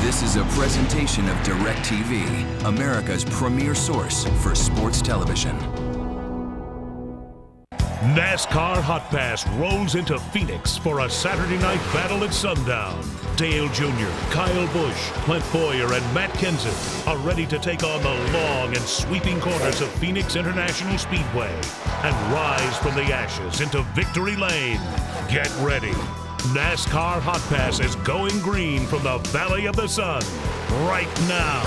This is a presentation of DirecTV, America's premier source for sports television. NASCAR Hotpass rolls into Phoenix for a Saturday night battle at sundown. Dale Jr., Kyle Busch, Clint Bowyer, and Matt Kenseth are ready to take on the long and sweeping corners of Phoenix International Speedway and rise from the ashes into victory lane. Get ready. NASCAR Hotpass is going green from the Valley of the Sun right now.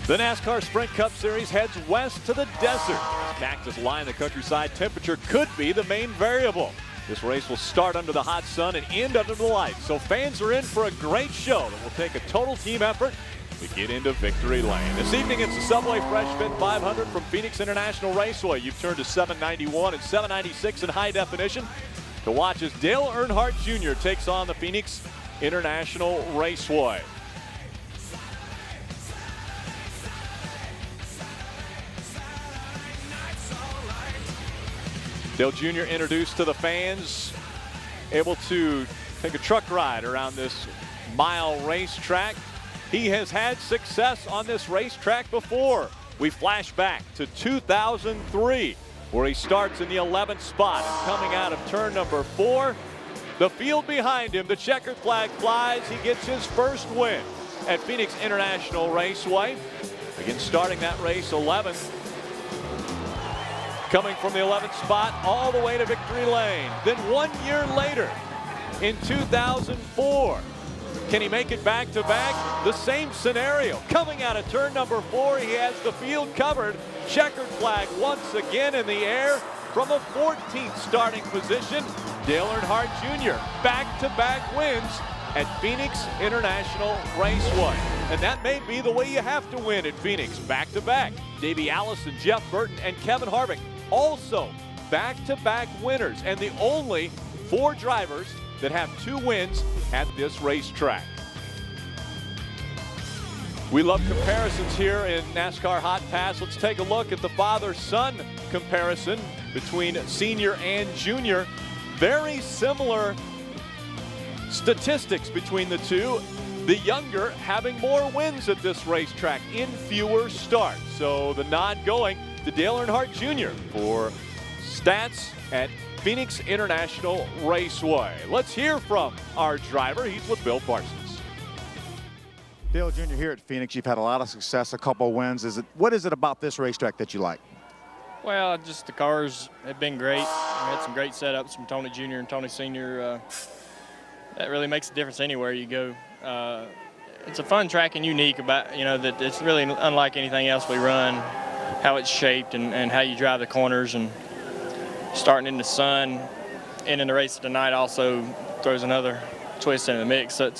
The NASCAR Sprint Cup Series heads west to the desert. As cactus line the countryside, temperature could be the main variable. This race will start under the hot sun and end under the lights, so fans are in for a great show that will take a total team effort to get into victory lane. This evening it's the Subway Fresh Fit 500 from Phoenix International Raceway. You've turned to 791 and 796 in high definition to watch as Dale Earnhardt Jr. takes on the Phoenix International Raceway. Dale Jr. introduced to the fans, able to take a truck ride around this mile racetrack. He has had success on this racetrack before. We flash back to 2003, where he starts in the 11th spot. And coming out of turn number 4, the field behind him, the checkered flag flies. He gets his first win at Phoenix International Raceway. Again, starting that race 11th. Coming from the 11th spot all the way to victory lane. Then 1 year later, in 2004, can he make it back to back? The same scenario. Coming out of turn number 4, he has the field covered. Checkered flag once again in the air from a 14th starting position. Dale Earnhardt Jr. back-to-back wins at Phoenix International Raceway. And that may be the way you have to win at Phoenix, back-to-back. Davey Allison, Jeff Burton, and Kevin Harvick also back-to-back winners, and the only 4 drivers that have 2 wins at this racetrack. We love comparisons here in NASCAR Hot Pass. Let's take a look at the father-son comparison between senior and junior. Very similar statistics between the two. The younger having more wins at this racetrack in fewer starts. So the nod going to Dale Earnhardt Jr. for stats at Phoenix International Raceway. Let's hear from our driver. He's with Bill Parsons. Dale Jr. here at Phoenix, you've had a lot of success, a couple of wins. What is it about this racetrack that you like? Well, just the cars have been great. We had some great setups from Tony Jr. and Tony Sr. That really makes a difference anywhere you go. It's a fun track and unique about, that it's really unlike anything else we run. How it's shaped and how you drive the corners, and starting in the sun, ending the race tonight also throws another twist into the mix. So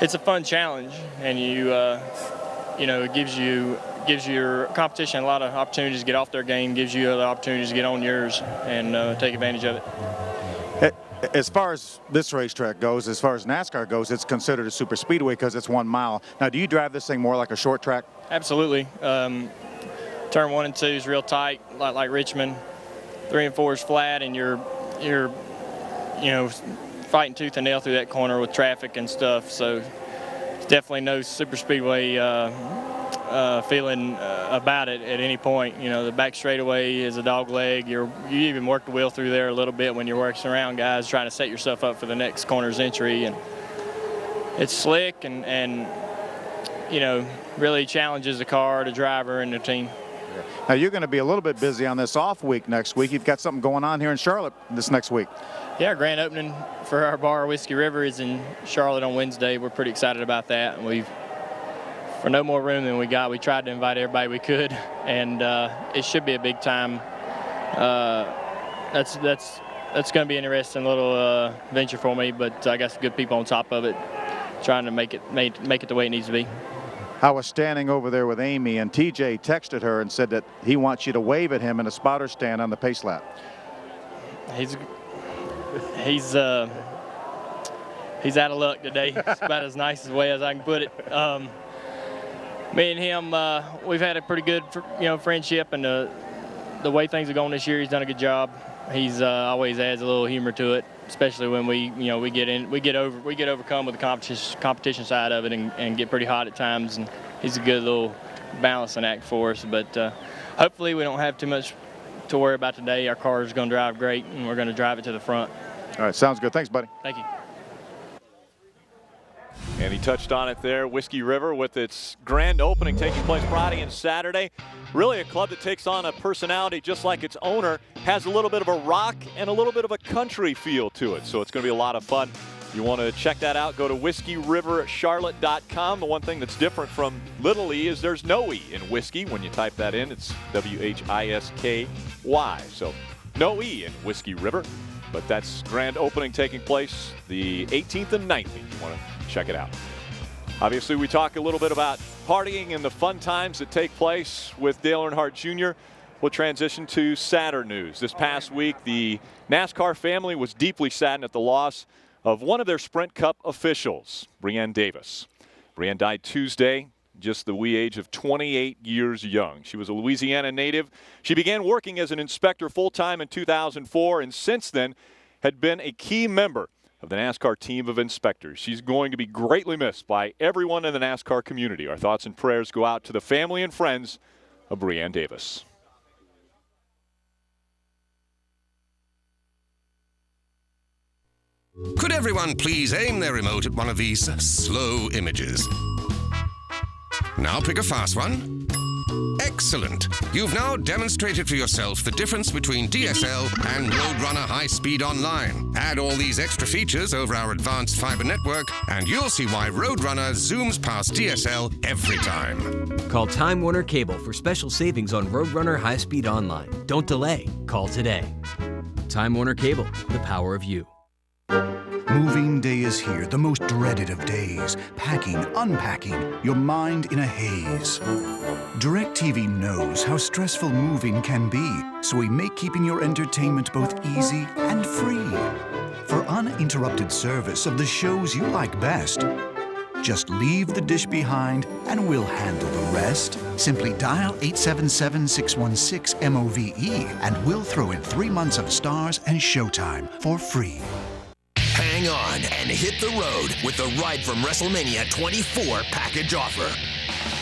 it's a fun challenge, and it gives your competition a lot of opportunities to get off their game, gives you other opportunities to get on yours and take advantage of it. As far as this racetrack goes, as far as NASCAR goes, it's considered a super speedway because it's 1 mile. Now, do you drive this thing more like a short track? Absolutely. Turn 1 and 2 is real tight, like Richmond. 3 and 4 is flat, and you're fighting tooth and nail through that corner with traffic and stuff. So it's definitely no super speedway feeling about it at any point. The back straightaway is a dog leg. You even work the wheel through there a little bit when you're working around guys, trying to set yourself up for the next corner's entry. And it's slick and really challenges the car, the driver, and the team. Now, you're going to be a little bit busy on this off week next week. You've got something going on here in Charlotte this next week. Yeah, our grand opening for our bar, Whiskey River, is in Charlotte on Wednesday. We're pretty excited about that. And for no more room than we got, we tried to invite everybody we could, and it should be a big time. That's going to be an interesting little venture for me, but I got some good people on top of it, trying to make it the way it needs to be. I was standing over there with Amy, and TJ texted her and said that he wants you to wave at him in a spotter stand on the pace lap. He's out of luck today. It's about as nice a way as I can put it. Me and him, we've had a pretty good, friendship, and the way things are going this year, he's done a good job. He's always adds a little humor to it, especially when we get overcome with the competition side of it, and get pretty hot at times. And he's a good little balancing act for us. But hopefully we don't have too much to worry about today. Our car is going to drive great, and we're going to drive it to the front. All right, sounds good. Thanks, buddy. Thank you. And he touched on it there, Whiskey River, with its grand opening taking place Friday and Saturday. Really a club that takes on a personality just like its owner, has a little bit of a rock and a little bit of a country feel to it. So it's going to be a lot of fun. You want to check that out, go to whiskeyrivercharlotte.com. The one thing that's different from Little E is there's no E in whiskey. When you type that in, it's W-H-I-S-K-Y. So no E in Whiskey River. But that's grand opening taking place the 18th and 19th. You want to check it out. Obviously, we talk a little bit about partying and the fun times that take place with Dale Earnhardt Jr. We'll transition to sadder news. This past week, the NASCAR family was deeply saddened at the loss of one of their Sprint Cup officials, Breanne Davis. Breanne died Tuesday, just the wee age of 28 years young. She was a Louisiana native. She began working as an inspector full-time in 2004, and since then had been a key member of the NASCAR team of inspectors. She's going to be greatly missed by everyone in the NASCAR community. Our thoughts and prayers go out to the family and friends of Breanne Davis. Could everyone please aim their remote at one of these slow images? Now pick a fast one. Excellent. You've now demonstrated for yourself the difference between DSL and Roadrunner High-Speed Online. Add all these extra features over our advanced fiber network, and you'll see why Roadrunner zooms past DSL every time. Call Time Warner Cable for special savings on Roadrunner High-Speed Online. Don't delay. Call today. Time Warner Cable, the power of you. Moving day is here, the most dreaded of days. Packing, unpacking, your mind in a haze. DirecTV knows how stressful moving can be, so we make keeping your entertainment both easy and free. For uninterrupted service of the shows you like best, just leave the dish behind and we'll handle the rest. Simply dial 877-616-MOVE and we'll throw in 3 months of Stars and Showtime for free. Hang on and hit the road with the Ride from WrestleMania 24 package offer.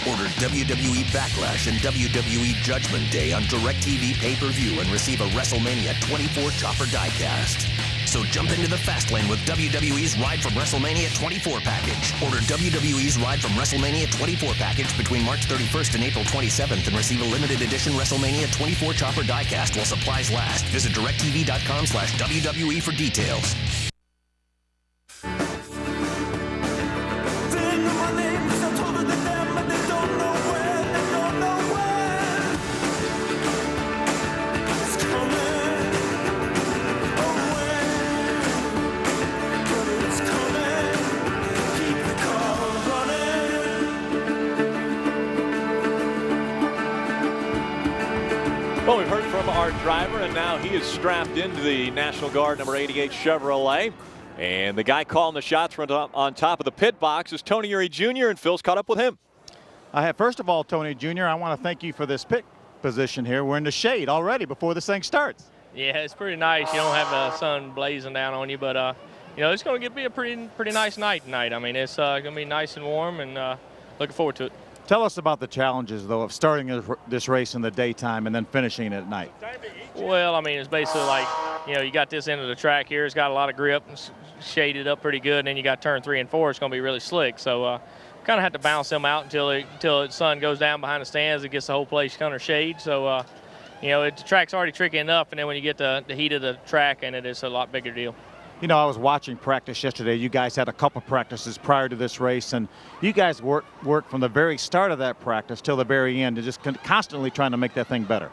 Order WWE Backlash and WWE Judgment Day on DirecTV pay-per-view and receive a WrestleMania 24 chopper diecast. So jump into the fast lane with WWE's Ride from WrestleMania 24 package. Order WWE's Ride from WrestleMania 24 package between March 31st and April 27th and receive a limited edition WrestleMania 24 chopper diecast while supplies last. Visit directtv.com/WWE for details. Well, we've heard from our driver, and now he is strapped into the National Guard number 88 Chevrolet. And the guy calling the shots from on top of the pit box is Tony Eury Jr., and Phil's caught up with him. First of all, Tony Jr., I want to thank you for this pit position here. We're in the shade already before this thing starts. Yeah, it's pretty nice. You don't have the sun blazing down on you, but it's going to be a pretty nice night tonight. I mean, it's going to be nice and warm, and looking forward to it. Tell us about the challenges, though, of starting this race in the daytime and then finishing it at night. Well, I mean, it's basically like, you got this end of the track here. It's got a lot of grip, and shaded up pretty good, and then you got turn 3 and 4. It's going to be really slick. So kind of have to balance them out until the sun goes down behind the stands. It gets the whole place under shade. So, the track's already tricky enough, and then when you get the heat of the track in it, it's a lot bigger deal. I was watching practice yesterday. You guys had a couple practices prior to this race, and you guys worked from the very start of that practice till the very end and just constantly trying to make that thing better.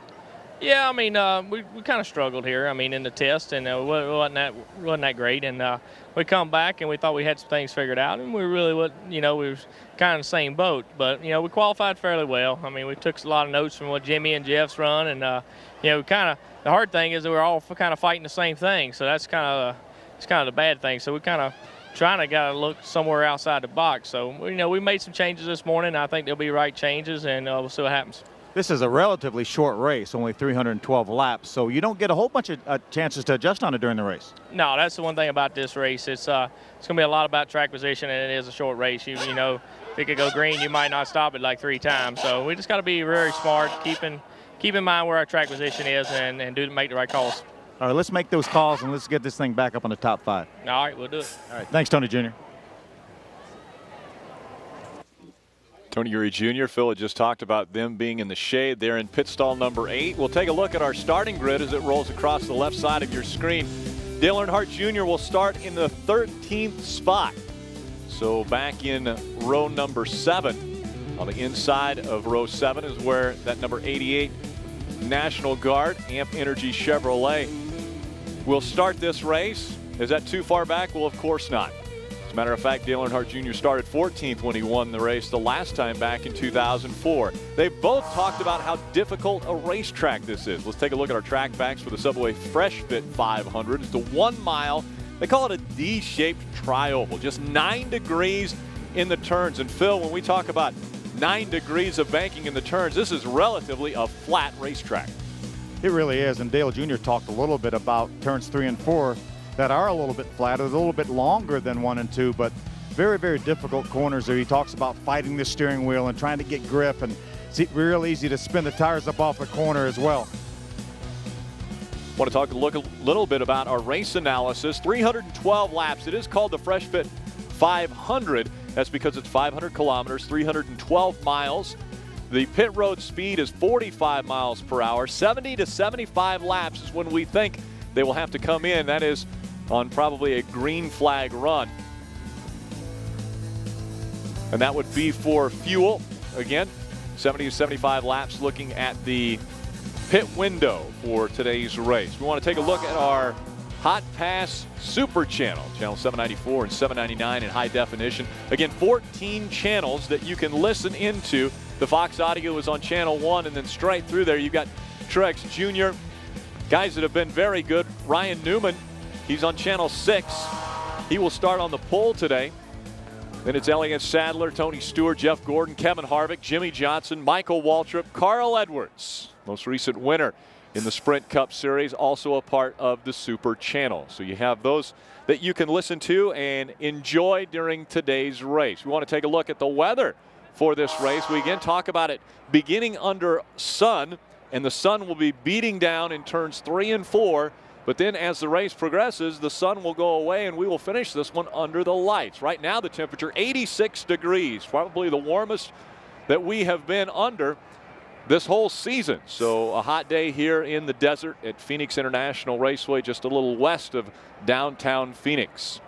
Yeah, I mean, we kind of struggled here. I mean, in the test, and it wasn't that great. And we come back, and we thought we had some things figured out, and we really we was kind of the same boat. But we qualified fairly well. I mean, we took a lot of notes from what Jimmy and Jeff's run, and we kind of the hard thing is that we're all kind of fighting the same thing. So that's kind of the bad thing. So we kind of trying to gotta look somewhere outside the box. So, you know, we made some changes this morning. I think they'll be right changes, and we'll see what happens. This is a relatively short race, only 312 laps, so you don't get a whole bunch of chances to adjust on it during the race. No, that's the one thing about this race. It's going to be a lot about track position, and it is a short race. You know, if it could go green, you might not stop it like 3 times. So we just got to be very smart, keep in mind where our track position is, and make the right calls. All right, let's make those calls, and let's get this thing back up on the top 5. All right, we'll do it. All right, thanks, Tony Jr. Tony Eury Jr., Phil had just talked about them being in the shade there in pit stall number 8. We'll take a look at our starting grid as it rolls across the left side of your screen. Dale Earnhardt Jr. will start in the 13th spot. So back in row number 7. On the inside of row 7 is where that number 88 National Guard Amp Energy Chevrolet will start this race. Is that too far back? Well, of course not. As a matter of fact, Dale Earnhardt Jr. started 14th when he won the race the last time back in 2004. They both talked about how difficult a racetrack this is. Let's take a look at our track facts for the Subway Fresh Fit 500. It's a 1 mile, they call it a D-shaped tri-oval, just 9 degrees in the turns. And Phil, when we talk about 9 degrees of banking in the turns, this is relatively a flat racetrack. It really is, and Dale Jr. talked a little bit about turns 3 and 4 that are a little bit flatter, a little bit longer than 1 and 2, but very, very difficult corners there. He talks about fighting the steering wheel and trying to get grip, and it's real easy to spin the tires up off the corner as well. Want to look a little bit about our race analysis. 312 laps. It is called the Fresh Fit 500. That's because it's 500 kilometers, 312 miles. The pit road speed is 45 miles per hour. 70 to 75 laps is when we think they will have to come in. That is on probably a green flag run. And that would be for fuel. Again, 70 to 75 laps looking at the pit window for today's race. We want to take a look at our Hotpass Super Channel, channel 794 and 799 in high definition. Again, 14 channels that you can listen into. The Fox audio is on channel 1, and then straight through there you've got Truex Jr., guys that have been very good. Ryan Newman, he's on channel 6. He will start on the pole today. Then it's Elliott Sadler, Tony Stewart, Jeff Gordon, Kevin Harvick, Jimmy Johnson, Michael Waltrip, Carl Edwards, most recent winner in the Sprint Cup Series, also a part of the Super Channel. So you have those that you can listen to and enjoy during today's race. We want to take a look at the weather for this race. We again talk about it beginning under sun, and the sun will be beating down in turns 3 and 4. But then as the race progresses, the sun will go away and we will finish this one under the lights. Right now the temperature 86 degrees, probably the warmest that we have been under this whole season. So a hot day here in the desert at Phoenix International Raceway, just a little west of downtown Phoenix.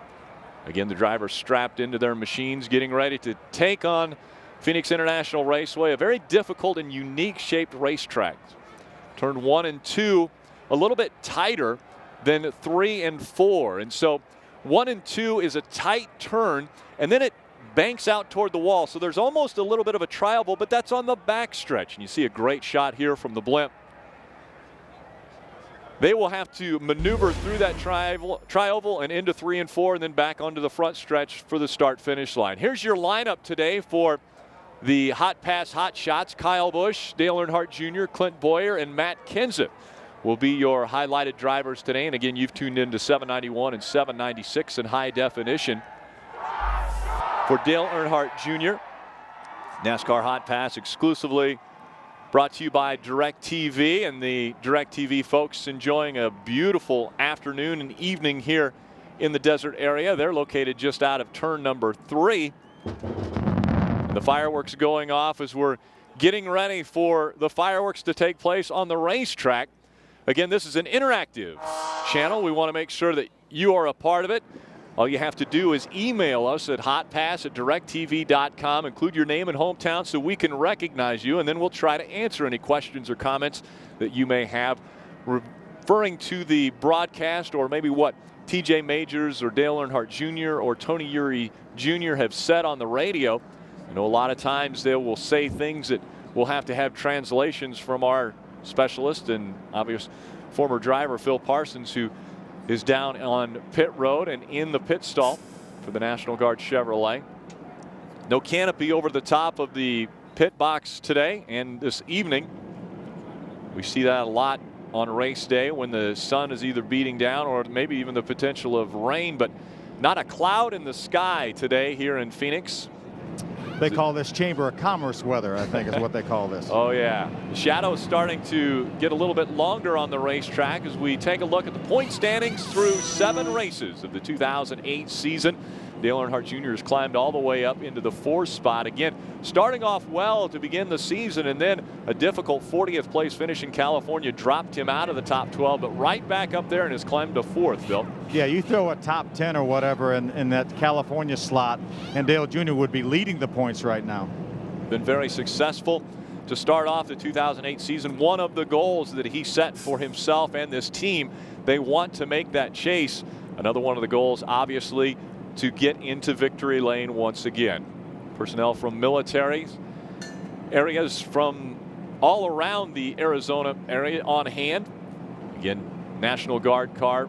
Again, the drivers strapped into their machines, getting ready to take on Phoenix International Raceway, a very difficult and unique shaped racetrack. Turn 1 and 2 a little bit tighter than 3 and 4. And so 1 and 2 is a tight turn, and then it banks out toward the wall. So there's almost a little bit of a tri-oval, but that's on the back stretch. And you see a great shot here from the blimp. They will have to maneuver through that tri-oval and into 3 and 4, and then back onto the front stretch for the start-finish line. Here's your lineup today for the Hotpass Hot Shots. Kyle Busch, Dale Earnhardt Jr., Clint Boyer, and Matt Kenseth will be your highlighted drivers today. And again, you've tuned into 791 and 796 in high definition. For Dale Earnhardt Jr., NASCAR Hot Pass exclusively brought to you by DirecTV, and the DirecTV folks enjoying a beautiful afternoon and evening here in the desert area. They're located just out of turn number 3. The fireworks going off as we're getting ready for the fireworks to take place on the racetrack. Again, this is an interactive channel. We want to make sure that you are a part of it. All you have to do is email us at hotpass@directtv.com. Include your name and hometown so we can recognize you, and then we'll try to answer any questions or comments that you may have referring to the broadcast, or maybe what TJ Majors or Dale Earnhardt Jr. or Tony Eury Jr. have said on the radio. I know a lot of times they will say things that we'll have to have translations from our specialist and obvious former driver Phil Parsons, who is down on pit road and in the pit stall for the National Guard Chevrolet. No canopy over the top of the pit box today and this evening. We see that a lot on race day when the sun is either beating down or maybe even the potential of rain, but not a cloud in the sky today here in Phoenix. They call this Chamber of Commerce weather, I think is what they call this. Oh, yeah. The shadows starting to get a little bit longer on the racetrack as we take a look at the point standings through 7 races of the 2008 season. Dale Earnhardt Jr. has climbed all the way up into the 4th spot. Again, starting off well to begin the season, and then a difficult 40th place finish in California dropped him out of the top 12, but right back up there and has climbed to 4th, Bill. Yeah, you throw a top 10 or whatever in that California slot, and Dale Jr. would be leading the points right now. Been very successful to start off the 2008 season. One of the goals that he set for himself and this team, they want to make that chase. Another one of the goals, obviously, to get into victory lane once again. Personnel from military areas from all around the Arizona area on hand. Again, National Guard car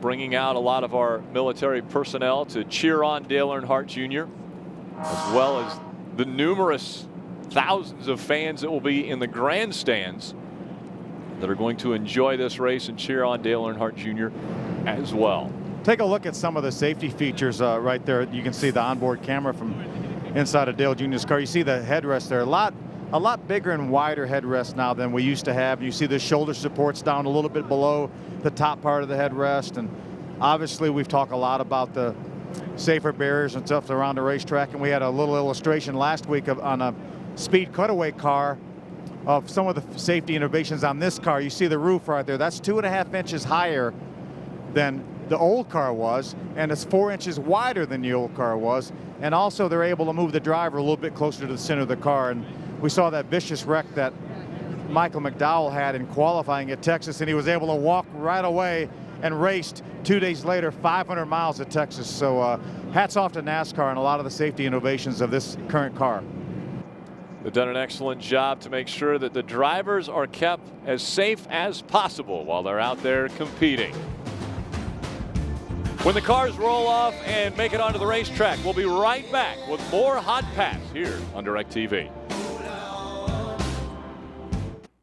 bringing out a lot of our military personnel to cheer on Dale Earnhardt Jr., as well as the numerous thousands of fans that will be in the grandstands that are going to enjoy this race and cheer on Dale Earnhardt Jr. as well. Take a look at some of the safety features right there. You can see the onboard camera from inside of Dale Jr.'s car. You see the headrest there. A lot bigger and wider headrest now than we used to have. You see the shoulder supports down a little bit below the top part of the headrest. And obviously we've talked a lot about the safer barriers and stuff around the racetrack. And we had a little illustration last week on a speed cutaway car of some of the safety innovations on this car. You see the roof right there. That's 2.5 inches higher than the old car was, and it's 4 inches wider than the old car was. And also they're able to move the driver a little bit closer to the center of the car. And we saw that vicious wreck that Michael McDowell had in qualifying at Texas, and he was able to walk right away and raced 2 days later 500 miles at Texas. So hats off to NASCAR and a lot of the safety innovations of this current car. They've done an excellent job to make sure that the drivers are kept as safe as possible while they're out there competing. When the cars roll off and make it onto the racetrack, we'll be right back with more Hot Pass here on DirecTV.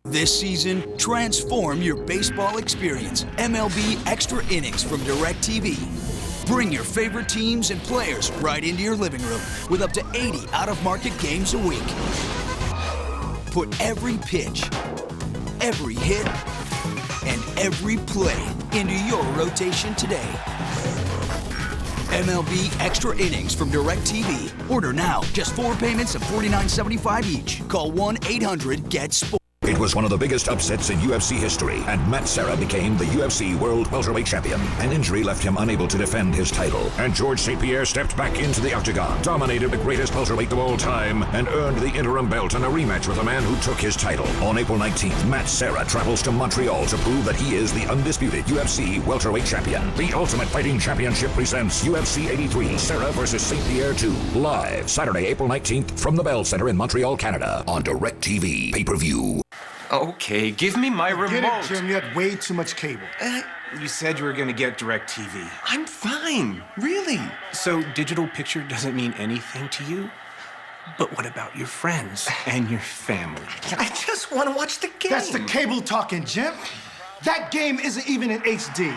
This season, transform your baseball experience. MLB Extra Innings from DirecTV. Bring your favorite teams and players right into your living room with up to 80 out-of-market games a week. Put every pitch, every hit, and every play into your rotation today. MLB Extra Innings from DirecTV. Order now. Just 4 payments of $49.75 each. Call 1-800-GET-SPORTS. It was one of the biggest upsets in UFC history, and Matt Serra became the UFC World Welterweight Champion. An injury left him unable to defend his title, and George St. Pierre stepped back into the octagon, dominated the greatest welterweight of all time, and earned the interim belt in a rematch with the man who took his title. On April 19th, Matt Serra travels to Montreal to prove that he is the undisputed UFC Welterweight Champion. The Ultimate Fighting Championship presents UFC 83, Serra versus St. Pierre 2, live Saturday, April 19th from the Bell Center in Montreal, Canada, on DirecTV pay-per-view. Okay, give me my remote. Get it, Jim. You had way too much cable. You said you were going to get DirecTV. I'm fine, really. So digital picture doesn't mean anything to you? But what about your friends and your family? I just want to watch the game. That's the cable talking, Jim. That game isn't even in HD.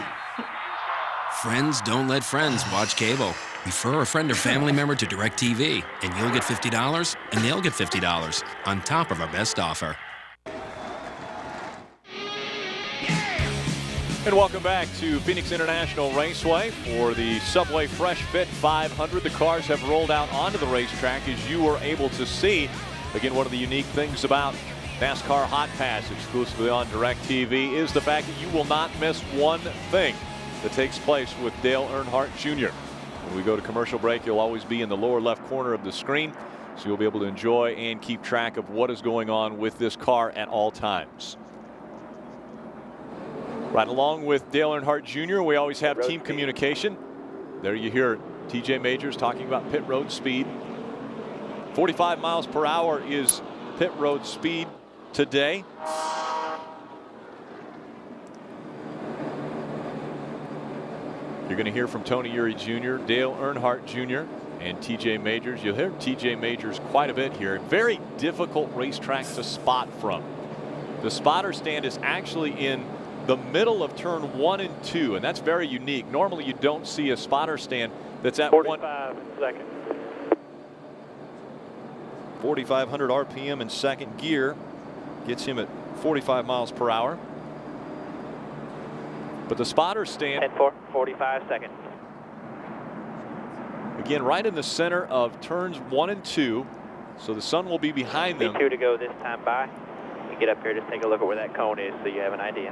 Friends don't let friends watch cable. Refer a friend or family member to DirecTV, and you'll get $50, and they'll get $50 on top of our best offer. And welcome back to Phoenix International Raceway for the Subway Fresh Fit 500. The cars have rolled out onto the racetrack, as you were able to see. Again, one of the unique things about NASCAR Hot Pass exclusively on DirecTV is the fact that you will not miss one thing that takes place with Dale Earnhardt Jr. When we go to commercial break, you'll always be in the lower left corner of the screen, so you'll be able to enjoy and keep track of what is going on with this car at all times. Right along with Dale Earnhardt Jr., we always have team communication. There you hear TJ Majors talking about pit road speed. 45 miles per hour is pit road speed today. You're You're going to hear from Tony Eury Jr., Dale Earnhardt Jr., and TJ Majors. You'll hear TJ Majors quite a bit here. Very difficult racetrack to spot from. The spotter stand is actually in the middle of turn 1 and 2, and that's very unique. Normally you don't see a spotter stand that's at 45 second. 4,500 RPM in second gear. Gets him at 45 miles per hour. But the spotter stand. 10-4, 45 seconds. Again, right in the center of turns 1 and 2. So the sun will be behind them. 2 to go this time by. You get up here, just take a look at where that cone is so you have an idea.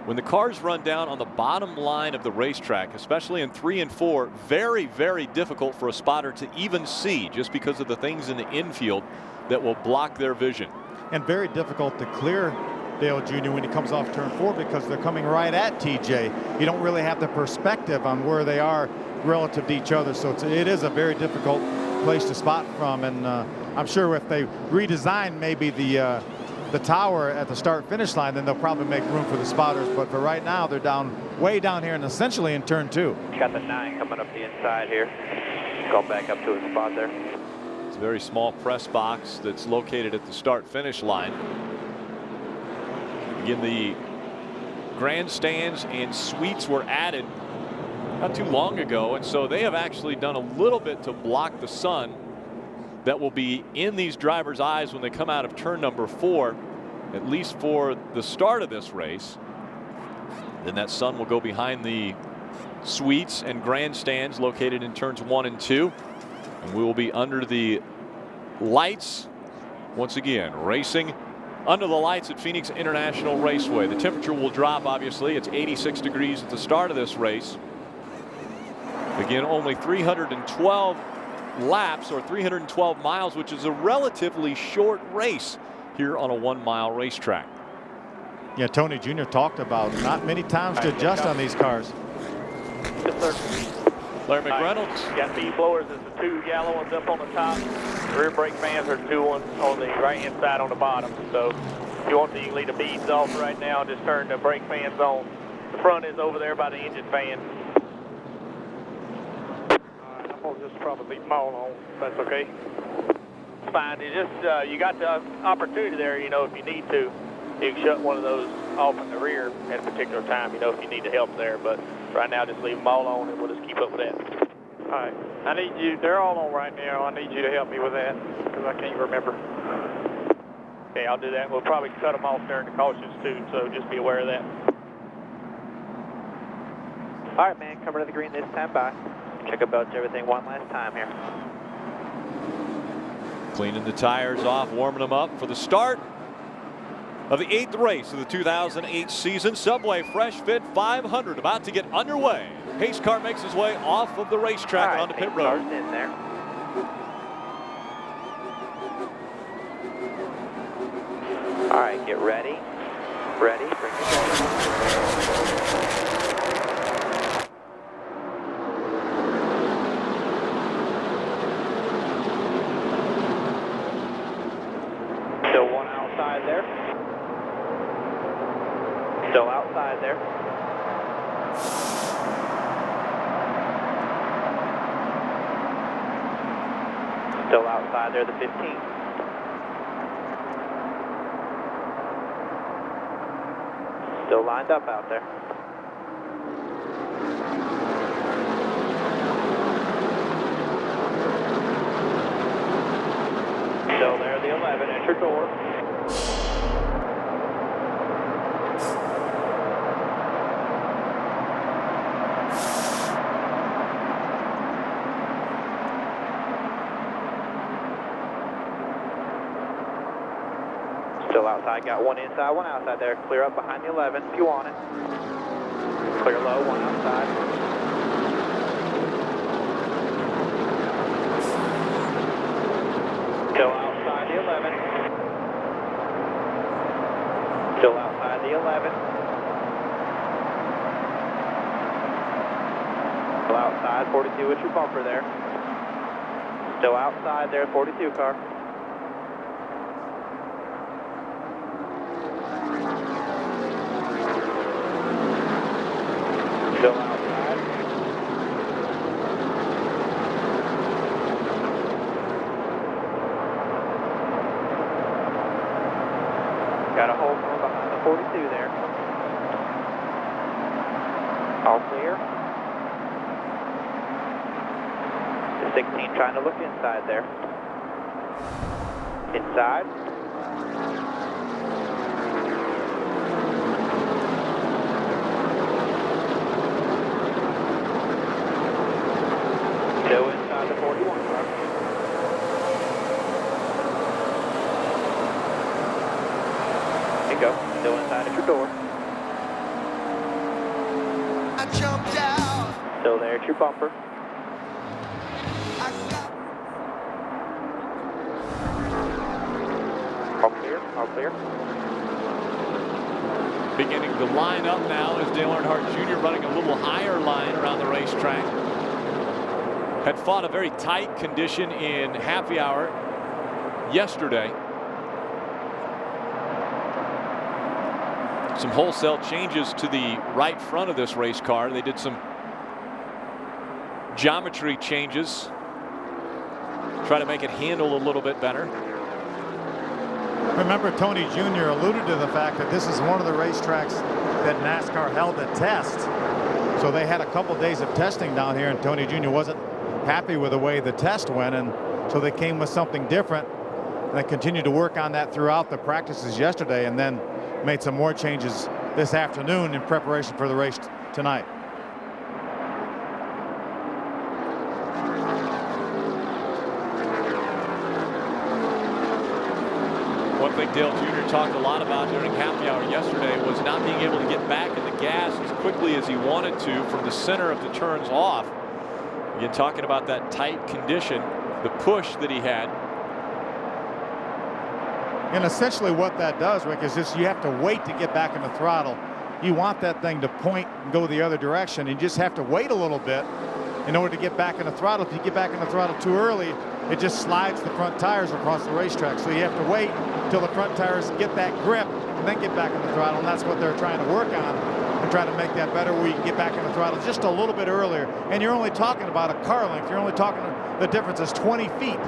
When the cars run down on the bottom line of the racetrack, especially in 3 and 4, very, very difficult for a spotter to even see just because of the things in the infield that will block their vision. And very difficult to clear Dale Jr. when he comes off turn 4 because they're coming right at TJ. You don't really have the perspective on where they are relative to each other, so it is a very difficult place to spot from. And I'm sure if they redesign maybe the tower at the start-finish line, then they'll probably make room for the spotters. But for right now, they're down way down here and essentially in turn 2. Got the 9 coming up the inside here. Going back up to a spot there. It's a very small press box that's located at the start-finish line. Again, the grandstands and suites were added not too long ago, and so they have actually done a little bit to block the sun that will be in these drivers' eyes when they come out of turn number 4, at least for the start of this race. Then that sun will go behind the suites and grandstands located in turns 1 and 2. And we will be under the lights once again, racing under the lights at Phoenix International Raceway. The temperature will drop, obviously. It's 86 degrees at the start of this race. Again, only 312 laps or 312 miles, which is a relatively short race here on a 1-mile racetrack. Yeah, Tony Jr. talked about not many times to adjust on these cars. Yes, sir. Larry McReynolds. Got the blowers as the 2 yellow ones up on the top. The rear brake fans are the 2 ones on the right-hand side on the bottom. So if you want to, you can leave the beads off right now. Just turn the brake fans on. The front is over there by the engine fan. I'm going to just probably leave them all on, if that's okay. It's fine. It's just, you got the opportunity there, you know, if you need to. You can shut one of those off in the rear at a particular time, you know, if you need the help there. But right now, just leave them all on, and we'll just keep up with that. All right. I need you. They're all on right now. I need you to help me with that because I can't remember. Okay, I'll do that. We'll probably cut them off during the cautions, too, so just be aware of that. All right, man. Coming to the green this time by. Check about everything one last time here. Cleaning the tires off, warming them up for the start of the 8th race of the 2008 season. Subway Fresh Fit 500 about to get underway. Pace car makes his way off of the racetrack and onto pit road. In there. All right, get ready. Ready, bring it down. Still one outside there. Still outside there. Still outside there, the 15. Still lined up out there. Still there, the 11, enter door. Still outside, got one inside, one outside there. Clear up behind the 11 if you want it. Clear low, one outside. Still outside the 11. Still outside the 11. Still outside, 42 with your bumper there. Still outside there, 42 car. Still outside. Got a hold more behind the 42 there. All clear. The 16 trying to look inside there. Inside. Still inside the 41 car. There you go. Still inside at your door. I jumped out. Still there at your bumper. All clear, all clear. Beginning to line up now is Dale Earnhardt Jr. running a little higher line around the racetrack. Had fought a very tight condition in happy hour yesterday. Some wholesale changes to the right front of this race car. They did some geometry changes, try to make it handle a little bit better. Remember, Tony Jr. alluded to the fact that this is one of the racetracks that NASCAR held a test. So they had a couple days of testing down here, and Tony Jr. wasn't happy with the way the test went, and so they came with something different. And they continued to work on that throughout the practices yesterday, and then made some more changes this afternoon in preparation for the race tonight. One thing Dale Jr. talked a lot about during happy hour yesterday was not being able to get back in the gas as quickly as he wanted to from the center of the turns off. Again, talking about that tight condition, the push that he had. And essentially what that does, Rick, is just you have to wait to get back in the throttle. You want that thing to point and go the other direction. You just have to wait a little bit in order to get back in the throttle. If you get back in the throttle too early, it just slides the front tires across the racetrack. So you have to wait until the front tires get that grip and then get back in the throttle. And that's what they're trying to work on and try to make that better, where you can get back in the throttle just a little bit earlier. And you're only talking about a car length. You're only talking, the difference is 20 feet.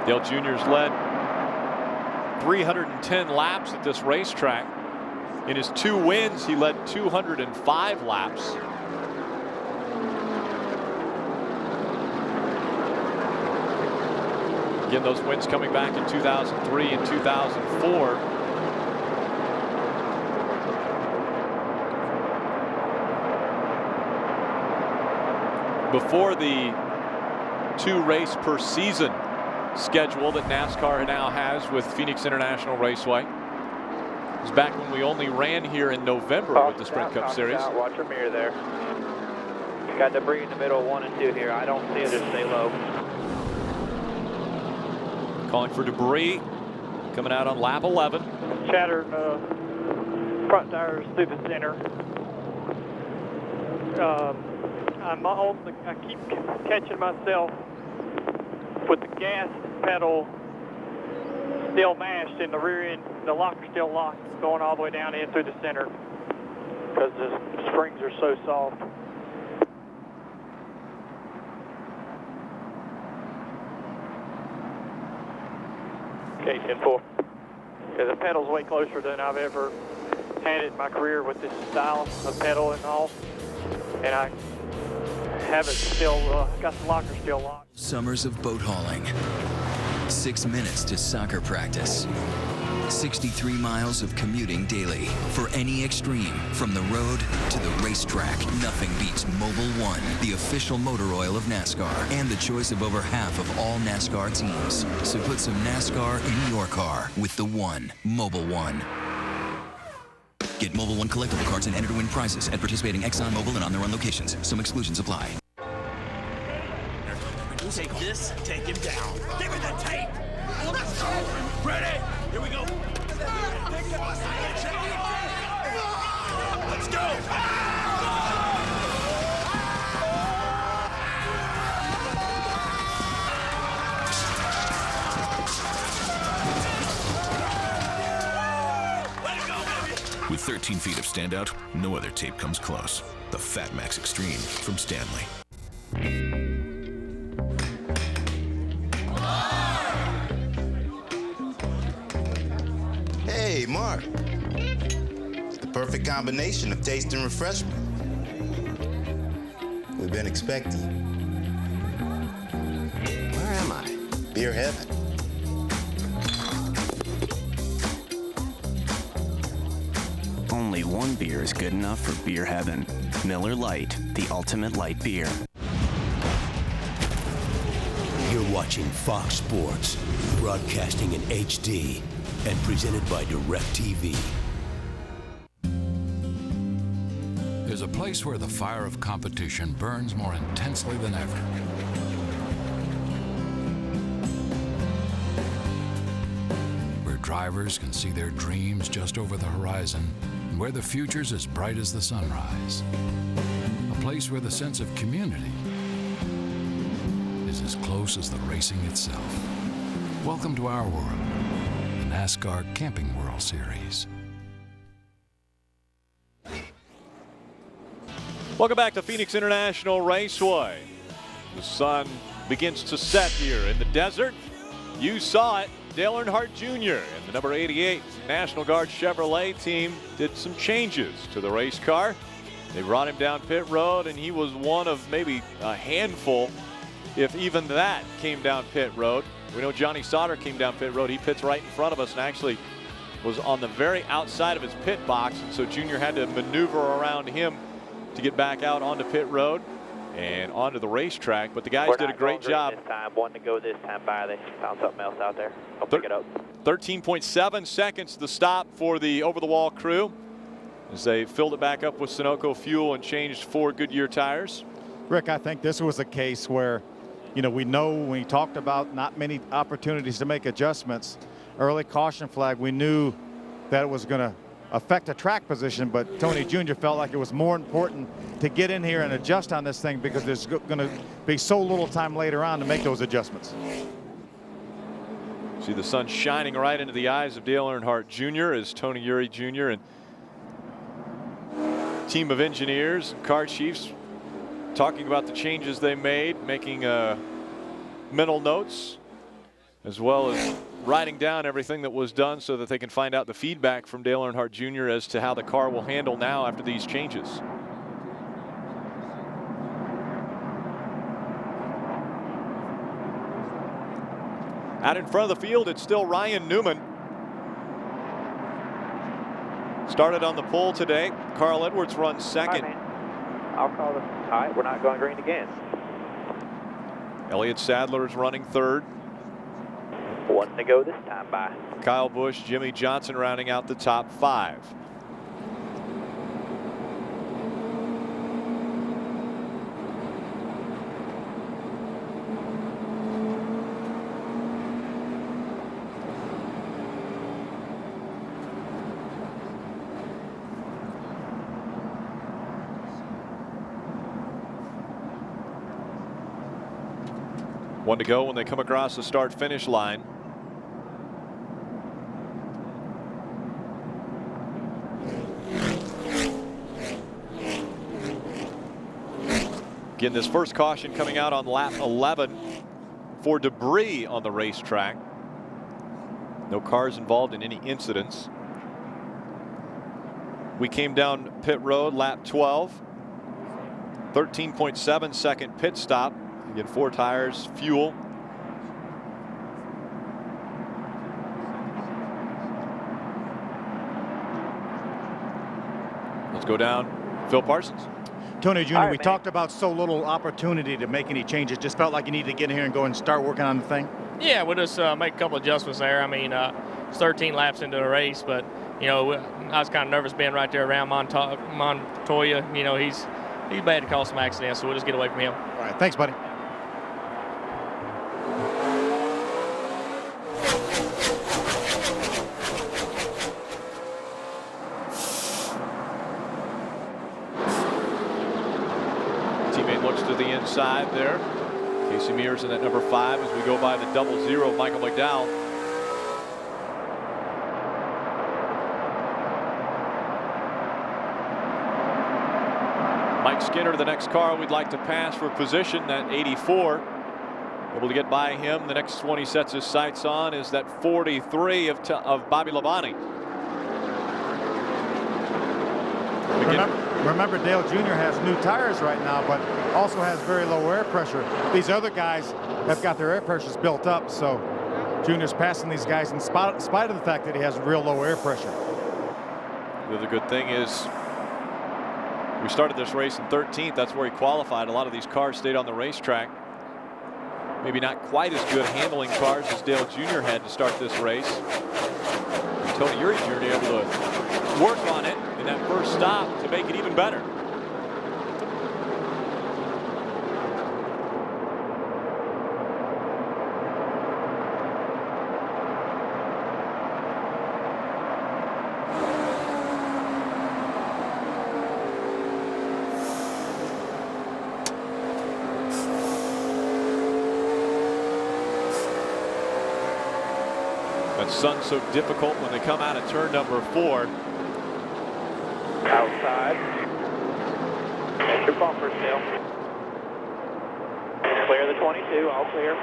Dale Jr.'s led 310 laps at this racetrack. In his 2 wins, he led 205 laps. Again, those wins coming back in 2003 and 2004. Before the 2 race per season schedule that NASCAR now has with Phoenix International Raceway. It was back when we only ran here in November with the Sprint Cup Series. Watch your mirror there. You got debris in the middle, 1 and 2 here. I don't see it, just stay low. Calling for debris coming out on lap 11. Shattered front tires through the center. I keep catching myself with the gas pedal still mashed in the rear end, the locker's still locked, going all the way down in through the center because the springs are so soft. Okay, 10-4. Because the pedal's way closer than I've ever had it in my career with this style of pedal and all, and I have it still, got the locker still locked. Summers of boat hauling. 6 minutes to soccer practice. 63 miles of commuting daily. For any extreme, from the road to the racetrack, nothing beats Mobil 1, the official motor oil of NASCAR, and the choice of over half of all NASCAR teams. So put some NASCAR in your car with the One, Mobil 1. Get Mobil 1 collectible cards and enter to win prizes at participating ExxonMobil and on their own locations. Some exclusions apply. Take this, take him down. Give me the tape. Let's go. Ready? Here we go. Let's go. With 13 feet of standout, no other tape comes close. The Fat Max Extreme from Stanley. perfect combination of taste and refreshment. We've been expecting you. Where am I? Beer heaven. Only one beer is good enough for beer heaven. Miller Lite, the ultimate light beer. You're watching Fox Sports, broadcasting in HD and presented by DirecTV. There's a place where the fire of competition burns more intensely than ever. Where drivers can see their dreams just over the horizon, and where the future's as bright as the sunrise. A place where the sense of community is as close as the racing itself. Welcome to our world, the NASCAR Camping World Series. Welcome back to Phoenix International Raceway. The sun begins to set here in the desert. You saw it. Dale Earnhardt Jr. and the number 88 National Guard Chevrolet team did some changes to the race car. They brought him down pit road, and he was one of maybe a handful, if even that, came down pit road. We know Johnny Sauter came down pit road. He pits right in front of us and actually was on the very outside of his pit box, and so Junior had to maneuver around him to get back out onto pit road and onto the racetrack. But the guys did a great job. This time, one to go this time by. They found something else out there. I'll pick it up. 13.7 seconds the stop for the over-the-wall crew as they filled it back up with Sunoco fuel and changed 4 Goodyear tires. Rick, I think this was a case where, you know, we know when he talked about not many opportunities to make adjustments, early caution flag, we knew that it was going to affect a track position, but Tony Jr. felt like it was more important to get in here and adjust on this thing because there's going to be so little time later on to make those adjustments. See the sun shining right into the eyes of Dale Earnhardt Jr. as Tony Eury Jr. and team of engineers and car chiefs talking about the changes they made, making mental notes, as well as writing down everything that was done so that they can find out the feedback from Dale Earnhardt Jr. as to how the car will handle now after these changes. Out in front of the field, it's still Ryan Newman. Started on the pole today. Carl Edwards runs second. I'll call it. All right, we're not going green again. Elliott Sadler is running third. One to go this time by. Kyle Busch, Jimmy Johnson rounding out the top 5. One to go when they come across the start-finish line. Again, this first caution coming out on lap 11 for debris on the racetrack. No cars involved in any incidents. We came down pit road lap 12. 13.7 second pit stop. Again, 4 tires, fuel. Let's go down. Phil Parsons. Tony Jr., All right, we man. talked about so little opportunity to make any changes. Just felt like you needed to get in here and go and start working on the thing. Yeah, we'll just make a couple adjustments there. I mean, it's 13 laps into the race, but, you know, I was kind of nervous being right there around Montoya. You know, he's bad to cause some accidents, so we'll just get away from him. All right, thanks, buddy. Teammate looks to the inside there. Casey Mears in that number 5 as we go by the 00 of Michael McDowell. Mike Skinner, the next car we'd like to pass for position, that 84. Able to get by him. The next one he sets his sights on is that 43 of Bobby Labonte. Remember, Dale Jr. has new tires right now, but also has very low air pressure. These other guys have got their air pressures built up, so Junior's passing these guys in spite of the fact that he has real low air pressure. The other good thing is we started this race in 13th. That's where he qualified. A lot of these cars stayed on the racetrack. Maybe not quite as good handling cars as Dale Jr. had to start this race. Tony Uri Jr. able to work on it in that first stop to make it even better. That sun's so difficult when they come out of turn number 4. Outside. That's your bumper still. Clear the 22, all clear.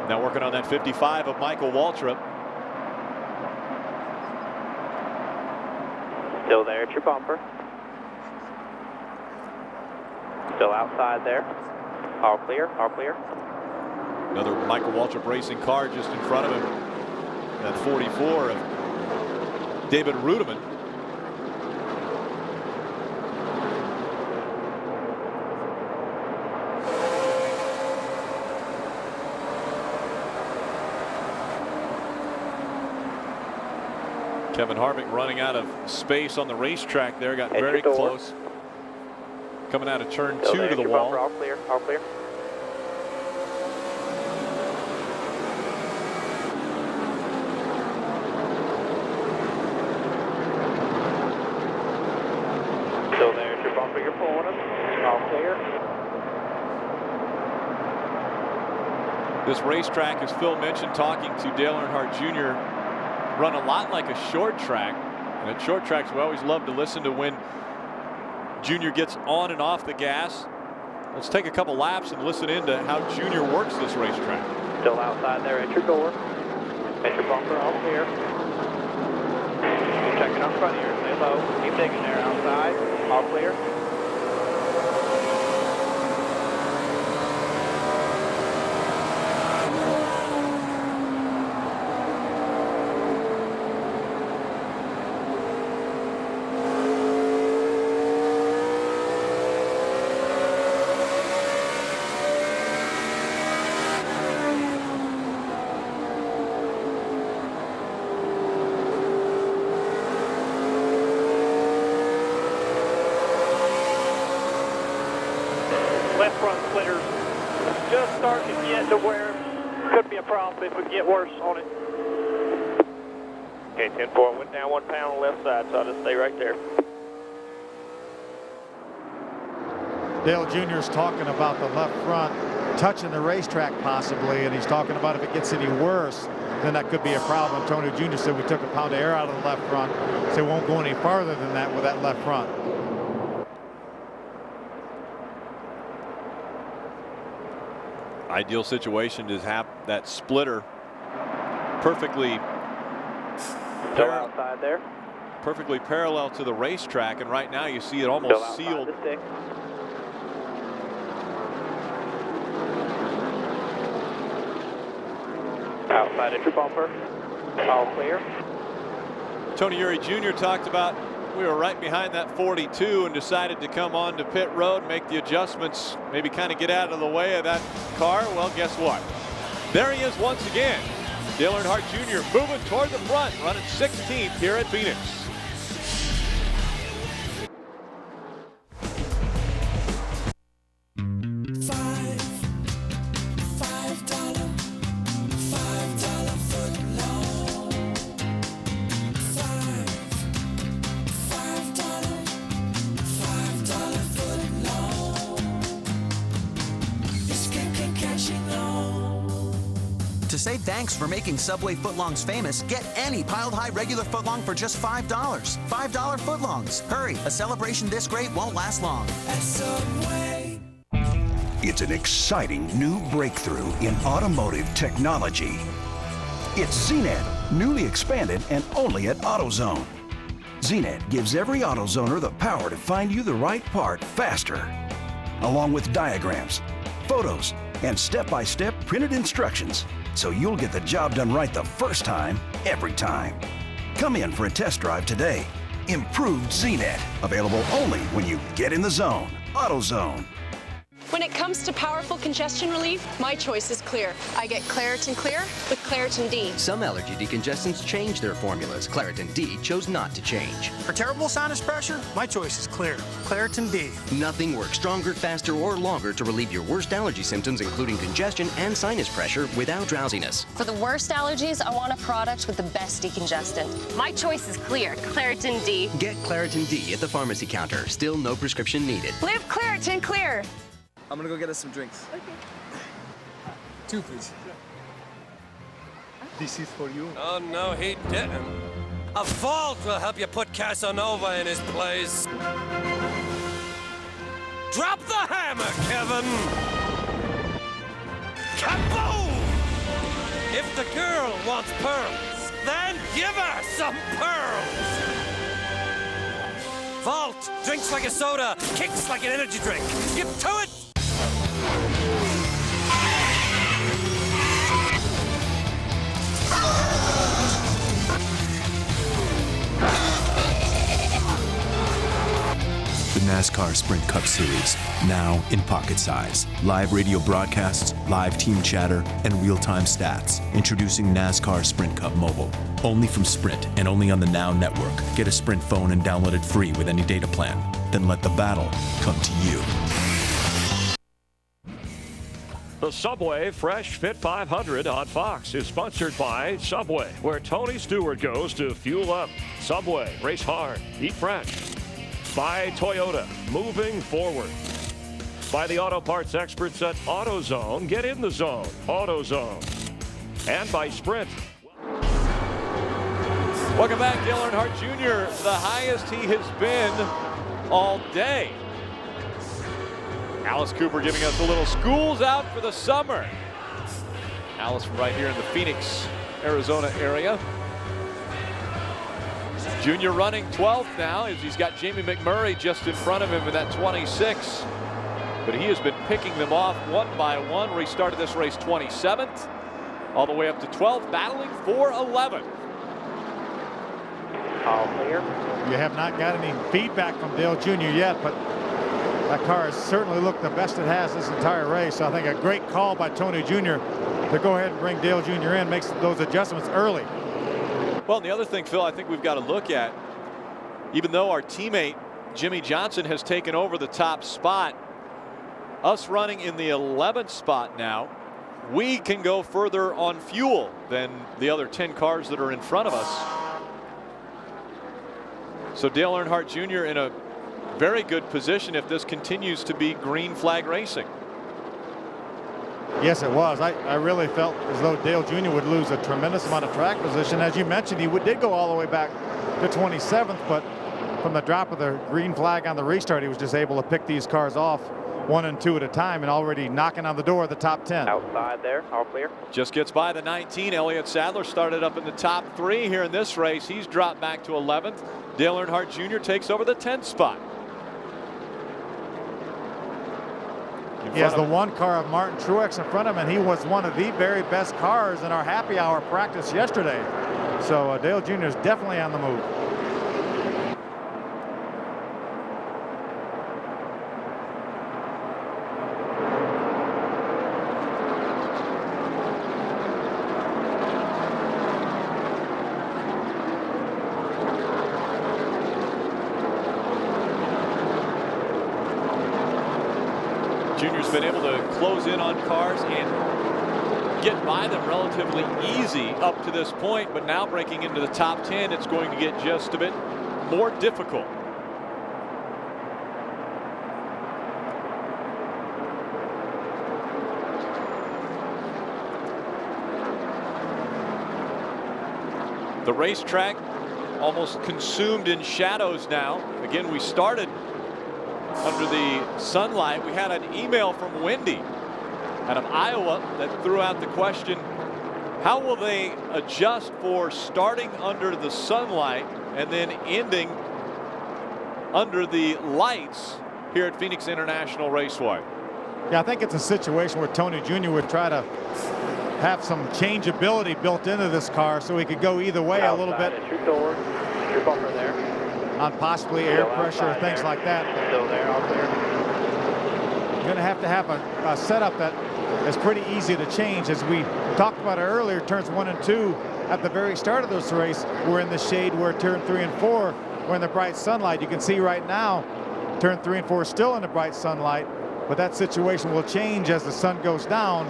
Now working on that 55 of Michael Waltrip. Still there at your bumper. Still outside there. All clear, all clear. Another Michael Waltrip racing car just in front of him. That 44 of David Rudeman. Kevin Harvick running out of space on the racetrack there. Got very close. Coming out of turn 2 to the wall. All clear, all clear. Still there at your bumper, you're pulling them. All clear. This racetrack, as Phil mentioned, talking to Dale Earnhardt Jr., run a lot like a short track. And at short tracks, we always love to listen to when Junior gets on and off the gas. Let's take a couple laps and listen in to how Junior works this racetrack. Still outside there at your door. At your bumper, all clear. Keep checking on front of you. Stay low. Keep digging there. Outside. All clear. Left front splitters just starting to get to where it could be a problem if we get worse on it. Okay, 10-4 went down 1 pound on the left side, so I'll just stay right there. Dale Jr. is talking about the left front touching the racetrack possibly, and he's talking about if it gets any worse, then that could be a problem. Tony Jr. said we took a pound of air out of the left front, so it won't go any farther than that with that left front. Ideal situation to have that splitter perfectly outside there. Perfectly parallel to the racetrack, and right now you see it almost sealed. Outside at your bumper. All clear. Tony Uri Jr. talked about we were right behind that 42 and decided to come on to pit road, make the adjustments, maybe kind of get out of the way of that car. Well, guess what? There he is once again. Dale Earnhardt Jr. moving toward the front, running 16th here at Phoenix. To say thanks for making Subway footlongs famous, get any piled high regular footlong for just $5. $5 footlongs. Hurry, a celebration this great won't last long. At Subway. It's an exciting new breakthrough in automotive technology. It's ZNet, newly expanded and only at AutoZone. ZNet gives every AutoZoner the power to find you the right part faster, along with diagrams, photos, and step-by-step printed instructions, so you'll get the job done right the first time, every time. Come in for a test drive today. Improved ZNet, available only when you get in the zone. AutoZone. When it comes to powerful congestion relief, my choice is clear. I get Claritin Clear with Claritin D. Some allergy decongestants change their formulas. Claritin D chose not to change. For terrible sinus pressure, my choice is clear. Claritin D. Nothing works stronger, faster, or longer to relieve your worst allergy symptoms, including congestion and sinus pressure, without drowsiness. For the worst allergies, I want a product with the best decongestant. My choice is clear. Claritin D. Get Claritin D at the pharmacy counter. Still no prescription needed. Live Claritin Clear. I'm gonna go get us some drinks. Okay. 2, please. This is for you. Oh, no, he didn't. A vault will help you put Casanova in his place. Drop the hammer, Kevin! Kaboom! If the girl wants pearls, then give her some pearls! Vault drinks like a soda, kicks like an energy drink. Get to it! The NASCAR Sprint Cup Series, now in pocket size. Live radio broadcasts, live team chatter, and real-time stats. Introducing NASCAR Sprint Cup Mobile. Only from Sprint and only on the Now Network. Get a Sprint phone and download it free with any data plan. Then let the battle come to you. The Subway Fresh Fit 500 on Fox is sponsored by Subway, where Tony Stewart goes to fuel up. Subway, race hard, eat fresh. By Toyota, moving forward. By the auto parts experts at AutoZone, get in the zone, AutoZone. And by Sprint. Welcome back, Dale Earnhardt Jr., the highest he has been all day. Alice Cooper giving us a little schools out for the summer. Alice from right here in the Phoenix, Arizona area. Junior running 12th now as he's got Jamie McMurray just in front of him in that 26. But he has been picking them off one by one. Restarted this race 27th, all the way up to 12th, battling for 11th. All clear. You have not got any feedback from Dale Jr. yet, but that car has certainly looked the best it has this entire race. So I think a great call by Tony Jr. to go ahead and bring Dale Jr. in, makes those adjustments early. Well, and the other thing, Phil, I think we've got to look at, even though our teammate Jimmy Johnson has taken over the top spot, us running in the 11th spot now, we can go further on fuel than the other 10 cars that are in front of us. So Dale Earnhardt Jr. in a very good position if this continues to be green flag racing. Yes, it was. I really felt as though Dale Jr. would lose a tremendous amount of track position. As you mentioned, he did go all the way back to 27th, but from the drop of the green flag on the restart, he was just able to pick these cars off 1 and 2 at a time and already knocking on the door of the top 10. Outside there, all clear. Just gets by the 19. Elliott Sadler started up in the top 3 here in this race. He's dropped back to 11th. Dale Earnhardt Jr. takes over the 10th spot. He has the one car of Martin Truex in front of him, and he was one of the very best cars in our happy hour practice yesterday. So Dale Jr. is definitely on the move. Junior's been able to close in on cars and get by them relatively easy up to this point, but now breaking into the top 10, it's going to get just a bit more difficult. The racetrack almost consumed in shadows now. Again, we started under the sunlight. We had an email from Wendy out of Iowa that threw out the question, how will they adjust for starting under the sunlight and then ending under the lights here at Phoenix International Raceway. Yeah, I think it's a situation where Tony Jr. would try to have some changeability built into this car so he could go either way a little bit. Shoot forward. Your bumper there. On possibly air pressure or things like that. Still there, all clear. You're going to have a setup that is pretty easy to change. As we talked about it earlier, turns 1 and 2 at the very start of this race were in the shade, where turn 3 and 4 were in the bright sunlight. You can see right now, turn 3 and 4 is still in the bright sunlight, but that situation will change as the sun goes down,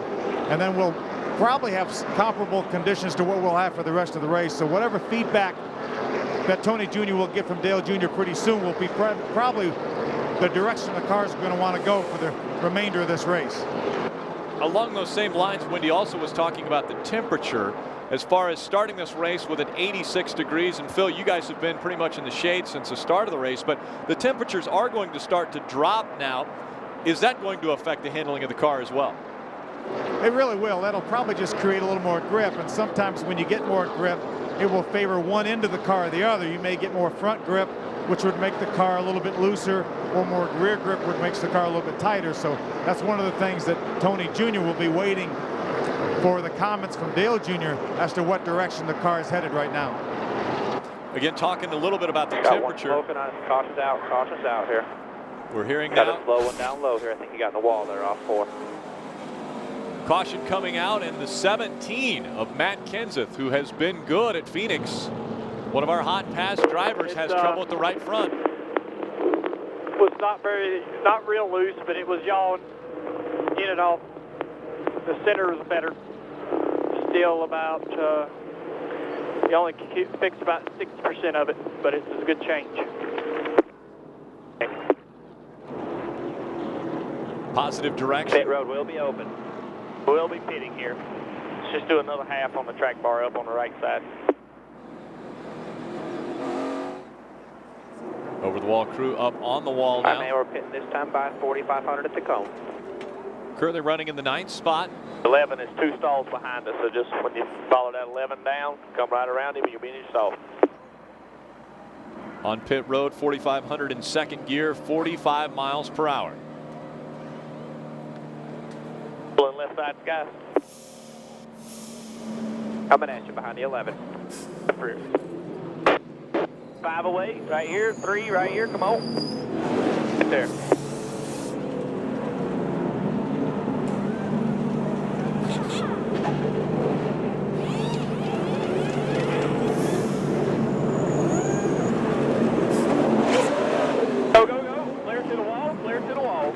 and then we'll probably have comparable conditions to what we'll have for the rest of the race. So whatever feedback that Tony Jr. will get from Dale Jr. pretty soon will be probably the direction the car is going to want to go for the remainder of this race. Along those same lines, Wendy also was talking about the temperature as far as starting this race with an 86 degrees. And Phil, you guys have been pretty much in the shade since the start of the race, but the temperatures are going to start to drop now. Is that going to affect the handling of the car as well? It really will. That'll probably just create a little more grip, and sometimes when you get more grip, it will favor one end of the car or the other. You may get more front grip, which would make the car a little bit looser, or more rear grip, which makes the car a little bit tighter. So that's one of the things that Tony Jr. will be waiting for, the comments from Dale Jr. as to what direction the car is headed right now. Again, talking a little bit about the temperature. Caution's out here. We're hearing got now. a slow one down low here. I think you got in the wall there off 4. Caution coming out in the 17 of Matt Kenseth, who has been good at Phoenix. One of our hot pass drivers has trouble at the right front. Was not real loose, but it was yawing in and off. The center was better. Still about, you only fixed about 60% of it, but it's a good change. Positive direction. Pit road will be open. We'll be pitting here. Let's just do another half on the track bar up on the right side. Over the wall crew up on the wall now. We're pitting this time by 4,500 at the cone. Currently running in the 9th spot. 11 is 2 stalls behind us, so just when you follow that 11 down, come right around him and you'll be in your stall. On pit road, 4,500 in second gear, 45 miles per hour. Pulling left side, guys. Coming at you behind the 11. 5 away, right here. 3 right here. Come on. Right there. Go, go, go. Clear to the wall. Clear to the wall.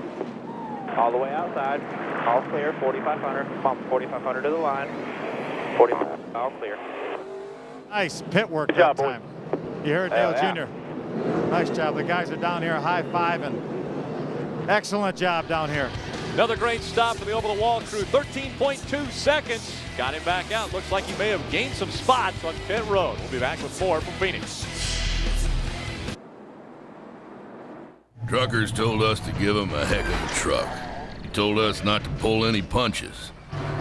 All the way outside. All clear. 4,500. Come on, 4,500 to the line. 45. All clear. Nice pit work Good job, that time. You heard Dale Jr. Nice job. The guys are down here high-fiving. Excellent job down here. Another great stop for the over-the-wall crew. 13.2 seconds. Got him back out. Looks like he may have gained some spots on pit road. We'll be back with more from Phoenix. Truckers told us to give him a heck of a truck. He told us not to pull any punches.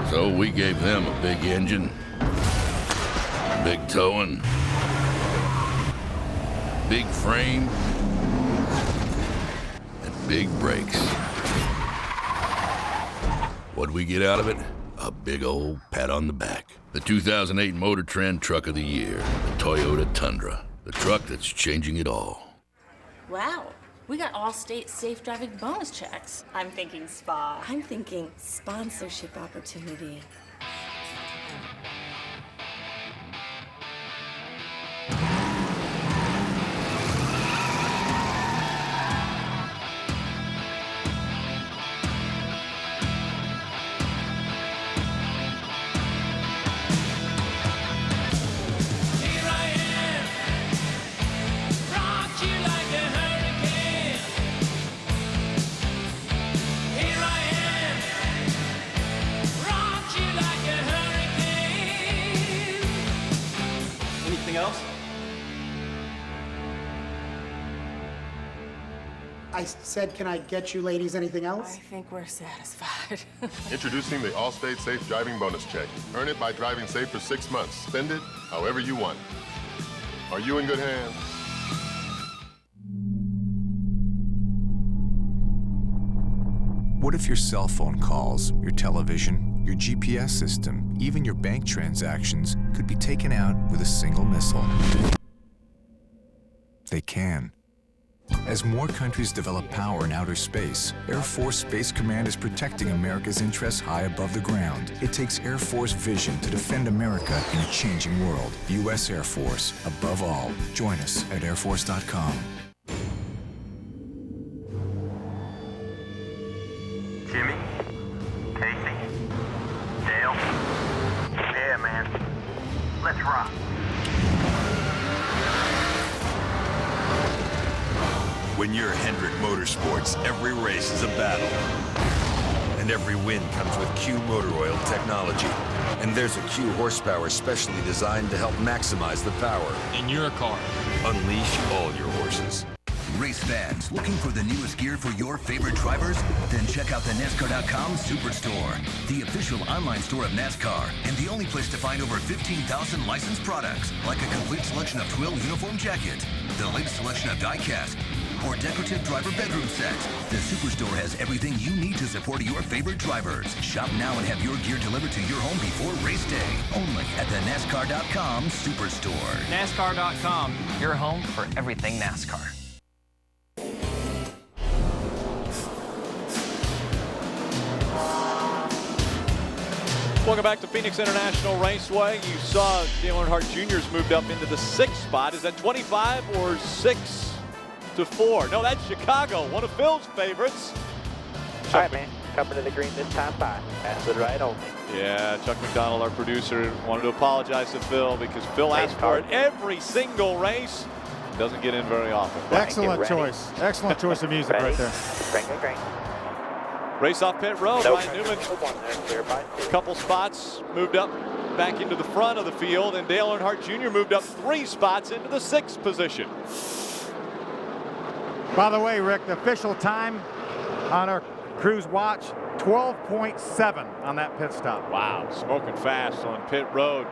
So we gave them a big engine, big towing, big frame, and big brakes. What'd we get out of it? A big old pat on the back. The 2008 Motor Trend Truck of the Year, the Toyota Tundra. The truck that's changing it all. Wow, we got all state safe driving bonus checks. I'm thinking spa. I'm thinking sponsorship opportunity. Else? I said, can I get you ladies anything else? I think we're satisfied. Introducing the Allstate Safe Driving Bonus Check. Earn it by driving safe for 6 months. Spend it however you want. Are you in good hands? What if your cell phone calls, your television, your GPS system, even your bank transactions could be taken out with a single missile? They can. As more countries develop power in outer space, Air Force Space Command is protecting America's interests high above the ground. It takes Air Force vision to defend America in a changing world. U.S. Air Force, above all. Join us at airforce.com. Jimmy? Casey? Dale? Yeah, man. Let's rock. When you're Hendrick Motorsports, every race is a battle. And every win comes with Q Motor Oil technology. And there's a Q horsepower specially designed to help maximize the power in your car. Unleash all your horses. Race fans looking for the newest gear for your favorite drivers? Then check out the NASCAR.com Superstore, the official online store of NASCAR, and the only place to find over 15,000 licensed products, like a complete selection of twill uniform jackets, the latest selection of die-cast, or decorative driver bedroom sets. The Superstore has everything you need to support your favorite drivers. Shop now and have your gear delivered to your home before race day. Only at the NASCAR.com Superstore. NASCAR.com, your home for everything NASCAR. Welcome back to Phoenix International Raceway. You saw Dale Earnhardt Jr.'s moved up into the 6th spot. Is that 25 or 6-4? No, that's Chicago, one of Phil's favorites. All right, man. Coming to the green this time by. Pass it right only. Yeah, Chuck McDonald, our producer, wanted to apologize to Phil because Phil asks for it every single race. Doesn't get in very often. Excellent choice. Excellent choice of music right there. Bring it, green. Race off pit road. No Ryan Newman, clear by a couple spots, moved up back into the front of the field, and Dale Earnhardt Jr. moved up 3 spots into the 6th position. By the way, Rick, the official time on our cruise watch, 12.7 on that pit stop. Wow, smoking fast on pit road.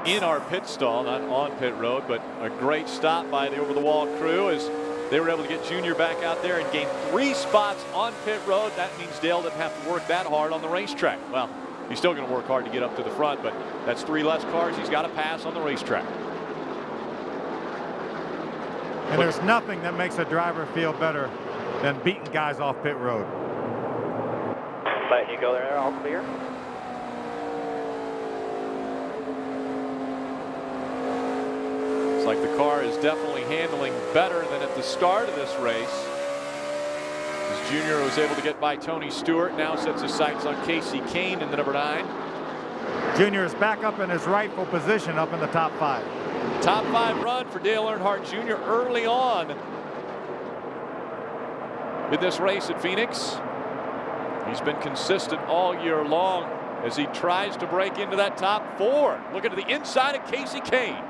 In our pit stall, not on pit road, but a great stop by the over-the-wall crew as they were able to get Junior back out there and gain 3 spots on pit road. That means Dale didn't have to work that hard on the racetrack. Well, he's still going to work hard to get up to the front, but that's 3 less cars he's got to pass on the racetrack. And there's nothing that makes a driver feel better than beating guys off pit road. Letting you go there, all clear. It's like the car is definitely handling better than at the start of this race. As Junior was able to get by Tony Stewart, now sets his sights on Casey Kane in the number 9. Junior is back up in his rightful position up in the top 5. Top 5 run for Dale Earnhardt Jr. early on in this race at Phoenix. He's been consistent all year long as he tries to break into that top 4. Looking to the inside of Casey Kane.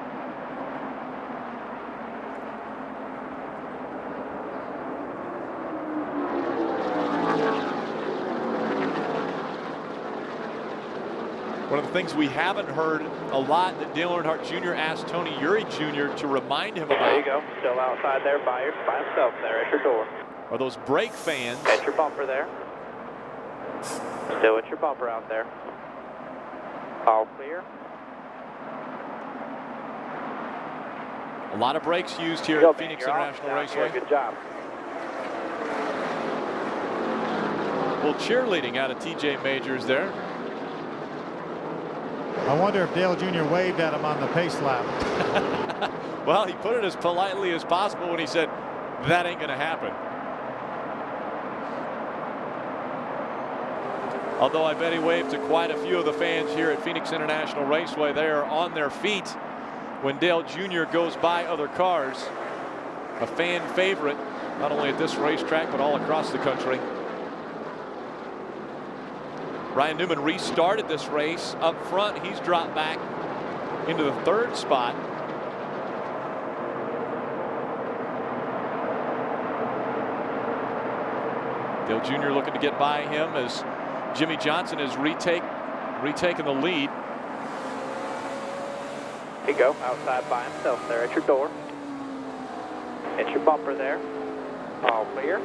One of the things we haven't heard a lot that Dale Earnhardt Jr. asked Tony Eury Jr. to remind him about. There you go. Still outside there by himself there at your door. Are those brake fans. At your bumper there. Still at your bumper out there. All clear. A lot of brakes used here at Phoenix International Raceway. Good job. Well, cheerleading out of TJ Majors there. I wonder if Dale Jr. waved at him on the pace lap. Well, he put it as politely as possible when he said, that ain't going to happen. Although I bet he waved to quite a few of the fans here at Phoenix International Raceway. They are on their feet when Dale Jr. goes by other cars. A fan favorite, not only at this racetrack, but all across the country. Ryan Newman restarted this race up front. He's dropped back into the 3rd spot. Dale Jr. looking to get by him as Jimmy Johnson has retaken the lead. Here you go, outside by himself there at your door. It's your bumper there. All clear.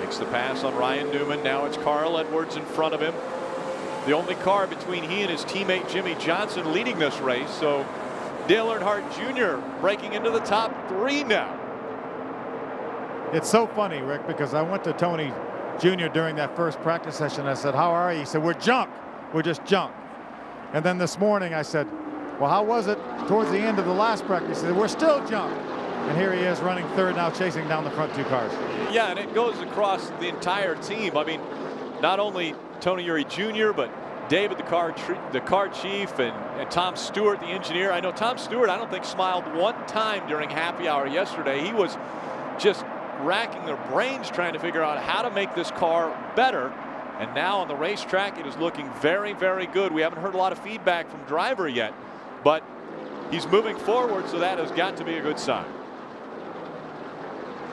Makes the pass on Ryan Newman. Now it's Carl Edwards in front of him. The only car between he and his teammate Jimmy Johnson leading this race. So Dale Earnhardt Jr. breaking into the top 3 now. It's so funny, Rick, because I went to Tony Jr. during that first practice session. I said, how are you? He said, we're junk. We're just junk. And then this morning I said, well, how was it towards the end of the last practice? He said, we're still junk. And here he is running third now, chasing down the front 2 cars. Yeah, and it goes across the entire team. I mean, not only Tony Uri Jr., but David, the car chief, and Tom Stewart, the engineer. I know Tom Stewart, I don't think smiled one time during happy hour yesterday. He was just racking their brains trying to figure out how to make this car better. And now on the racetrack, it is looking very, very good. We haven't heard a lot of feedback from driver yet, but he's moving forward, so that has got to be a good sign.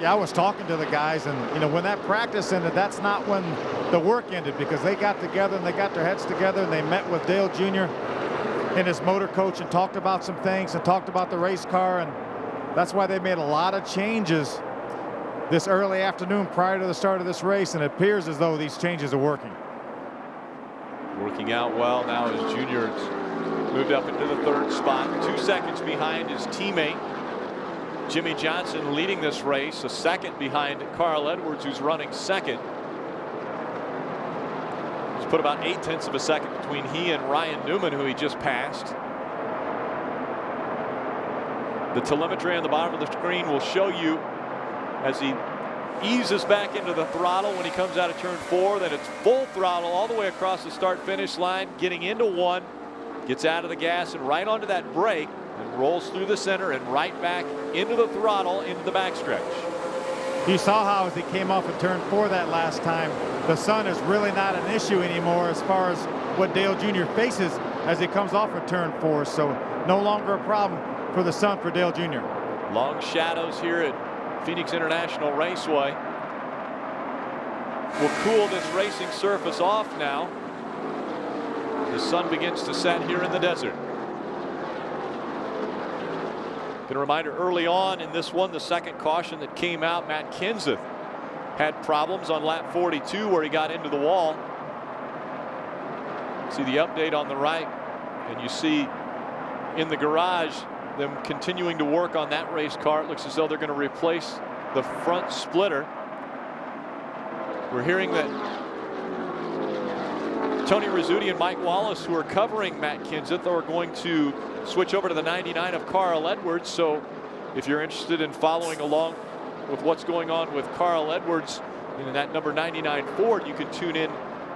Yeah, I was talking to the guys, and, you know, when that practice ended, that's not when the work ended, because they got together and they got their heads together and they met with Dale Jr. and his motor coach and talked about some things and talked about the race car, and that's why they made a lot of changes this early afternoon prior to the start of this race, and it appears as though these changes are working. Working out well now as Junior's moved up into the 3rd spot, 2 seconds behind his teammate Jimmy Johnson leading this race, a second behind Carl Edwards, who's running 2nd. He's put about 0.8 of a second between he and Ryan Newman, who he just passed. The telemetry on the bottom of the screen will show you as he eases back into the throttle when he comes out of turn 4. Then it's full throttle all the way across the start-finish line, getting into 1, gets out of the gas and right onto that brake, and rolls through the center and right back into the throttle into the backstretch. You saw how as he came off of turn 4 that last time, the sun is really not an issue anymore as far as what Dale Jr. faces as he comes off of turn 4. So no longer a problem for the sun for Dale Jr. Long shadows here at Phoenix International Raceway will cool this racing surface off now. The sun begins to set here in the desert. A reminder early on in this one, the second caution that came out, Matt Kenseth had problems on lap 42 where he got into the wall. See the update on the right, and you see in the garage them continuing to work on that race car. It looks as though they're going to replace the front splitter. We're hearing that Tony Rizzuti and Mike Wallace, who are covering Matt Kenseth, are going to switch over to the 99 of Carl Edwards. So if you're interested in following along with what's going on with Carl Edwards in that number 99 Ford, you can tune in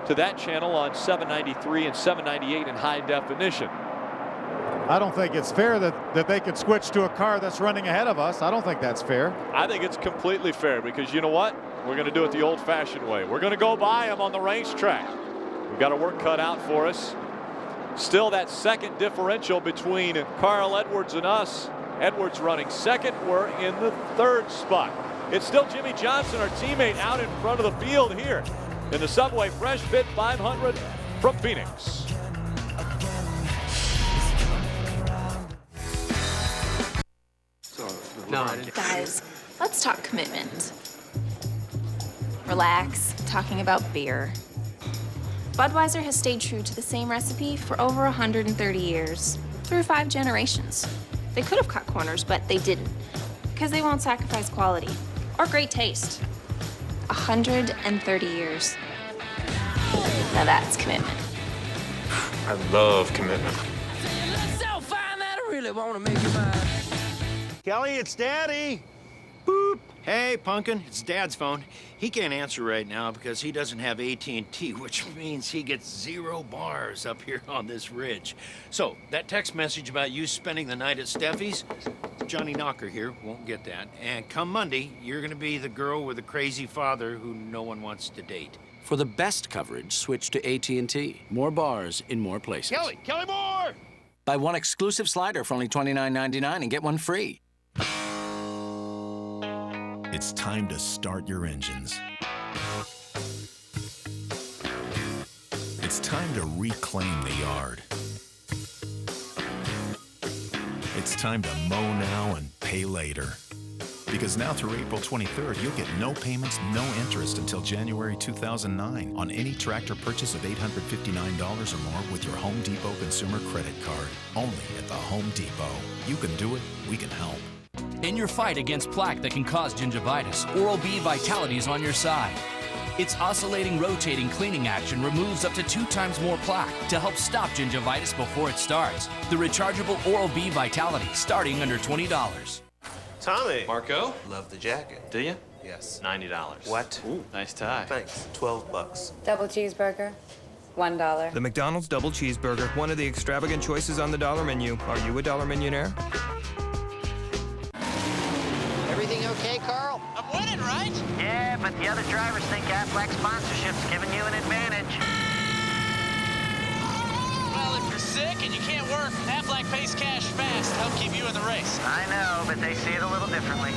to that channel on 793 and 798 in high definition. I don't think it's fair that they could switch to a car that's running ahead of us. I don't think that's fair. I think it's completely fair, because you know what? We're going to do it the old-fashioned way. We're going to go by them on the racetrack. We've got our work cut out for us. Still that second differential between Carl Edwards and us. Edwards running 2nd. We're in the 3rd spot. It's still Jimmy Johnson, our teammate, out in front of the field here in the Subway Fresh Fit 500 from Phoenix. No. Guys, let's talk commitment. Relax, talking about beer. Budweiser has stayed true to the same recipe for over 130 years, through 5 generations. They could have cut corners, but they didn't, because they won't sacrifice quality or great taste. 130 years. Now that's commitment. I love commitment. Kelly, it's Daddy. Boop. Hey, Pumpkin, it's Dad's phone. He can't answer right now because he doesn't have AT&T, which means he gets 0 bars up here on this ridge. So, that text message about you spending the night at Steffi's, Johnny Knocker here won't get that. And come Monday, you're going to be the girl with the crazy father who no one wants to date. For the best coverage, switch to AT&T. More bars in more places. Kelly Moore! Buy 1 exclusive slider for only $29.99 and get 1 free. It's time to start your engines. It's time to reclaim the yard. It's time to mow now and pay later. Because now through April 23rd, you'll get no payments, no interest until January 2009 on any tractor purchase of $859 or more with your Home Depot Consumer Credit Card. Only at the Home Depot. You can do it, we can help. In your fight against plaque that can cause gingivitis, Oral-B Vitality is on your side. Its oscillating, rotating cleaning action removes up to 2 times more plaque to help stop gingivitis before it starts. The rechargeable Oral-B Vitality, starting under $20. Tommy. Marco? Love the jacket. Do you? Yes. $90. What? Ooh, nice tie. Thanks. $12. Double cheeseburger, $1. The McDonald's Double Cheeseburger, one of the extravagant choices on the dollar menu. Are you a dollar millionaire? Everything okay, Carl? I'm winning, right? Yeah, but the other drivers think Aflac sponsorship's giving you an advantage. Well, if you're sick and you can't work, Aflac pays cash fast to help keep you in the race. I know, but they see it a little differently.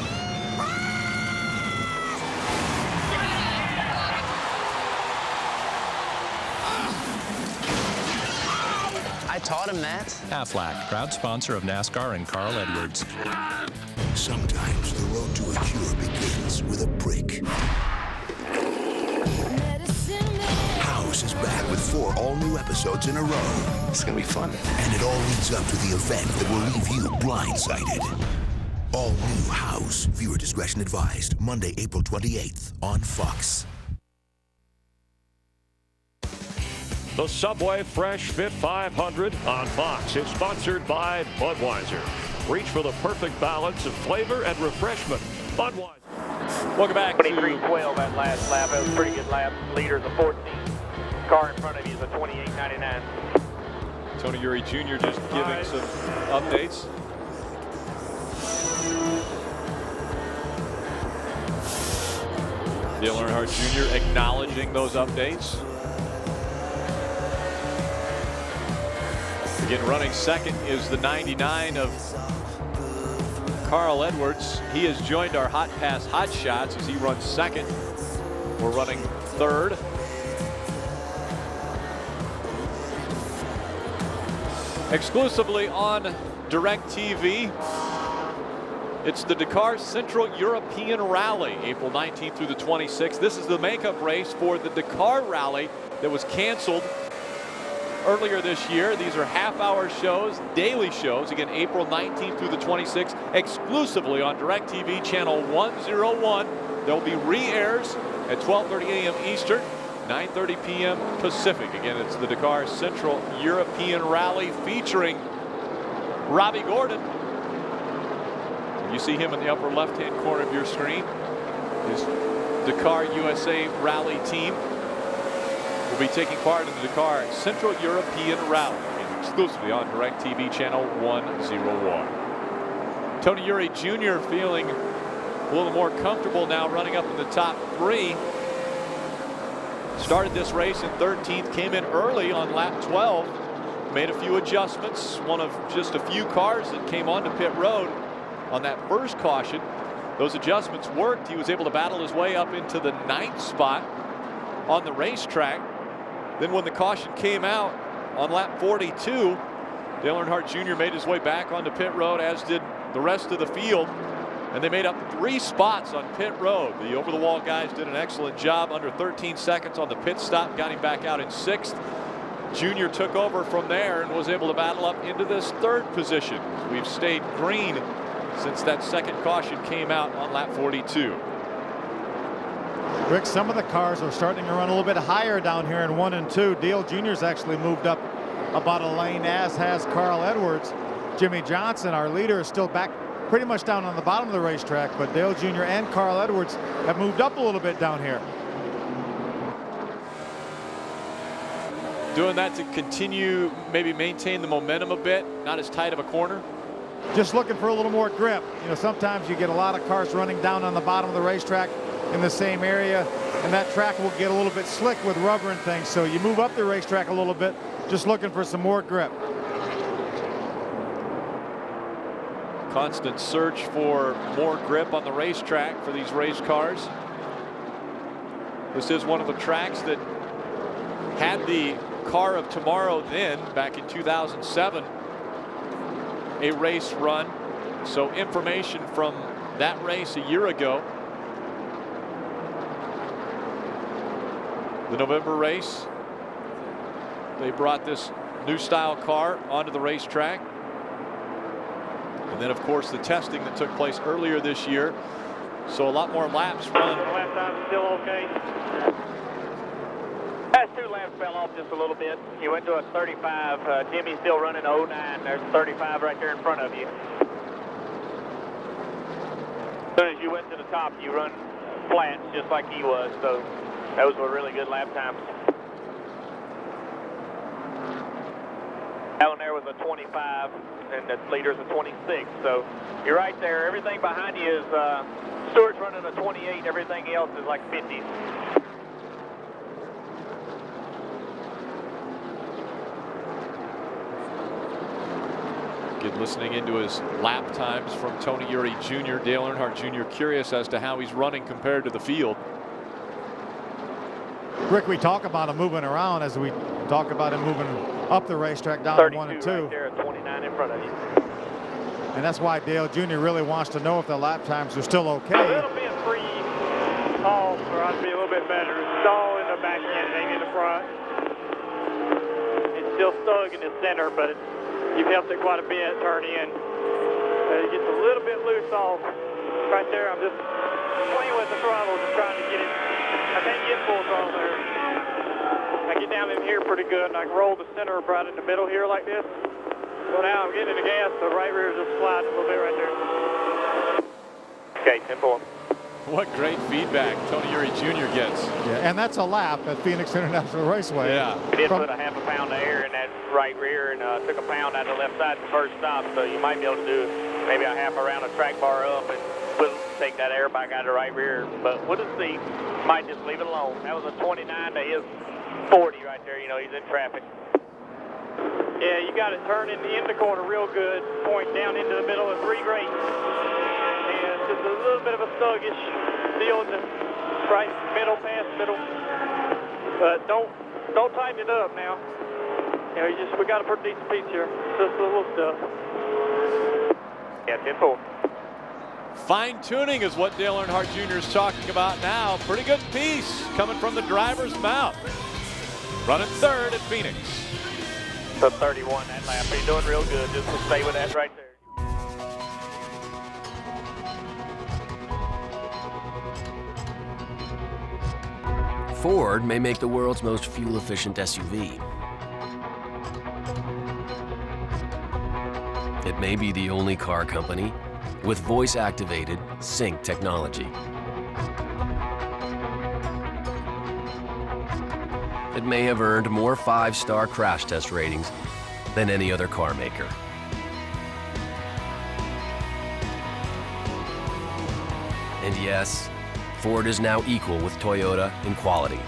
I taught him that. Aflac, proud sponsor of NASCAR and Carl Edwards. Sometimes the road to a cure begins with a prick. House is back with 4 all-new episodes in a row. It's gonna be fun. And it all leads up to the event that will leave you blindsided. All new House. Viewer discretion advised. Monday, April 28th on Fox. The Subway Fresh Fit 500 on Fox is sponsored by Budweiser. Reach for the perfect balance of flavor and refreshment. Budweiser. Welcome back to 23:12 that last lap. That was a pretty good lap. Leader's a 14. Car in front of you is a 28.99. Tony Eury Jr. just giving some updates. Dale Earnhardt Jr. acknowledging those updates. Again, running second is the 99 of Carl Edwards. He has joined our Hotpass Hot Shots as he runs second. We're running third. Exclusively on DirecTV, it's the Dakar Central European Rally, April 19th through the 26th. This is the makeup race for the Dakar Rally that was canceled earlier this year. These are half-hour shows, daily shows, again, April 19th through the 26th, exclusively on DirecTV channel 101. There will be re-airs at 12:30 a.m. Eastern, 9:30 p.m. Pacific. Again, it's the Dakar Central European Rally featuring Robbie Gordon. You see him in the upper left-hand corner of your screen. His Dakar USA Rally team will be taking part in the Dakar Central European Rally, exclusively on DirecTV channel 101. Tony Eury Jr. feeling a little more comfortable now, running up in the top 3. Started this race in 13th, came in early on lap 12, made a few adjustments. One of just a few cars that came onto pit road on that first caution. Those adjustments worked. He was able to battle his way up into the 9th spot on the racetrack. Then when the caution came out on lap 42, Dale Earnhardt Jr. made his way back onto pit road, as did the rest of the field. And they made up 3 spots on pit road. The over-the-wall guys did an excellent job. Under 13 seconds on the pit stop, got him back out in 6th. Junior took over from there and was able to battle up into this 3rd position. We've stayed green since that second caution came out on lap 42. Rick, some of the cars are starting to run a little bit higher down here in 1 and 2. Dale Jr.'s actually moved up about a lane, as has Carl Edwards. Jimmy Johnson, our leader, is still back pretty much down on the bottom of the racetrack, but Dale Jr. and Carl Edwards have moved up a little bit down here. Doing that to continue, maybe maintain the momentum a bit, not as tight of a corner. Just looking for a little more grip. You know, sometimes you get a lot of cars running down on the bottom of the racetrack in the same area, and that track will get a little bit slick with rubber and things. So you move up the racetrack a little bit, just looking for some more grip. Constant search for more grip on the racetrack for these race cars. This is one of the tracks that had the car of tomorrow then, back in 2007. a race run. So information from that race a year ago. The November race, they brought this new style car onto the racetrack. And then, of course, the testing that took place earlier this year. So a lot more laps run. Lap time still okay. Last 2 laps fell off just a little bit. You went to a 35. Jimmy's still running 09. There's 35 right there in front of you. As soon as you went to the top, you run flats just like he was. So those were really good lap times. That one there was a 25, and the leader's a 26. So you're right there. Everything behind you is Stewart's running a 28. Everything else is like 50s. Good listening into his lap times from Tony Eury Jr. Dale Earnhardt Jr. curious as to how he's running compared to the field. Rick, we talk about him moving around as we talk about him moving up the racetrack down to 1 and 2. Right there at 29 in front of you. And that's why Dale Jr. really wants to know if the lap times are still okay. A little bit free off, or I'd be a little bit better. Stall in the back end, maybe in the front. It's still snug in the center, but you've helped it quite a bit, turn in. It gets a little bit loose off. Right there, I'm just playing with the throttle, just trying to get it. I can't get full throttle there. I get down in here pretty good, and I can roll the center right in the middle here like this. So now I'm getting the gas, the right rear is just sliding a little bit right there. Okay, 10-4. What great feedback Tony Eury Jr. gets. Yeah, and that's a lap at Phoenix International Raceway. Yeah. We did put a half a pound of air in that right rear and took a pound out of the left side the first stop, so you might be able to do maybe a half around a track bar up and take that air back out of the right rear. But we'll just see. Might just leave it alone. That was a 29 to his 40 right there. You know, he's in traffic. Yeah, you got it turning in the corner real good. Point down into the middle of 3 great. And just a little bit of a sluggish deal in the right middle, past middle. But don't tighten it up now. You know, we got a pretty decent piece here. Just a little stuff. Yeah, 10-4. Fine tuning is what Dale Earnhardt Jr. is talking about now. Pretty good piece coming from the driver's mouth. Running 3rd at Phoenix. So 31 that lap. He's doing real good. Just to stay with that right there. Ford may make the world's most fuel-efficient SUV. It may be the only car company with voice-activated sync technology. It may have earned more 5-star crash test ratings than any other car maker. And yes, Ford is now equal with Toyota in quality.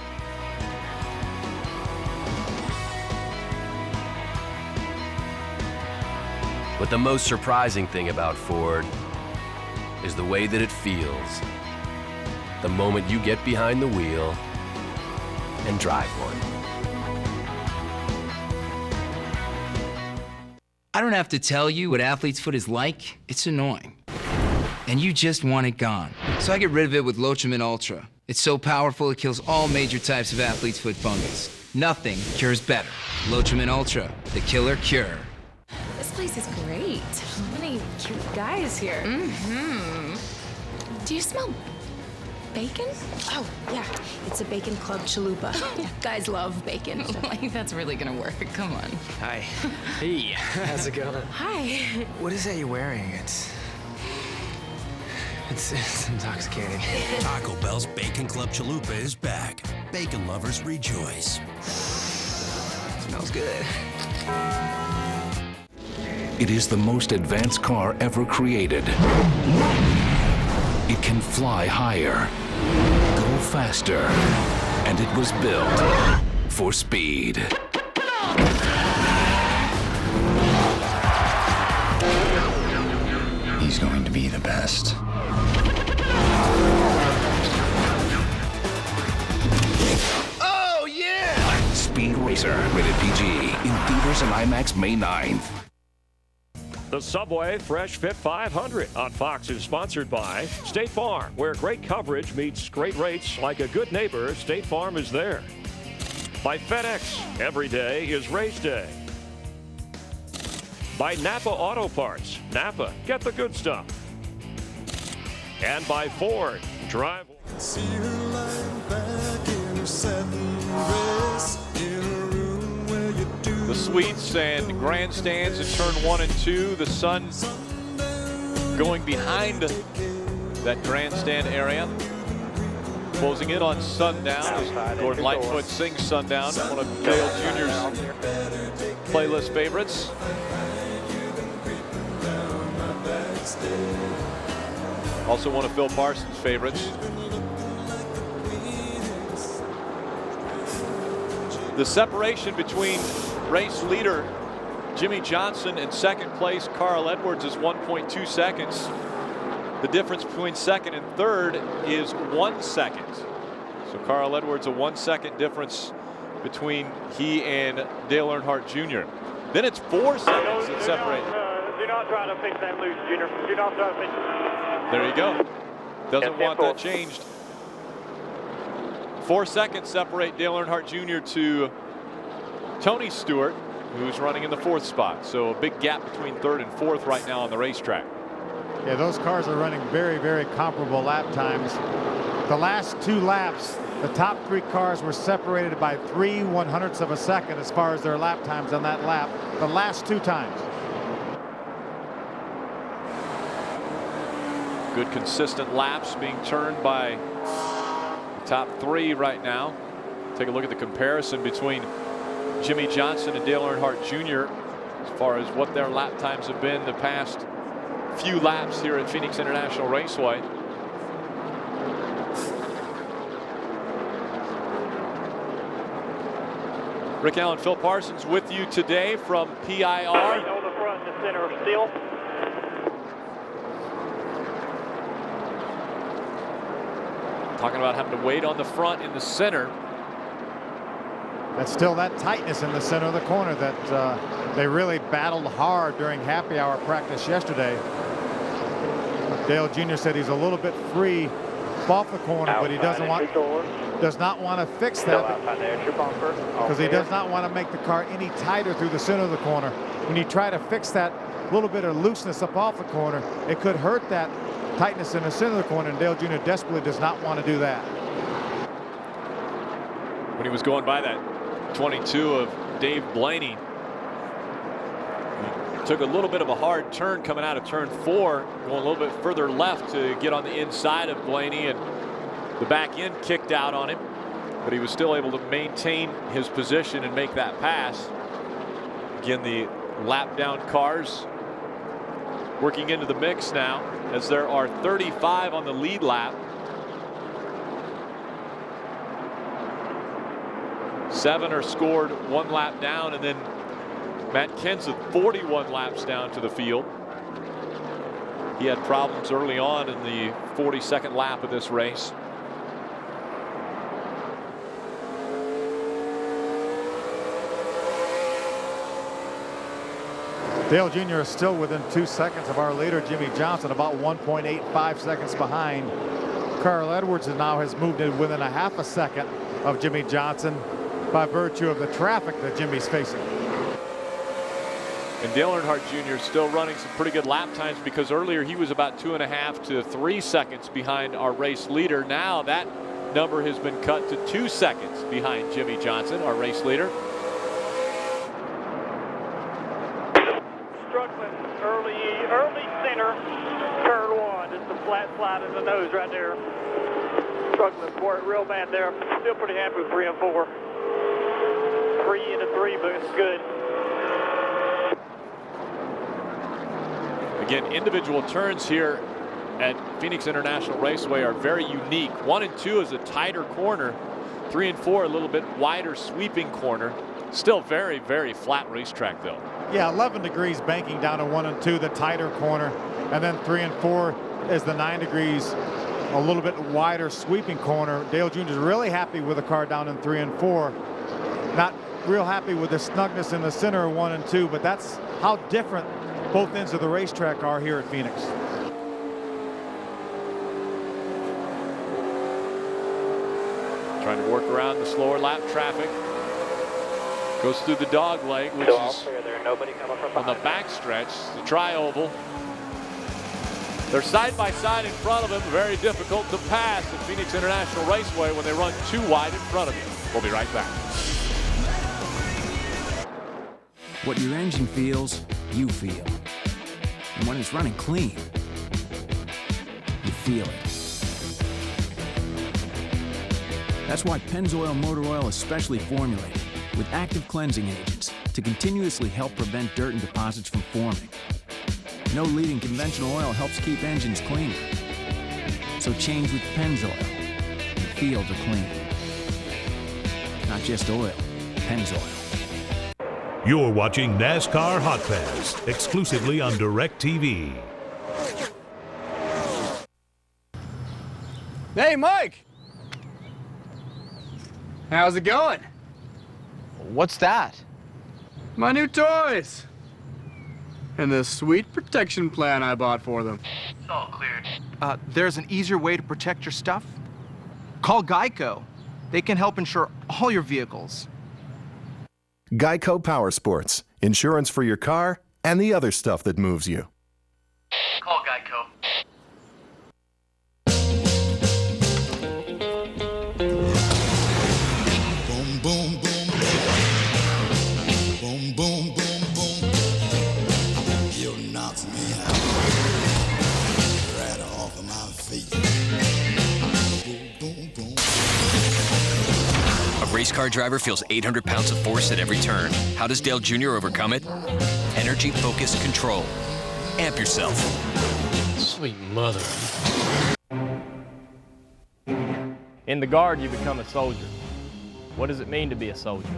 But the most surprising thing about Ford is the way that it feels the moment you get behind the wheel and drive one. I don't have to tell you what athlete's foot is like. It's annoying. And you just want it gone. So I get rid of it with Lotrimin Ultra. It's so powerful it kills all major types of athlete's foot fungus. Nothing cures better. Lotrimin Ultra, the killer cure. This place is great. So many cute guys here. Mm-hmm. Do you smell bacon? Oh, yeah. It's a bacon club chalupa. Guys love bacon. Like, that's really gonna work. Come on. Hi. Hey, how's it going? Hi. What is that you're wearing? It's intoxicating. Taco Bell's Bacon Club Chalupa is back. Bacon lovers rejoice. Smells good. It is the most advanced car ever created. It can fly higher, go faster, and it was built for speed. He's going to be the best. Oh, yeah! Speed Racer, rated PG, in theaters and IMAX May 9th. The Subway Fresh Fit 500 on Fox is sponsored by State Farm, where great coverage meets great rates. Like a good neighbor, State Farm is there. By FedEx, every day is race day. By Napa Auto Parts, Napa, get the good stuff. And by Ford, drive. The suites and grandstands in turn 1 and 2. The sun going behind that grandstand area. Closing in on sundown as Gordon Lightfoot sings Sundown, one of Dale Jr.'s playlist favorites. Also one of Phil Parsons' favorites. The separation between race leader Jimmy Johnson and second place Carl Edwards is 1.2 seconds. The difference between second and third is 1 second. So Carl Edwards, a 1 second difference between he and Dale Earnhardt Jr. Then it's 4 seconds that separate. Do not try to fix that loose, Junior. Do not try to fix it. There you go. Doesn't want that changed. 4 seconds separate Dale Earnhardt Jr. to Tony Stewart, who's running in the 4th spot. So a big gap between 3rd and 4th right now on the racetrack. Yeah, those cars are running very, very comparable lap times. The last 2 laps, the top 3 cars were separated by 3/100ths of a second as far as their lap times on that lap. The last 2 times. Good consistent laps being turned by the top 3 right now. Take a look at the comparison between Jimmy Johnson and Dale Earnhardt Jr. as far as what their lap times have been the past few laps here at Phoenix International Raceway. Rick Allen, Phil Parsons with you today from PIR. On the front and center still. Talking about having to wait on the front in the center. That's still that tightness in the center of the corner that they really battled hard during happy hour practice yesterday. Dale Jr. said he's a little bit free off the corner, but he does not want to fix that because he does not want to make the car any tighter through the center of the corner. When you try to fix that little bit of looseness up off the corner, it could hurt that tightness in the center of the corner, and Dale Jr. desperately does not want to do that. When he was going by that 22 of Dave Blaney, he took a little bit of a hard turn coming out of turn 4, going a little bit further left to get on the inside of Blaney, and the back end kicked out on him, but he was still able to maintain his position and make that pass. Again, the lap down cars working into the mix now, as there are 35 on the lead lap. 7 are scored 1 lap down, and then Matt Kenseth 41 laps down to the field. He had problems early on in the 42nd lap of this race. Dale Jr. is still within 2 seconds of our leader, Jimmy Johnson, about 1.85 seconds behind. Carl Edwards now has moved in within a half a second of Jimmy Johnson by virtue of the traffic that Jimmy's facing. And Dale Earnhardt Jr. still running some pretty good lap times, because earlier he was about 2.5 to 3 seconds behind our race leader. Now that number has been cut to 2 seconds behind Jimmy Johnson, our race leader. Early center, turn 1. Just a flat slide in the nose right there. Struggling for it real bad there. Still pretty happy with 3 and 4. 3 into 3, but it's good. Again, individual turns here at Phoenix International Raceway are very unique. 1 and 2 is a tighter corner. 3 and 4 a little bit wider sweeping corner. Still very, very flat racetrack though. Yeah, 11 degrees banking down to 1 and 2, the tighter corner. And then 3 and 4 is the 9 degrees, a little bit wider sweeping corner. Dale Jr. is really happy with the car down in 3 and 4. Not real happy with the snugness in the center of 1 and 2, but that's how different both ends of the racetrack are here at Phoenix. Trying to work around the slower lap traffic. Goes through the dog leg, which is on the back stretch, the tri-oval. They're side by side in front of him. Very difficult to pass at Phoenix International Raceway when they run too wide in front of you. We'll be right back. What your engine feels, you feel. And when it's running clean, you feel it. That's why Pennzoil Motor Oil is specially formulated with active cleansing agents to continuously help prevent dirt and deposits from forming. No leading conventional oil helps keep engines cleaner. So change with Pennzoil and feel the clean. Not just oil, Pennzoil. You're watching NASCAR Hotpass exclusively on DirecTV. Hey, Mike! How's it going? What's that? My new toys! And the sweet protection plan I bought for them. It's all cleared. There's an easier way to protect your stuff. Call Geico. They can help insure all your vehicles. Geico Power Sports. Insurance for your car and the other stuff that moves you. Call Geico. Boom, boom, boom, boom. Boom, boom, boom, boom. You knocked me out. Right off of my feet. Boom, boom, boom. A race car driver feels 800 pounds of force at every turn. How does Dale Jr. overcome it? Energy-focused control. Amp yourself. Sweet mother. In the Guard, you become a soldier. What does it mean to be a soldier?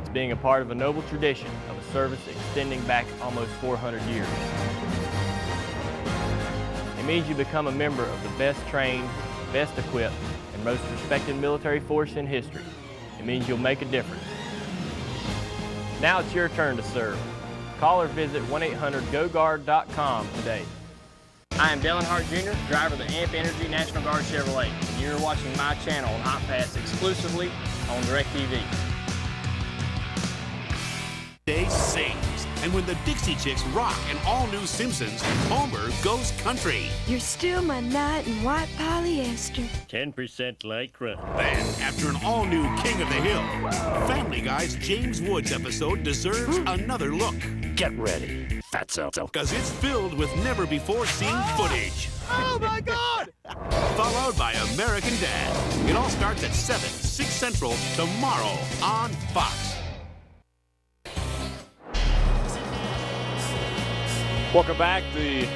It's being a part of a noble tradition of a service extending back almost 400 years. It means you become a member of the best trained, best equipped, and most respected military force in history. It means you'll make a difference. Now it's your turn to serve. Call or visit 1-800-GO-GUARD.com today. I am Dale Earnhardt Jr., driver of the AMP Energy National Guard Chevrolet. You're watching my channel on Hotpass exclusively on DirecTV. Day sings, and when the Dixie Chicks rock an all-new Simpsons, Homer goes country. You're still my knight in white polyester. 10% Lycra. Then, after an all-new King of the Hill, Family Guy's James Woods episode deserves another look. Get ready, fatso, because it's filled with never-before-seen footage. Oh my God! Followed by American Dad. It all starts at 7, 6 Central tomorrow on Fox. Welcome back. The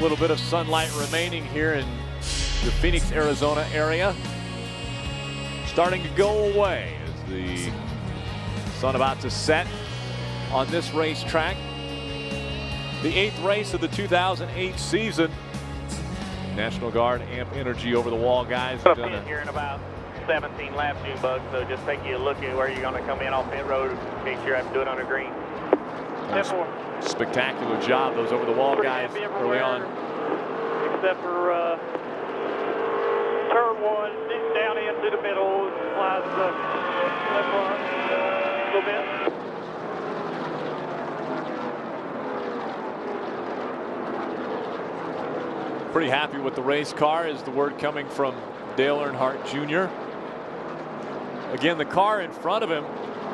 little bit of sunlight remaining here in the Phoenix, Arizona area. Starting to go away as the sun about to set on this racetrack. The 8th race of the 2008 season. National Guard AMP Energy over the wall guys. Going to be here in about 17 laps, Junebug, so just take you a look at where you're going to come in off pit road in case you have to do it on a green. Spectacular job, those over the wall guys early on. Except for turn 1, down into the middle, slides the left front a little bit. Pretty happy with the race car is the word coming from Dale Earnhardt Jr. Again, the car in front of him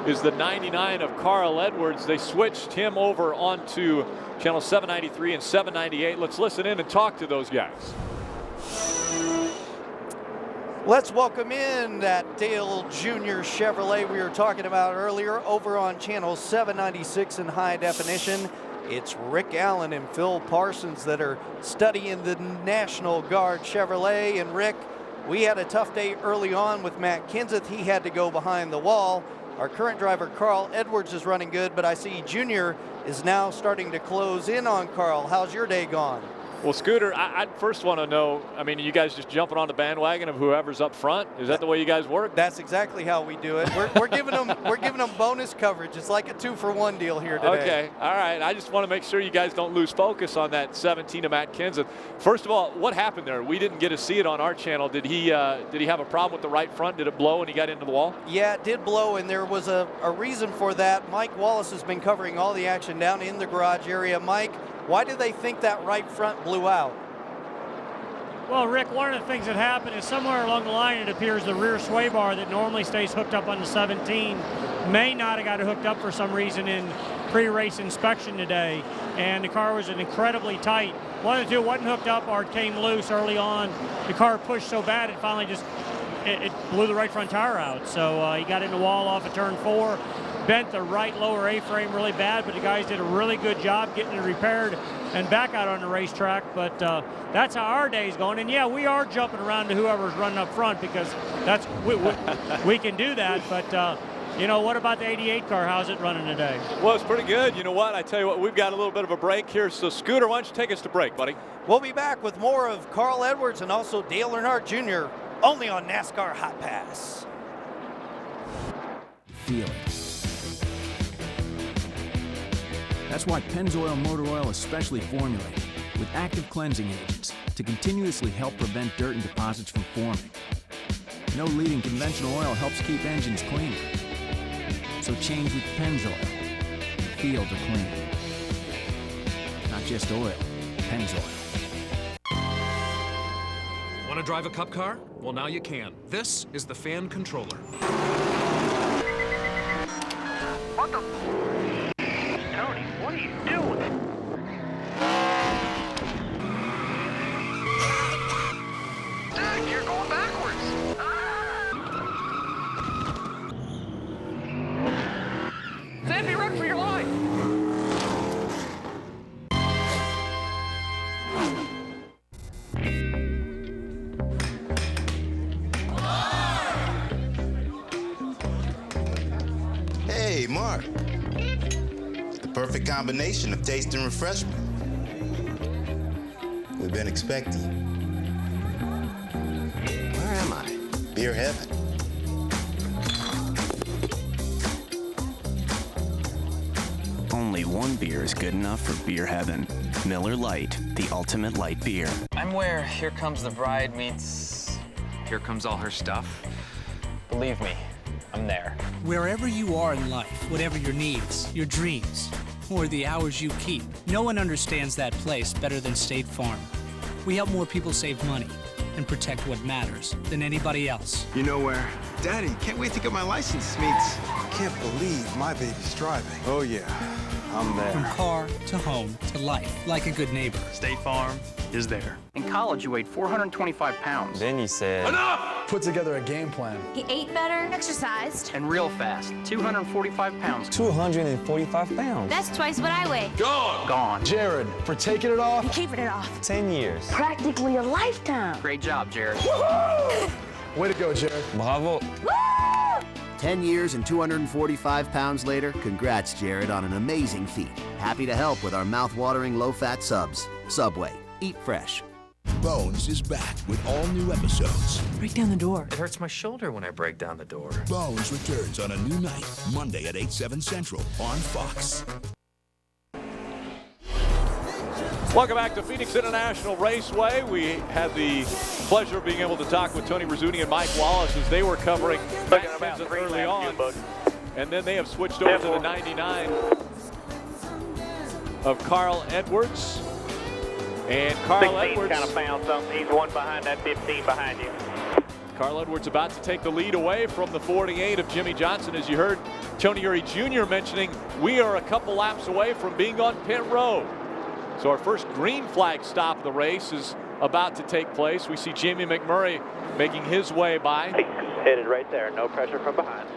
is the 99 of Carl Edwards. They switched him over onto channel 793 and 798. Let's listen in and talk to those guys. Let's welcome in that Dale Jr. Chevrolet we were talking about earlier over on channel 796 in high definition. It's Rick Allen and Phil Parsons that are studying the National Guard Chevrolet. And Rick, we had a tough day early on with Matt Kenseth. He had to go behind the wall. Our current driver, Carl Edwards, is running good, but I see Junior is now starting to close in on Carl. How's your day gone? Well, Scooter, I'd first want to know, I mean, are you guys just jumping on the bandwagon of whoever's up front? Is that the way you guys work? That's exactly how we do it. We're giving them bonus coverage. It's like a 2-for-1 deal here today. Okay, all right. I just want to make sure you guys don't lose focus on that 17 of Matt Kenseth. First of all, what happened there? We didn't get to see it on our channel. Did he have a problem with the right front? Did it blow when he got into the wall? Yeah, it did blow, and there was a reason for that. Mike Wallace has been covering all the action down in the garage area. Mike, why do they think that right front blew out? Well, Rick, one of the things that happened is somewhere along the line, it appears the rear sway bar that normally stays hooked up on the 17 may not have got hooked up for some reason in pre-race inspection today, and the car was incredibly tight. One of the two wasn't hooked up or it came loose early on. The car pushed so bad it finally just it blew the right front tire out. So he got in the wall off of turn 4, bent the right lower A-frame really bad, but the guys did a really good job getting it repaired and back out on the racetrack. But that's how our day's going. And yeah, we are jumping around to whoever's running up front because that's we can do that. But you know, what about the 88 car? How's it running today? Well, it's pretty good. You know what? I tell you what, we've got a little bit of a break here. So, Scooter, why don't you take us to break, buddy? We'll be back with more of Carl Edwards and also Dale Earnhardt Jr. only on NASCAR Hot Pass. Feel it. That's why Pennzoil Motor Oil is specially formulated with active cleansing agents to continuously help prevent dirt and deposits from forming. No leading conventional oil helps keep engines cleaner. So change with Pennzoil. Feel the clean. Not just oil, Pennzoil. Want to drive a Cup car? Well, now you can. This is the fan controller. What the? Tony, what are you doing? Dang, you're going backwards. Sandy, run for your life. Hey, Mark. It's the perfect combination of taste and refreshment. We've been expecting. Where am I? Beer heaven. Only one beer is good enough for beer heaven. Miller Lite, the ultimate light beer. I'm where Here Comes the Bride meets Here Comes All Her Stuff. Believe me, I'm there. Wherever you are in life, whatever your needs, your dreams, or the hours you keep, no one understands that place better than State Farm. We help more people save money and protect what matters than anybody else. You know where? Daddy, can't wait to get my license meets. Can't believe my baby's driving. Oh yeah, I'm there. From car to home to life, like a good neighbor. State Farm is there. In college, you weighed 425 pounds. Then you said... Enough! Put together a game plan. He ate better, exercised. And real fast, 245 pounds. 245 pounds. That's twice what I weigh. Gone. Jared, for taking it off. And keeping it off. 10 years. Practically a lifetime. Great job, Jared. Way to go, Jared. Bravo. Woo! 10 years and 245 pounds later, congrats, Jared, on an amazing feat. Happy to help with our mouth-watering low-fat subs. Subway. Eat fresh. Bones is back with all new episodes. Break down the door. It hurts my shoulder when I break down the door. Bones returns on a new night, Monday at 8, 7 Central on Fox. Welcome back to Phoenix International Raceway. We had the pleasure of being able to talk with Tony Rizzuti and Mike Wallace as they were covering Matt Kenseth early on. And then they have switched over to the 99 of Carl Edwards. And Carl Edwards kind of found something. He's one behind that 15 behind you. Carl Edwards about to take the lead away from the 48 of Jimmy Johnson. As you heard Tony Eury Jr. mentioning, we are a couple laps away from being on pit road. So our first green flag stop of the race is about to take place. We see Jamie McMurray making his way by. Headed right there. No pressure from behind.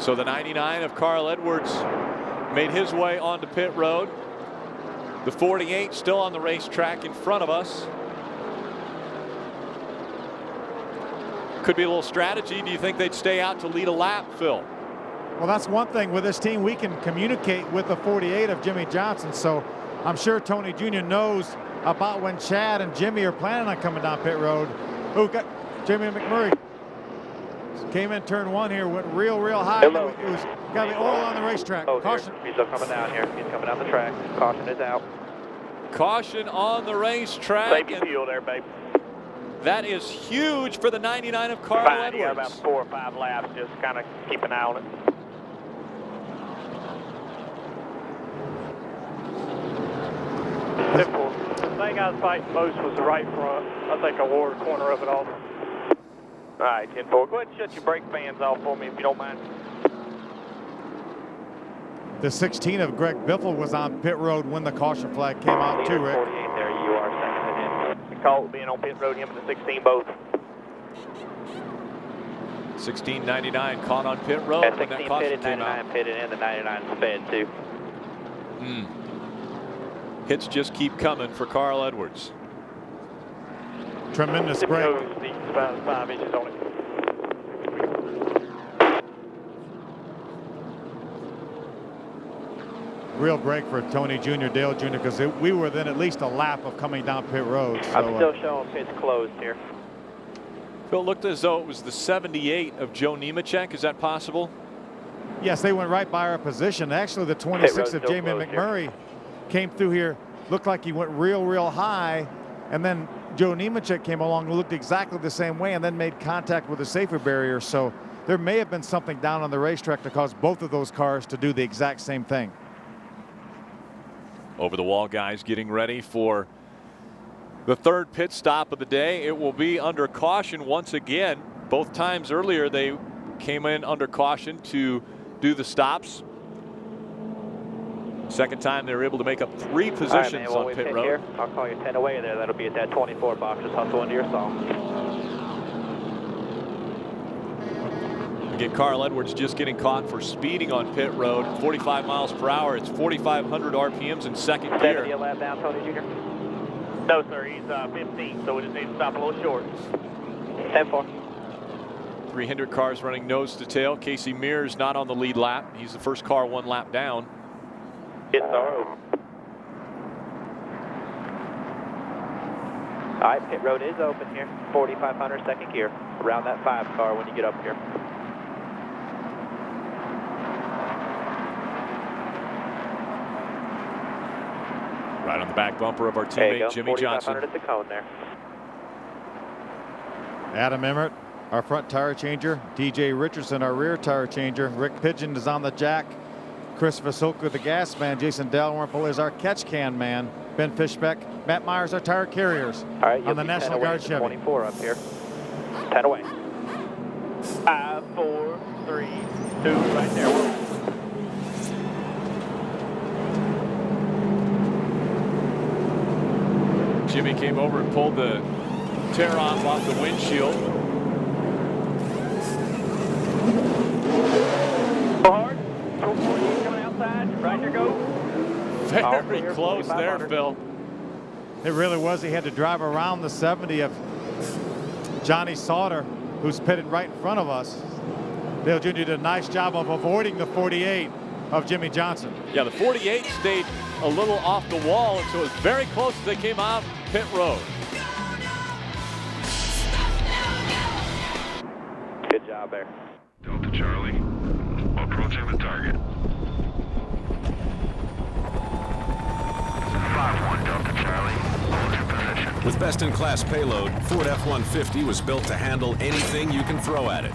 So the 99 of Carl Edwards made his way onto pit road. The 48 still on the racetrack in front of us. Could be a little strategy. Do you think they'd stay out to lead a lap, Phil? Well, that's one thing with this team. We can communicate with the 48 of Jimmy Johnson. So I'm sure Tony Jr. knows about when Chad and Jimmy are planning on coming down pit road. Oh, got Jimmy McMurray. Came in turn one here, went real high. It was got to be oil on the racetrack. Caution. He's still coming down here. He's coming down the track. Caution is out. Caution on the racetrack. Save your fuel there, babe. That is huge for the 99 of Carl Fine, Edwards. you got about 4 or 5 laps. Just kind of keep an eye on it. Simple. The thing I was fighting most was the right front. I think I wore a corner of it all. All right, 10-4. Go ahead and shut your brake fans off for me if you don't mind. The 16 of Greg Biffle was on pit road when the caution flag came out too, Rick. 48 there, you are second in. The call being on pit road, him and the 16 both. 1699 caught on pit road when that caution pitted, came 99 out. pitted, and the 99 sped too. Hits just keep coming for Carl Edwards. Tremendous break. About 5 inches on it. Real break for Tony Jr., Dale Jr., because we were then at least a lap of coming down pit road. So, I'm still showing pits closed here. Phil, looked as though it was the 78 of Joe Nemechek. Is that possible? Yes, they went right by our position. Actually, the 26 of Jamie McMurray came through here. Looked like he went real high, and then Joe Nemechek came along and looked exactly the same way and then made contact with the safety barrier. So there may have been something down on the racetrack to cause both of those cars to do the exact same thing. Over the wall guys getting ready for the third pit stop of the day. It will be under caution once again. Both times earlier they came in under caution to do the stops. Second time they were able to make up 3 positions on pit road. Here, I'll call you 10 away there. That'll be at that 24 box. Just hustle into your song. Again, Carl Edwards just getting caught for speeding on pit road. 45 miles per hour. It's 4,500 RPMs in second gear. 70 a lap down, Tony Jr. No, sir. He's 15, so we just need to stop a little short. 10-4. 300 cars running nose to tail. Casey Mears not on the lead lap. He's the first car 1 lap down. It's all right, pit road is open here. 4,500 second gear. Around that 5 car when you get up here. Right on the back bumper of our teammate Jimmy Johnson. 4,500 at the cone there. Adam Emmert, our front tire changer. DJ Richardson, our rear tire changer. Rick Pigeon is on the jack. Chris Vasilka, the gas man. Jason Dalrymple is our catch can man. Ben Fishbeck, Matt Myers, our tire carriers. All right, on the National Guard Chevy. 24 up here. 10 away. 5, 4, 3, 2, right there. Jimmy came over and pulled the tear off the windshield. Hard. 248 coming outside. Right there go. Very close there, Phil. It really was. He had to drive around the 70 of Johnny Sauter, who's pitted right in front of us. Dale Jr. did a nice job of avoiding the 48 of Jimmy Johnson. Yeah, the 48 stayed a little off the wall, and so it was very close as they came out pit road. Good job there. Delta Charlie, approaching the target. 5-1 Delta Charlie, hold your position. With best-in-class payload, Ford F-150 was built to handle anything you can throw at it.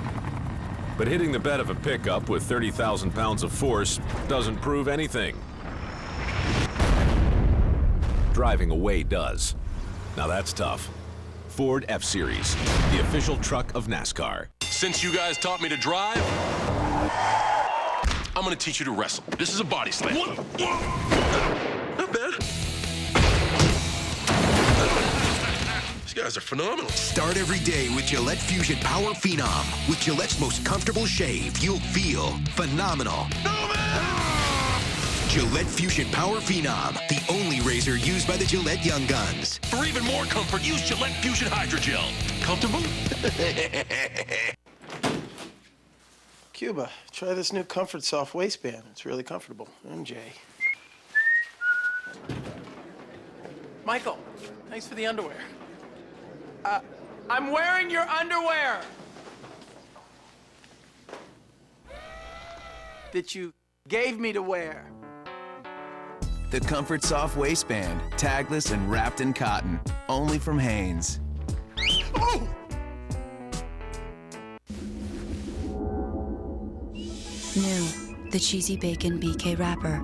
But hitting the bed of a pickup with 30,000 pounds of force doesn't prove anything. Driving away does. Now that's tough. Ford F-Series, the official truck of NASCAR. Since you guys taught me to drive, I'm gonna teach you to wrestle. This is a body slam. Not bad. These guys are phenomenal. Start every day with Gillette Fusion Power Phenom. With Gillette's most comfortable shave, you'll feel phenomenal. Gillette Fusion Power Phenom, the only razor used by the Gillette Young Guns. For even more comfort, use Gillette Fusion Hydrogel. Comfortable? Cuba, try this new Comfort Soft waistband. It's really comfortable. MJ. Michael, thanks for the underwear. I'm wearing your underwear! That you gave me to wear. The Comfort Soft waistband, tagless and wrapped in cotton. Only from Hanes. Oh! New, the cheesy bacon BK wrapper.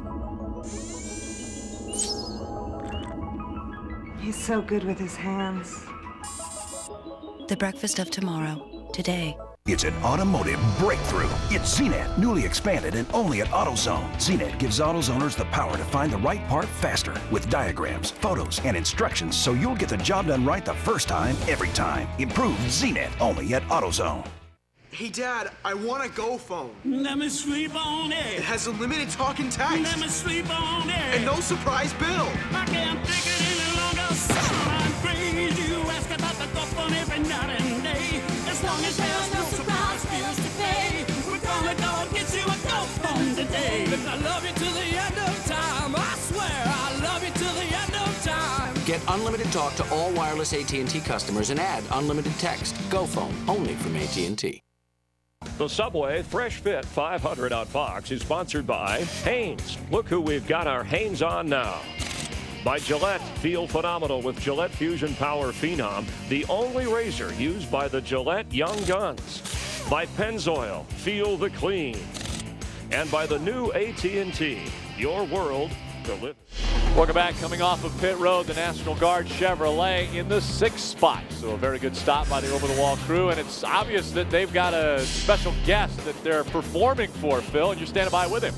He's so good with his hands. The breakfast of tomorrow, today. It's an automotive breakthrough. It's ZNet, newly expanded and only at AutoZone. ZNet gives AutoZoners the power to find the right part faster with diagrams, photos, and instructions so you'll get the job done right the first time, every time. Improved ZNet, only at AutoZone. Hey, Dad, I want a Go phone. Let me sleep on it. It has unlimited talk and text. Let me sleep on it. And no surprise bill. I can't take it any longer, son. I'm crazy. You ask about the Go phone every night and day. As long as there's no surprise bills to pay, we're gonna go get you a Go phone today. I love you till the end of time. I swear I love you till the end of time. Get unlimited talk to all wireless AT&T customers and add unlimited text. Go phone, only from AT&T. The Subway Fresh Fit 500 on Fox is sponsored by Hanes. Look who we've got our Hanes on now. By Gillette, feel phenomenal with Gillette Fusion Power Phenom, the only razor used by the Gillette Young Guns. By Pennzoil, feel the clean. And by the new AT&T, your world to live. Welcome back. Coming off of pit road, the National Guard Chevrolet in the 6th spot. So a very good stop by the over-the-wall crew, and it's obvious that they've got a special guest that they're performing for, Phil, and you're standing by with him.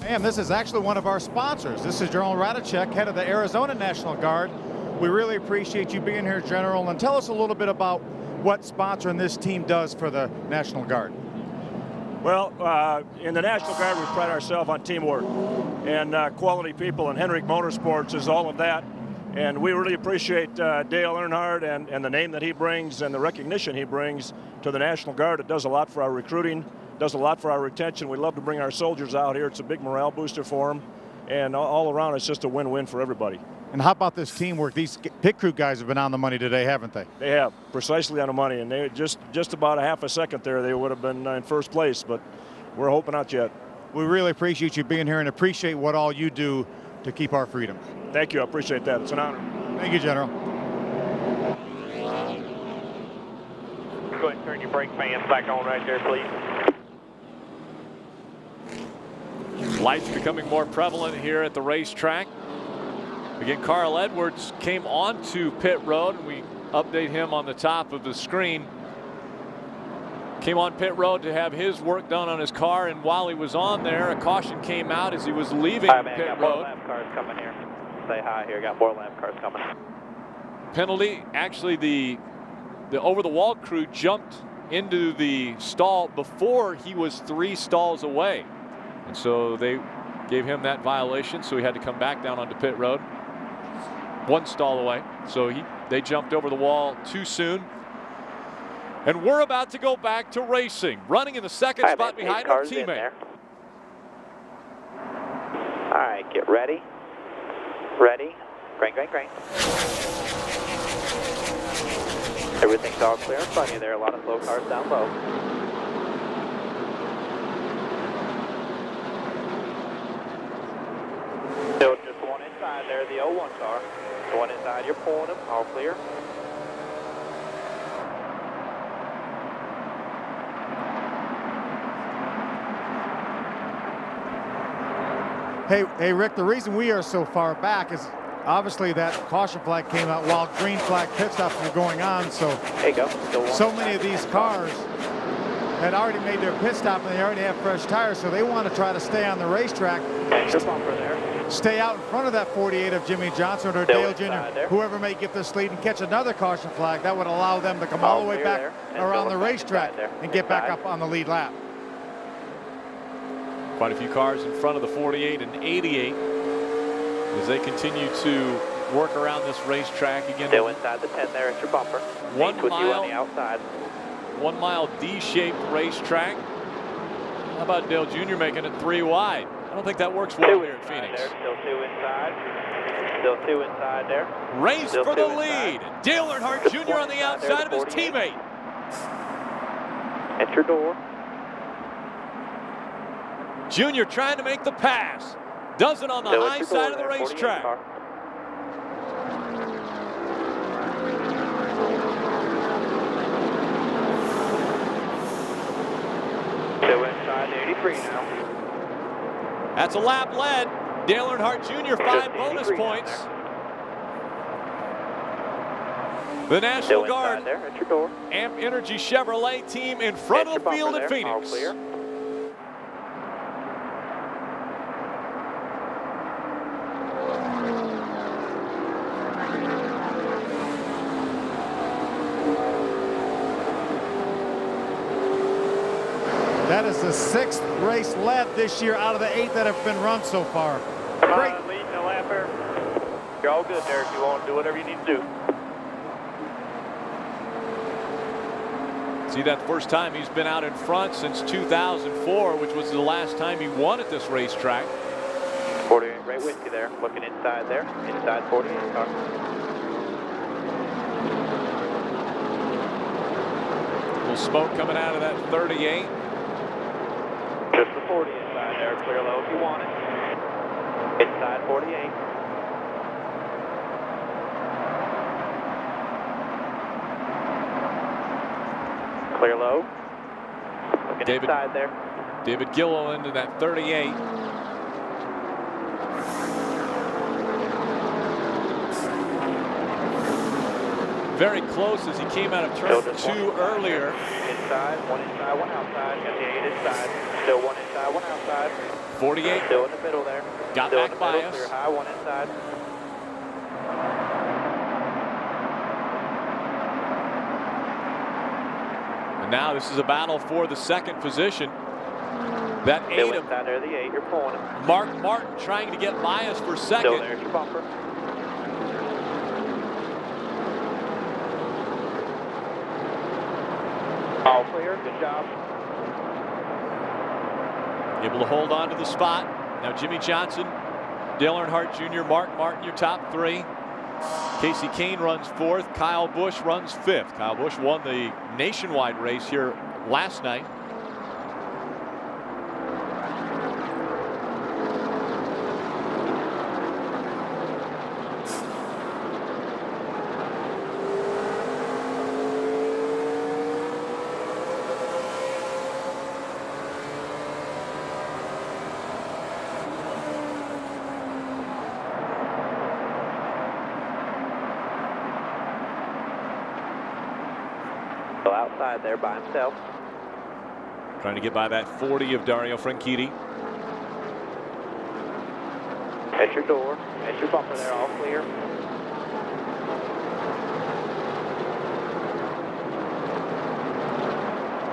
And this is actually one of our sponsors. This is General Radicek, head of the Arizona National Guard. We really appreciate you being here, General, and tell us a little bit about what sponsoring this team does for the National Guard. Well, in the National Guard, we pride ourselves on teamwork and quality people, and Henrik Motorsports is all of that. And we really appreciate Dale Earnhardt and the name that he brings and the recognition he brings to the National Guard. It does a lot for our recruiting, does a lot for our retention. We love to bring our soldiers out here. It's a big morale booster for them. And all around, it's just a win-win for everybody. And how about this teamwork? These pit crew guys have been on the money today, haven't they? They have, precisely on the money. And they just about a half a second there, they would have been in first place, but we're hoping not yet. We really appreciate you being here and appreciate what all you do to keep our freedom. Thank you. I appreciate that. It's an honor. Thank you, General. Go ahead and turn your brake fans back on right there, please. Lights becoming more prevalent here at the racetrack. Again, Carl Edwards came onto pit road, and we update him on the top of the screen. Came on pit road to have his work done on his car, and while he was on there, a caution came out as he was leaving Hi, man, pit got road. more lap cars coming here. Say hi here, got more lap cars coming. Penalty, actually the over-the-wall crew jumped into the stall before he was 3 stalls away. And so they gave him that violation, so he had to come back down onto pit road. 1 stall away, so they jumped over the wall too soon. And we're about to go back to racing, running in the 2nd spot behind our teammate. All right, get ready. Ready. Crank, crank, crank. Everything's all clear in front of you there. A lot of slow cars down low. Still just one inside there, the 01 car. The one inside, you're pulling them, all clear. Hey, Rick, the reason we are so far back is obviously that caution flag came out while green flag pit stops were going on. So there you go. So many of these cars had already made their pit stop and they already have fresh tires, so they want to try to stay on the racetrack. Okay, your bumper there. Stay out in front of that 48 of Jimmy Johnson or Dale Jr., whoever may get this lead and catch another caution flag. That would allow them to come all the way back around the racetrack and get back up on the lead lap. Quite a few cars in front of the 48 and 88 as they continue to work around this racetrack again. Still inside the 10 there at your bumper. 1 with mile you on the outside. 1 mile D-shaped racetrack. How about Dale Jr. making it 3 wide? I don't think that works well here at Phoenix. There, still 2 inside. Still 2 inside there. Race Still for the 2 lead. inside. Dale Earnhardt Jr. on the outside of his teammate. At your door. Jr. trying to make the pass. Does it on the high side of the racetrack. Still inside 83 now. That's a lap led. Dale Earnhardt Jr. 5 bonus points. The National Guard there, at your door. Amp Energy Chevrolet team in front of the field at Phoenix. That is the 6th race led this year out of the 8 that have been run so far. Great. Leading the lap there. You're all good there if you want to do whatever you need to do. See, that first time he's been out in front since 2004, which was the last time he won at this racetrack. 48 right with you there. Looking inside there. Inside 48 car. A little smoke coming out of that 38. Just the 40 inside there. Clear low if you want it. Inside 48. Clear low. Looking inside there. David Gilliland into that 38. Very close as he came out of turn 2 earlier. Inside, 1 inside, 1 outside. Got the 8 inside. Still 1 inside, 1 outside. 48. Still in the middle there. Got Still back by us. Clear high, 1 inside. And now this is a battle for the 2nd position. That 8 Still of inside there, the 8. You're pulling him. Mark Martin trying to get by us for 2nd. Still there's your bumper. All clear. Good job. Able to hold on to the spot. Now Jimmy Johnson, Dale Earnhardt Jr., Mark Martin, your top 3. Casey Kane runs 4th. Kyle Busch runs 5th. Kyle Busch won the nationwide race here last night. Outside there by himself. Trying to get by that 40 of Dario Franchitti. At your door. At your bumper there. All clear.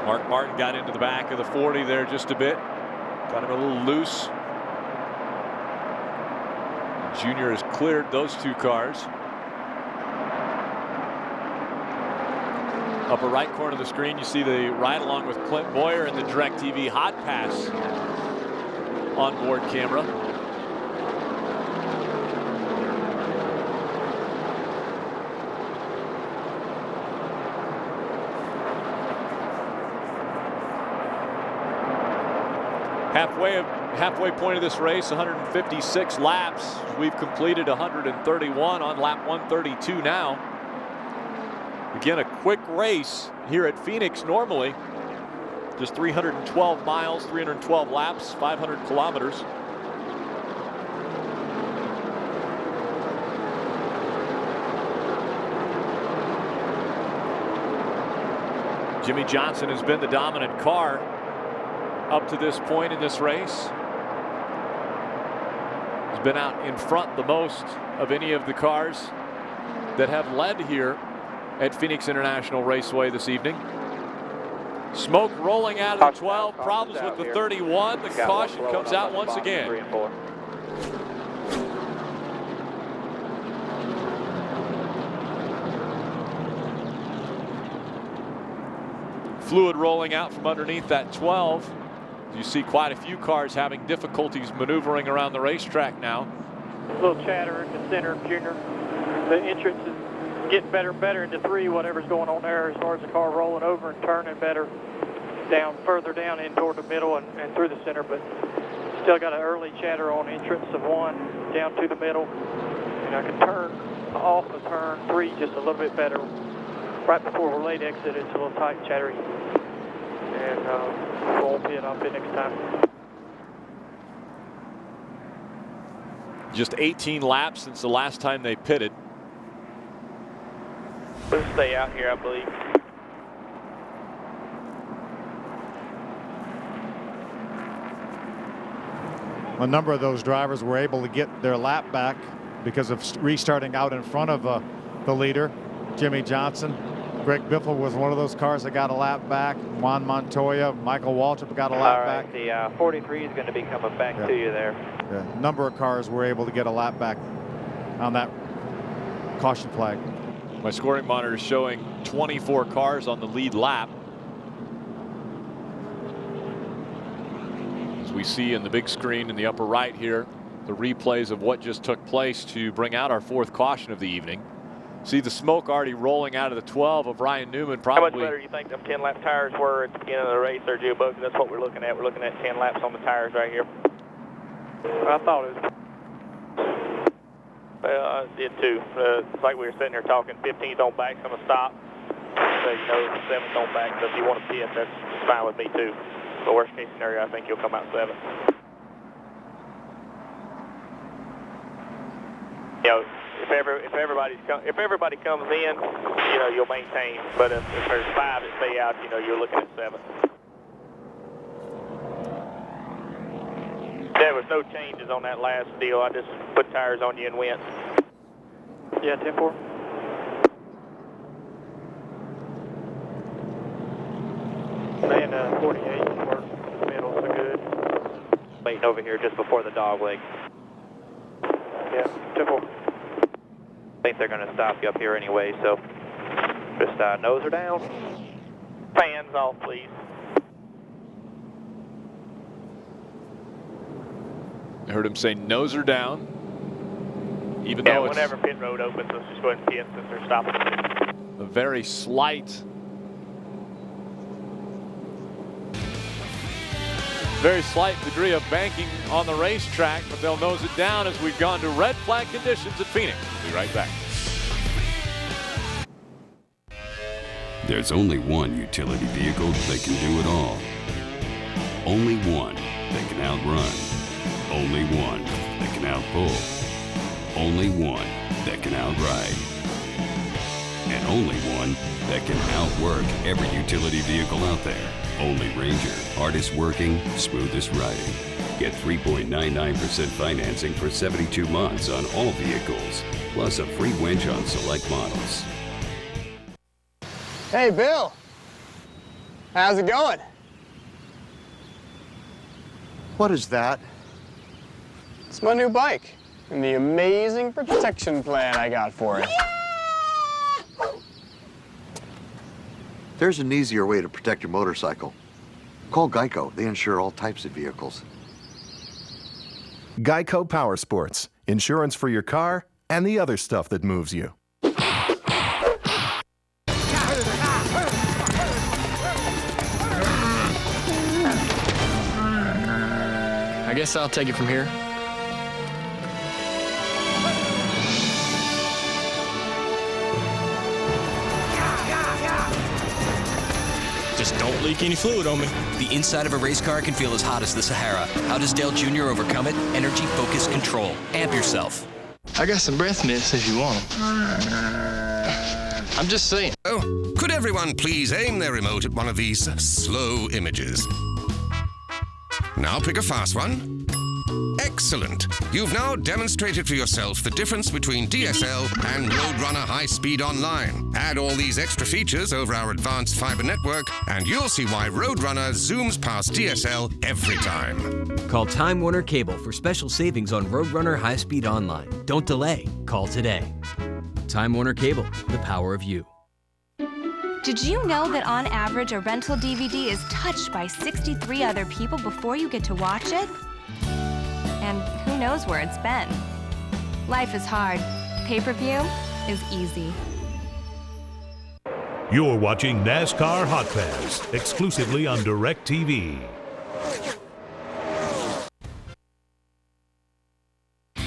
Mark Martin got into the back of the 40 there just a bit. Got him a little loose. Junior has cleared those 2 cars. Upper right corner of the screen, you see the ride along with Clint Boyer and the DirecTV Hotpass onboard camera. Halfway point of this race, 156 laps. We've completed 131 on lap 132 now. Again, a quick race here at Phoenix normally. Just 312 miles, 312 laps, 500 kilometers. Jimmy Johnson has been the dominant car up to this point in this race. He's been out in front the most of any of the cars that have led here at Phoenix International Raceway this evening. Smoke rolling out of the 12. Problems with the 31. The caution comes out once again. 3 and 4. Fluid rolling out from underneath that 12. You see quite a few cars having difficulties maneuvering around the racetrack now. A little chatter in the center, Junior. The entrance is getting better and better into 3, whatever's going on there as far as the car rolling over and turning better down, further down in toward the middle and through the center, but still got an early chatter on entrance of 1 down to the middle. And I can turn off of turn 3 just a little bit better. Right before we're late exit, it's a little tight and chattery. And won't pit, I'll pit next time. Just 18 laps since the last time they pitted. We'll stay out here, I believe. A number of those drivers were able to get their lap back because of restarting out in front of the leader, Jimmy Johnson. Greg Biffle was one of those cars that got a lap back. Juan Montoya, Michael Waltrip got a lap back. The 43 is going to be coming back to you there. Yeah, a number of cars were able to get a lap back on that caution flag. My scoring monitor is showing 24 cars on the lead lap. As we see in the big screen in the upper right here, the replays of what just took place to bring out our 4th caution of the evening. See the smoke already rolling out of the 12 of Ryan Newman. Probably. How much better do you think them 10-lap tires were at the beginning of the race there, Joe Buck? That's what we're looking at. We're looking at 10 laps on the tires right here. I thought it was. Well, I did too. It's like we were sitting here talking. 15's on back's going to stop. So, you know, 7's on back. So if you want to pit, that's fine with me too. The worst case scenario, I think you'll come out 7. You know, if everybody comes in, you know, you'll maintain. But if there's 5 that stay out, you know, you're looking at 7. There was no changes on that last deal. I just put tires on you and went. Yeah, 10-4. And 48 works in the middle, so good. Waiting over here just before the dog leg. Yeah, 10-4. I think they're going to stop you up here anyway, so just nose her down. Fans off, please. I heard him say nose her down. Even though it's whenever pit road opens, let's just go ahead and pit since they're stopping. a very slight degree of banking on the racetrack, but they'll nose it down as we've gone to red flag conditions at Phoenix. We'll be right back. There's only one utility vehicle that can do it all. Only one that can outrun. Only one that can outpull. Only one that can outride. And only one that can outwork every utility vehicle out there. Only Ranger. Hardest working, smoothest riding. Get 3.99% financing for 72 months on all vehicles, plus a free winch on select models. Hey, Bill. How's it going? What is that? It's my new bike and the amazing protection plan I got for it. There's an easier way to protect your motorcycle. Call Geico. They insure all types of vehicles. Geico Power Sports. Insurance for your car and the other stuff that moves you. I guess I'll take it from here. Just don't leak any fluid on me. The inside of a race car can feel as hot as the Sahara. How does Dale Jr. overcome it? Energy Focus Control. Amp yourself. I got some breath mints if you want them. I'm just saying. Oh, could everyone please aim their remote at one of these slow images? Now pick a fast one. Excellent. You've now demonstrated for yourself the difference between DSL and Roadrunner High-Speed Online. Add all these extra features over our advanced fiber network, and you'll see why Roadrunner zooms past DSL every time. Call Time Warner Cable for special savings on Roadrunner High-Speed Online. Don't delay. Call today. Time Warner Cable, the power of you. Did you know that on average a rental DVD is touched by 63 other people before you get to watch it? And who knows where it's been? Life is hard. Pay-per-view is easy. You're watching NASCAR Hotpass exclusively on DirecTV.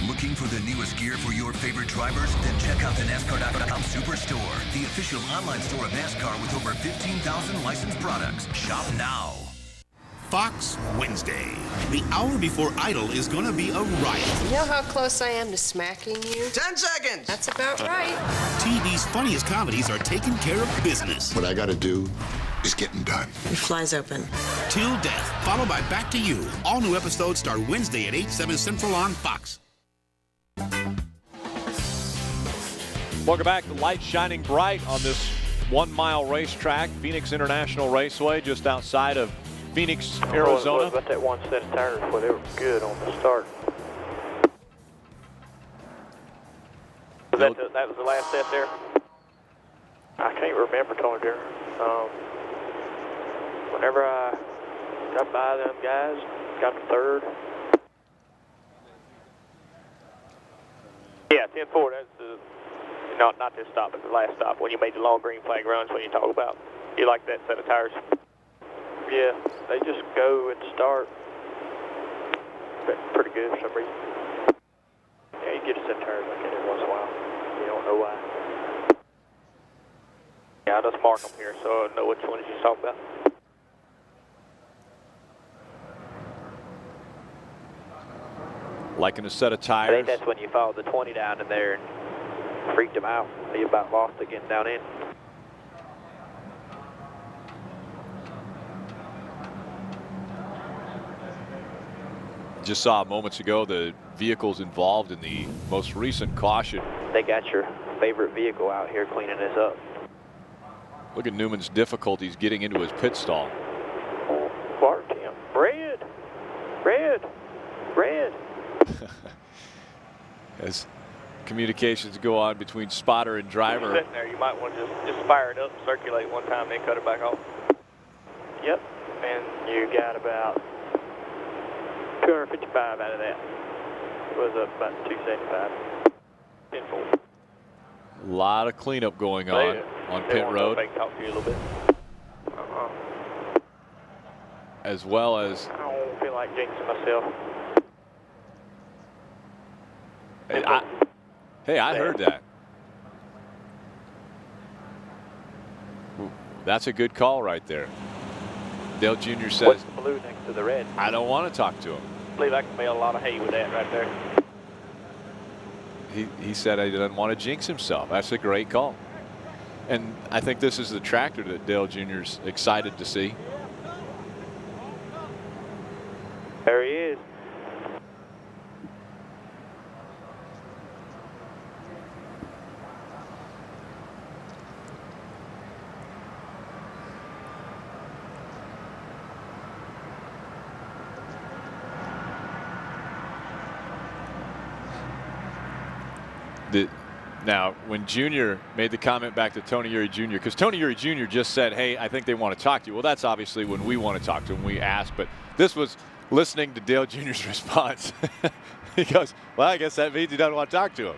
Looking for the newest gear for your favorite drivers? Then check out the NASCAR.com Superstore, the official online store of NASCAR with over 15,000 licensed products. Shop now. Fox Wednesday. The hour before Idol is gonna be a riot. You know how close I am to smacking you? 10 seconds! That's about right. TV's funniest comedies are taking care of business. What I gotta do is getting done. Your fly's open. Till Death, followed by Back to You. All new episodes start Wednesday at 8, 7 Central on Fox. Welcome back. The lights shining bright on this 1 mile racetrack, Phoenix International Raceway, just outside of Phoenix, Arizona. What about that one set of tires where they were good on the start? That was the last set there? I can't remember, Tony Deere. Whenever I got by them guys, got to third. Yeah, 10-4, that's the, not this stop, but the last stop, when you made the long green flag runs when you talk about. You like that set of tires? Yeah, they just go and start pretty good for some reason. Yeah, you get a set of tires like that every once in a while. You don't know why. Yeah, I'll just mark them here so I know which ones you're talking about. Liking a set of tires. I think that's when you followed the 20 down in there and freaked them out. You about lost it getting down in. Just saw moments ago the vehicles involved in the most recent caution. They got your favorite vehicle out here cleaning this up. Look at Newman's difficulties getting into his pit stall. Water Tim. Red. As communications go on between spotter and driver. Sitting there, you might want to just fire it up, circulate one time, then cut it back off. Yep, and you got about 255 out of that. It was up about 275. 10-4. A lot of cleanup going on pit road. Talk to you a little bit. As well as. I don't feel like jinxing myself. Hey, I heard that. That's a good call right there. Dale Jr. says. What's the blue next to the red? I don't want to talk to him. I believe I can bale a lot of hay with that right there. He said he doesn't want to jinx himself. That's a great call. And I think this is the tractor that Dale Jr.'s excited to see. There he is. Now, when Junior made the comment back to Tony Eury Jr., because Tony Eury Jr. just said, hey, I think they want to talk to you. Well, that's obviously when we want to talk to him. We ask, but this was listening to Dale Jr.'s response. He goes, well, I guess that means he doesn't want to talk to him.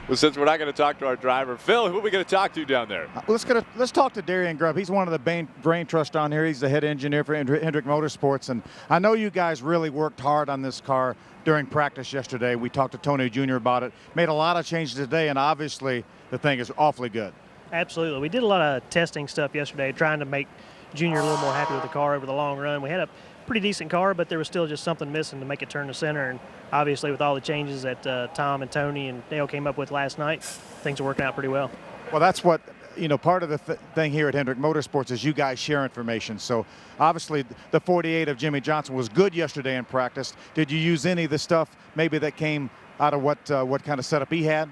Well, since we're not going to talk to our driver, Phil, who are we going to talk to down there? Let's talk to Darian Grubb. He's one of the brain trust down here. He's the head engineer for Hendrick Motorsports. And I know you guys really worked hard on this car during practice yesterday. We talked to Tony Jr. about it. Made a lot of changes today, and obviously the thing is awfully good. Absolutely. We did a lot of testing stuff yesterday, trying to make Junior a little more happy with the car over the long run. We had a pretty decent car, but there was still just something missing to make it turn to center. And obviously with all the changes that Tom and Tony and Dale came up with last night, things are working out pretty well. Well, that's what, part of the thing here at Hendrick Motorsports is you guys share information. So obviously the 48 of Jimmy Johnson was good yesterday in practice. Did you use any of the stuff maybe that came out of what kind of setup he had?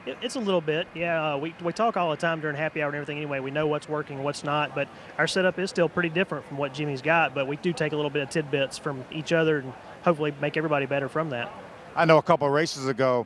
It's a little bit, yeah. We talk all the time during happy hour and everything anyway. We know what's working and what's not, but our setup is still pretty different from what Jimmy's got, but we do take a little bit of tidbits from each other and hopefully make everybody better from that. I know a couple of races ago,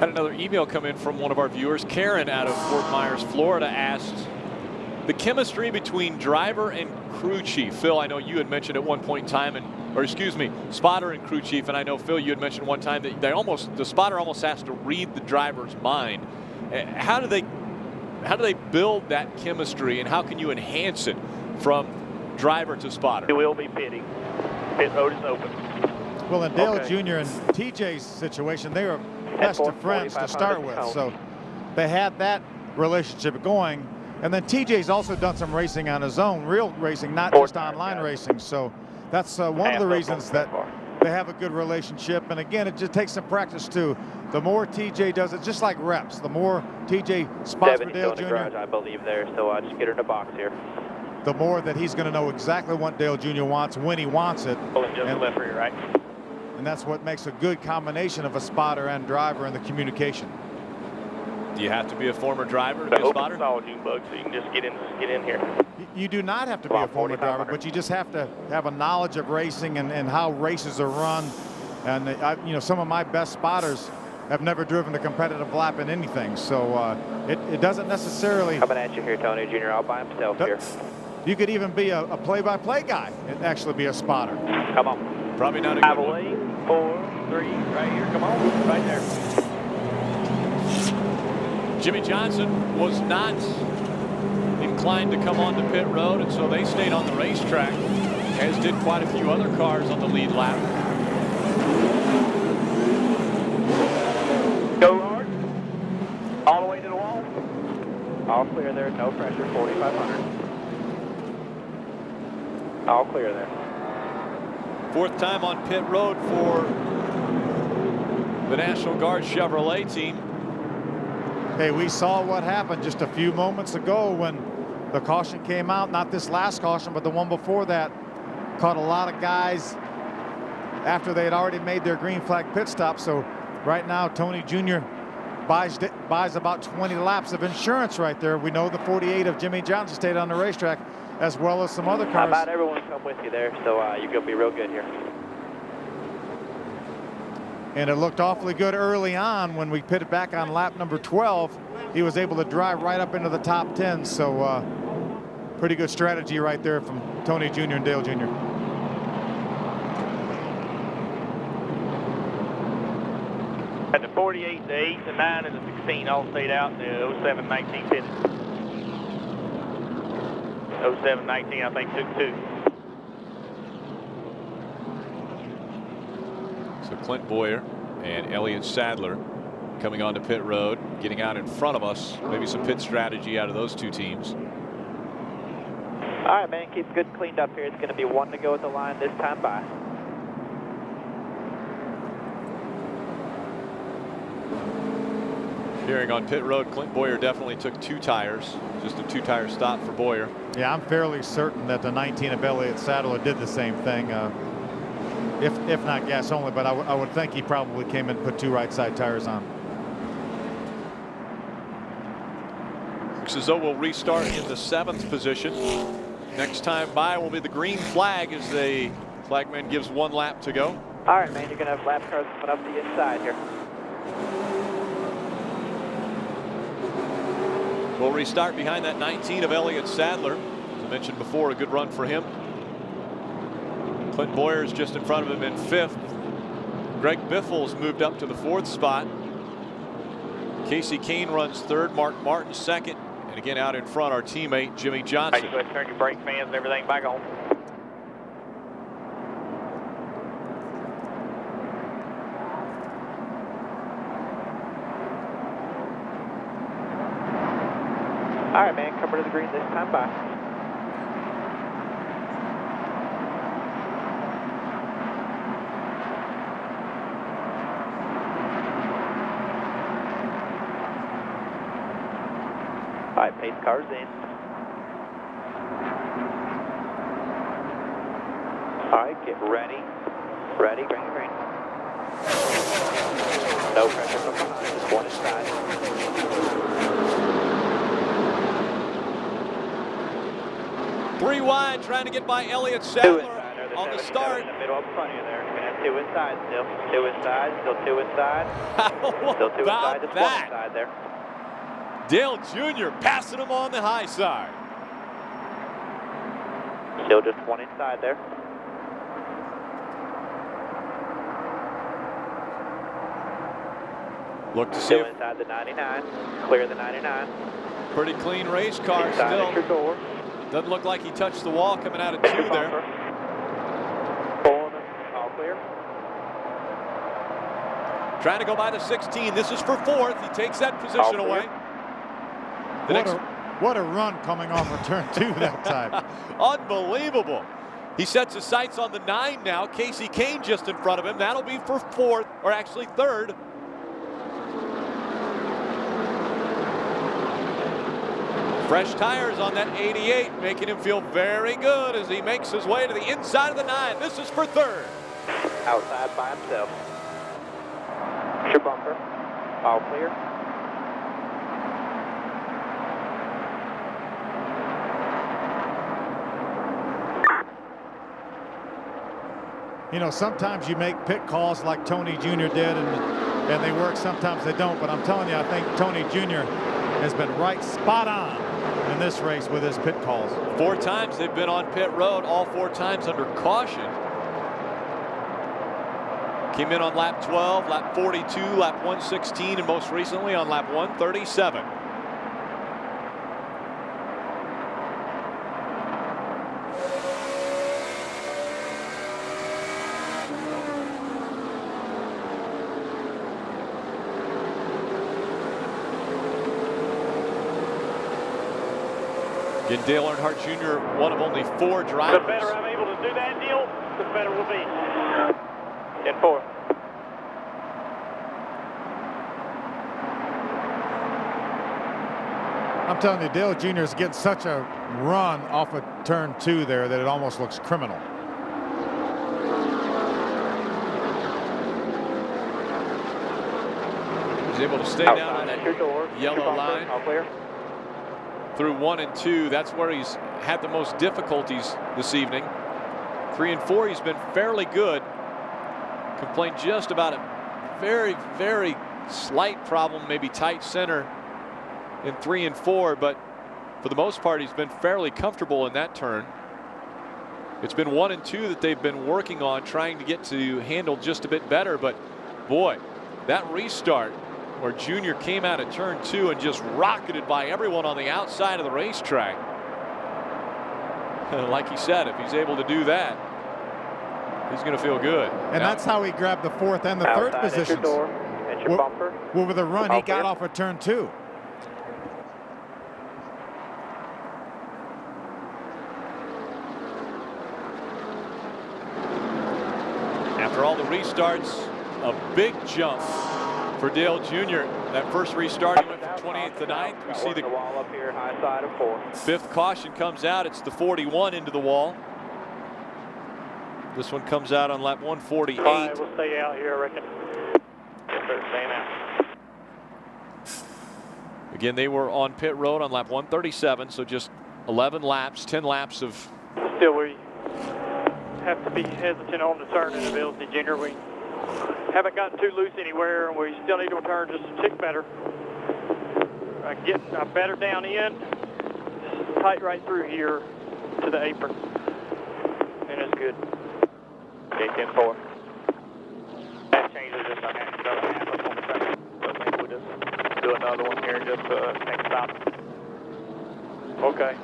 Had another email come in from one of our viewers. Karen out of Fort Myers, Florida, asked the chemistry between driver and crew chief. Phil, I know you had mentioned at one point in time, spotter and crew chief, and I know, Phil, you had mentioned one time that the spotter almost has to read the driver's mind. How do they build that chemistry, and how can you enhance it from driver to spotter? We will be pitting. Pit road is open. Well, in Dale Jr. and TJ's situation, they were best of friends to start with, so they had that relationship going. And then TJ's also done some racing on his own, real racing, not just online racing. So that's one of the reasons that they have a good relationship. And again, it just takes some practice too. The more TJ does it, just like reps, the more TJ spots for Dale Jr. Garage, I believe there, so just get her in the box here. The more that he's going to know exactly what Dale Jr. wants when he wants it. Pulling just left for you, right? And that's what makes a good combination of a spotter and driver in the communication. Do you have to be a former driver to be a spotter? Solid June bug, so you can just get in here. You do not have to be a former driver, but you just have to have a knowledge of racing and how races are run. And some of my best spotters have never driven a competitive lap in anything, so it doesn't necessarily. Coming at you here, Tony Jr. all by himself here. You could even be a play-by-play guy and actually be a spotter. Come on. Probably not a good one. Away, 4, 3, right here. Come on, right there. Jimmy Johnson was not inclined to come onto pit road, and so they stayed on the racetrack, as did quite a few other cars on the lead lap. Go hard. All the way to the wall. All clear there, no pressure, 4,500. All clear there. Fourth time on pit road for the National Guard Chevrolet team. Hey, we saw what happened just a few moments ago when the caution came out, not this last caution, but the one before that. Caught a lot of guys after they had already made their green flag pit stop. So right now, Tony Jr. buys about 20 laps of insurance right there. We know the 48 of Jimmy Johnson stayed on the racetrack, as well as some other cars. About everyone come with you there, so you're going to be real good here. And it looked awfully good early on when we pitted back on lap number 12. He was able to drive right up into the top 10. So pretty good strategy right there from Tony Jr. and Dale Jr. At the 48, the 8, the 9, and the 16 all stayed out, and the 07, 19 pitted. 07, 19, I think, took 2. So Clint Boyer and Elliott Sadler coming onto pit road, getting out in front of us. Maybe some pit strategy out of those two teams. All right, man, keep good cleaned up here. It's going to be 1 to go at the line this time by. Hearing on pit road, Clint Boyer definitely took 2 tires. Just a 2-tire stop for Boyer. Yeah, I'm fairly certain that the 19 of Elliott Sadler did the same thing. If not gas only, but I would think he probably came and put 2 right side tires on. Looks as though we'll restart in the 7th position. Next time by will be the green flag as the flagman gives 1 lap to go. All right, man, you're going to have lap cars coming up the inside here. We'll restart behind that 19 of Elliott Sadler. As I mentioned before, a good run for him. Clint Boyer is just in front of him in 5th. Greg Biffle's moved up to the 4th spot. Casey Kane runs 3rd, Mark Martin 2nd. And again out in front, our teammate Jimmy Johnson. All right, go ahead and turn your brake fans and everything back on. All right, man, cover to the green this time by. All right, pace cars in. All right, get ready. Ready, green. No pressure from behind, just 1 inside. 3 wide, trying to get by Elliott Sadler. on the start. In the middle up front of you there. You're going to have 2 inside still. 2 inside, still 2 inside. Still 2 inside, just 1 inside there. Dale Jr. passing him on the high side. Still just 1 inside there. Look to see still inside the 99. Clear the 99. Pretty clean race car inside still. Your door. Doesn't look like he touched the wall coming out of 2 there. All clear. Trying to go by the 16. This is for 4th. He takes that position away. What a run coming off of turn 2 that time. Unbelievable. He sets his sights on the 9 now. Casey Kane just in front of him. That'll be for 4th, or actually 3rd. Fresh tires on that 88, making him feel very good as he makes his way to the inside of the 9. This is for 3rd. Outside by himself. Your bumper. All clear. You know, sometimes you make pit calls like Tony Jr. did, and they work. Sometimes they don't. But I'm telling you, I think Tony Jr. has been right spot on in this race with his pit calls. 4 times they've been on pit road, all 4 times under caution. Came in on lap 12, lap 42, lap 116, and most recently on lap 137. Again, Dale Earnhardt Jr., one of only 4 drivers. The better I'm able to do that deal, the better we'll be. 10-4. I'm telling you, Dale Jr. is getting such a run off of turn 2 there that it almost looks criminal. He's able to stay down on that yellow line. All clear. Through 1 and 2, that's where he's had the most difficulties this evening. 3 and 4, he's been fairly good. Complained just about a very, very slight problem, maybe tight center in 3 and 4, but for the most part, he's been fairly comfortable in that turn. It's been 1 and 2 that they've been working on, trying to get to handle just a bit better, but boy, that restart where Junior came out of turn 2 and just rocketed by everyone on the outside of the racetrack. Like he said, if he's able to do that, he's going to feel good. And that's how he grabbed the 4th and the 3rd positions. Door, and your bumper. Well, with a run, he got off of turn 2. After all the restarts, a big jump for Dale Jr. That first restart, he went from 28th to 9th. We see the wall up here, high side of 4. 5th caution comes out. It's the 41 into the wall. This one comes out on lap 148. All right, we'll stay out here, I reckon. Yes, sir, staying out. Again, they were on pit road on lap 137, so just 11 laps, 10 laps of. Still, we have to be hesitant on the turning ability, Junior. We haven't gotten too loose anywhere, and we still need to turn just a tick better. Getting better down in, just tight right through here to the apron, and it's good. Okay, 10-4. That changes just a half of on the second. So maybe we'll just do another one here, just next stop. Okay.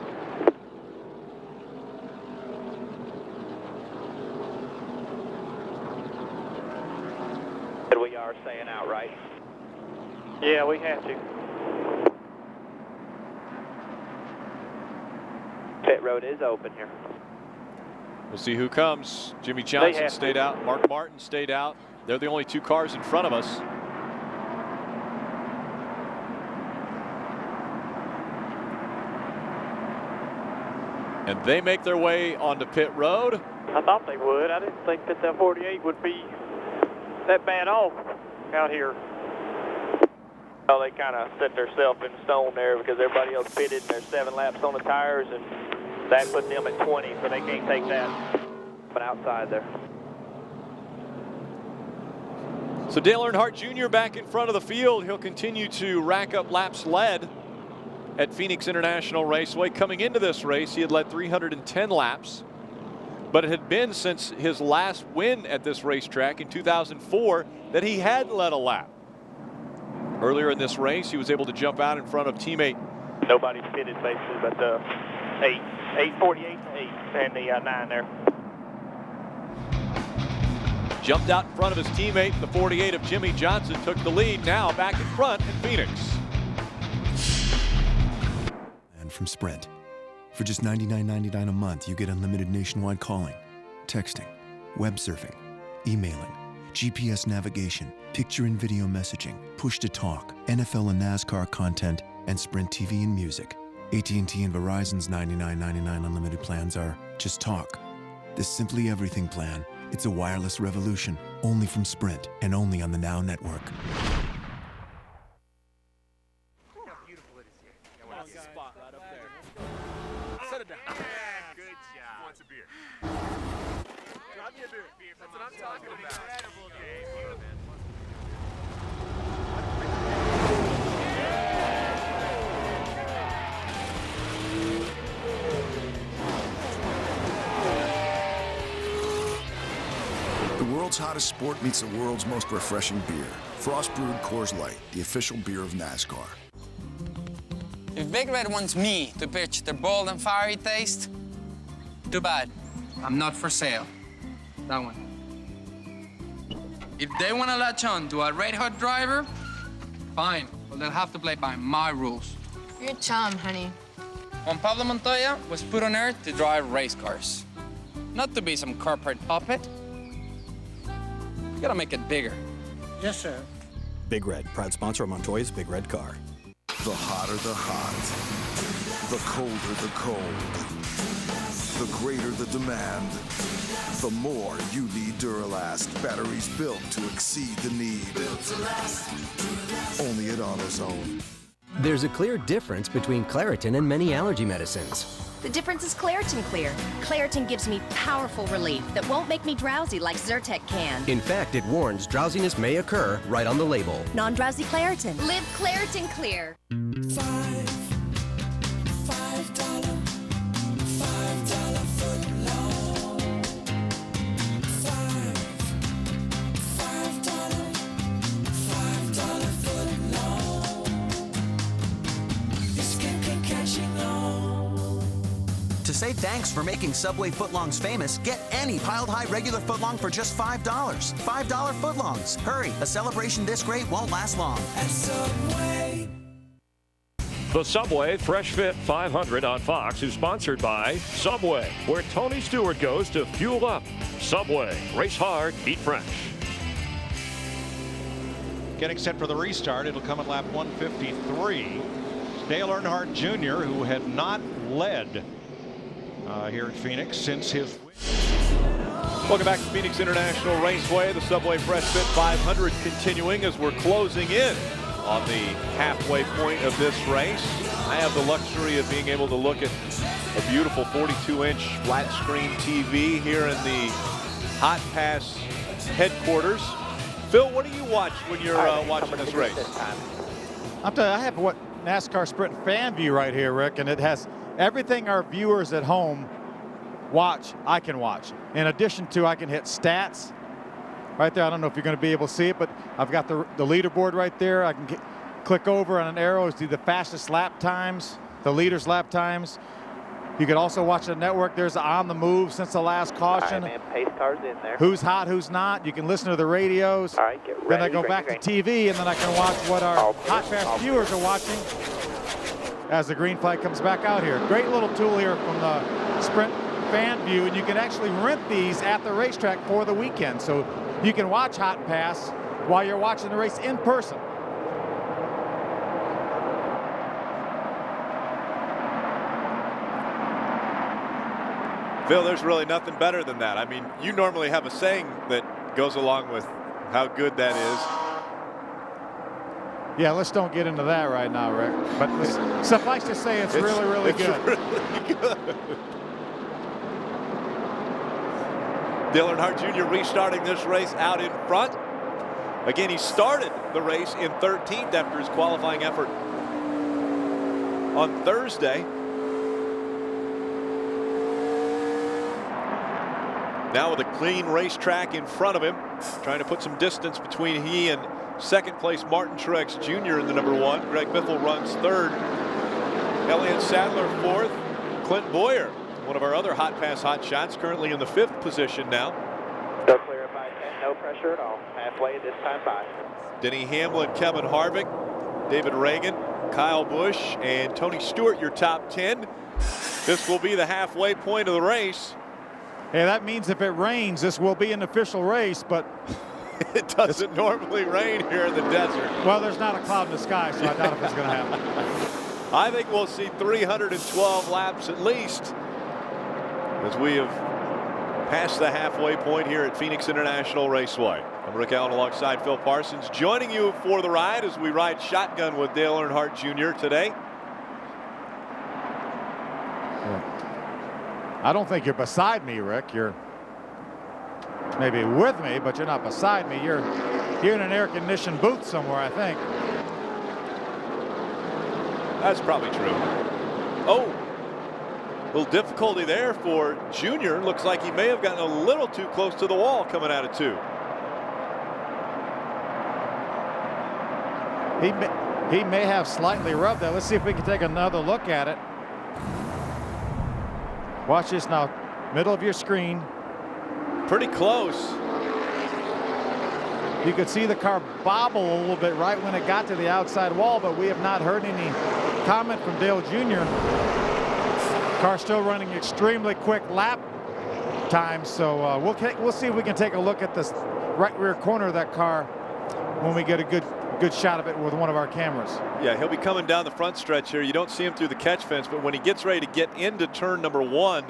We are staying out, right? Yeah, we have to. Pit road is open here. We'll see who comes. Jimmy Johnson stayed out. Mark Martin stayed out. They're the only 2 cars in front of us. And they make their way onto pit road. I thought they would. I didn't think that 48 would be that bad off out here. Well, they kind of set themselves in stone there because everybody else pitted and there's 7 laps on the tires, and that put them at 20, so they can't take that. But outside there. So Dale Earnhardt Jr. back in front of the field. He'll continue to rack up laps led at Phoenix International Raceway. Coming into this race, he had led 310 laps, but it had been since his last win at this racetrack in 2004 that he hadn't led a lap. Earlier in this race, he was able to jump out in front of teammate. Nobody pitted basically, but 848 and the 9 there. Jumped out in front of his teammate, the 48 of Jimmy Johnson, took the lead. Now back in front in Phoenix. And from Sprint. For just $99.99 a month, you get unlimited nationwide calling, texting, web surfing, emailing, GPS navigation, picture and video messaging, push-to-talk, NFL and NASCAR content, and Sprint TV and music. AT&T and Verizon's $99.99 unlimited plans are just talk. This Simply Everything plan, it's a wireless revolution, only from Sprint and only on the Now Network. Spot right up there. Set it down. Good job. Wants a beer. Drop me a beer. That's what I'm talking about. The world's hottest sport meets the world's most refreshing beer. Frost Brewed Coors Light, the official beer of NASCAR. If Big Red wants me to pitch their bold and fiery taste, too bad. I'm not for sale. That one. If they want to latch on to a red-hot driver, fine. But they'll have to play by my rules. You're a chum, honey. Juan Pablo Montoya was put on earth to drive race cars, not to be some corporate puppet. You gotta make it bigger. Yes, sir. Big Red, proud sponsor of Montoya's Big Red Car. The hotter the hot, the colder the cold, the greater the demand, the more you need Duralast. Batteries built to exceed the need. Only at AutoZone. There's a clear difference between Claritin and many allergy medicines. The difference is Claritin Clear. Claritin gives me powerful relief that won't make me drowsy like Zyrtec can. In fact, it warns drowsiness may occur right on the label. Non-drowsy Claritin. Live Claritin Clear. $5 foot long. $5 foot long. This can catching on. To say thanks for making Subway footlongs famous, get any piled high regular footlong for just $5. $5 footlongs. Hurry, a celebration this great won't last long. At Subway. The Subway Fresh Fit 500 on Fox is sponsored by Subway, where Tony Stewart goes to fuel up. Subway, race hard, eat fresh. Getting set for the restart. It'll come at lap 153. Dale Earnhardt Jr., who had not led here at Phoenix since his win. Welcome back to Phoenix International Raceway. The Subway Fresh Fit 500 continuing as we're closing in on the halfway point of this race. I have the luxury of being able to look at a beautiful 42-inch flat screen TV here in the Hotpass headquarters. Phil, what do you watch when you're watching this race? I'm telling you, I have what NASCAR Sprint fan view right here, Rick, and it has everything our viewers at home watch, I can watch. In addition to, I can hit stats right there. I don't know if you're going to be able to see it, but I've got the leaderboard right there. I can click over on an arrow to see the fastest lap times, the leaders' lap times. You can also watch the network. There's on the move since the last caution. All right, man, pace car's in there. Who's hot, who's not. You can listen to the radios. All right, get ready. Then I go back to TV, and then I can watch what our Hotpass viewers are watching as the green flag comes back out here. Great little tool here from the Sprint fan view, and you can actually rent these at the racetrack for the weekend. So you can watch Hotpass while you're watching the race in person. Phil, there's really nothing better than that. I mean, you normally have a saying that goes along with how good that is. Yeah, let's don't get into that right now, Rick. But suffice to say, it's really, really good. Really good. Dale Earnhardt Jr. restarting this race out in front. Again, he started the race in 13th after his qualifying effort on Thursday. Now with a clean racetrack in front of him, trying to put some distance between he and second place Martin Truex Jr. in the number 1. Greg Biffle runs 3rd. Elliott Sadler 4th. Clint Boyer, one of our other hot pass hot shots, currently in the 5th position now. Go clear by 10, no pressure at all. Halfway this time by. Denny Hamlin, Kevin Harvick, David Reagan, Kyle Busch, and Tony Stewart, your top 10. This will be the halfway point of the race. Hey, that means if it rains, this will be an official race, but it doesn't normally rain here in the desert. Well, there's not a cloud in the sky, so I doubt if it's going to happen. I think we'll see 312 laps at least as we have passed the halfway point here at Phoenix International Raceway. I'm Rick Allen alongside Phil Parsons, joining you for the ride as we ride shotgun with Dale Earnhardt Jr. today. I don't think you're beside me, Rick. You're maybe with me, but you're not beside me. You're in an air-conditioned booth somewhere, I think. That's probably true. Oh, a little difficulty there for Junior. Looks like he may have gotten a little too close to the wall coming out of 2. He may have slightly rubbed that. Let's see if we can take another look at it. Watch this now, middle of your screen. Pretty close. You could see the car bobble a little bit right when it got to the outside wall, but we have not heard any comment from Dale Jr. Car still running extremely quick lap time, so we'll see if we can take a look at this right rear corner of that car when we get a good shot of it with one of our cameras. Yeah, he'll be coming down the front stretch here. You don't see him through the catch fence, but when he gets ready to get into turn number 1,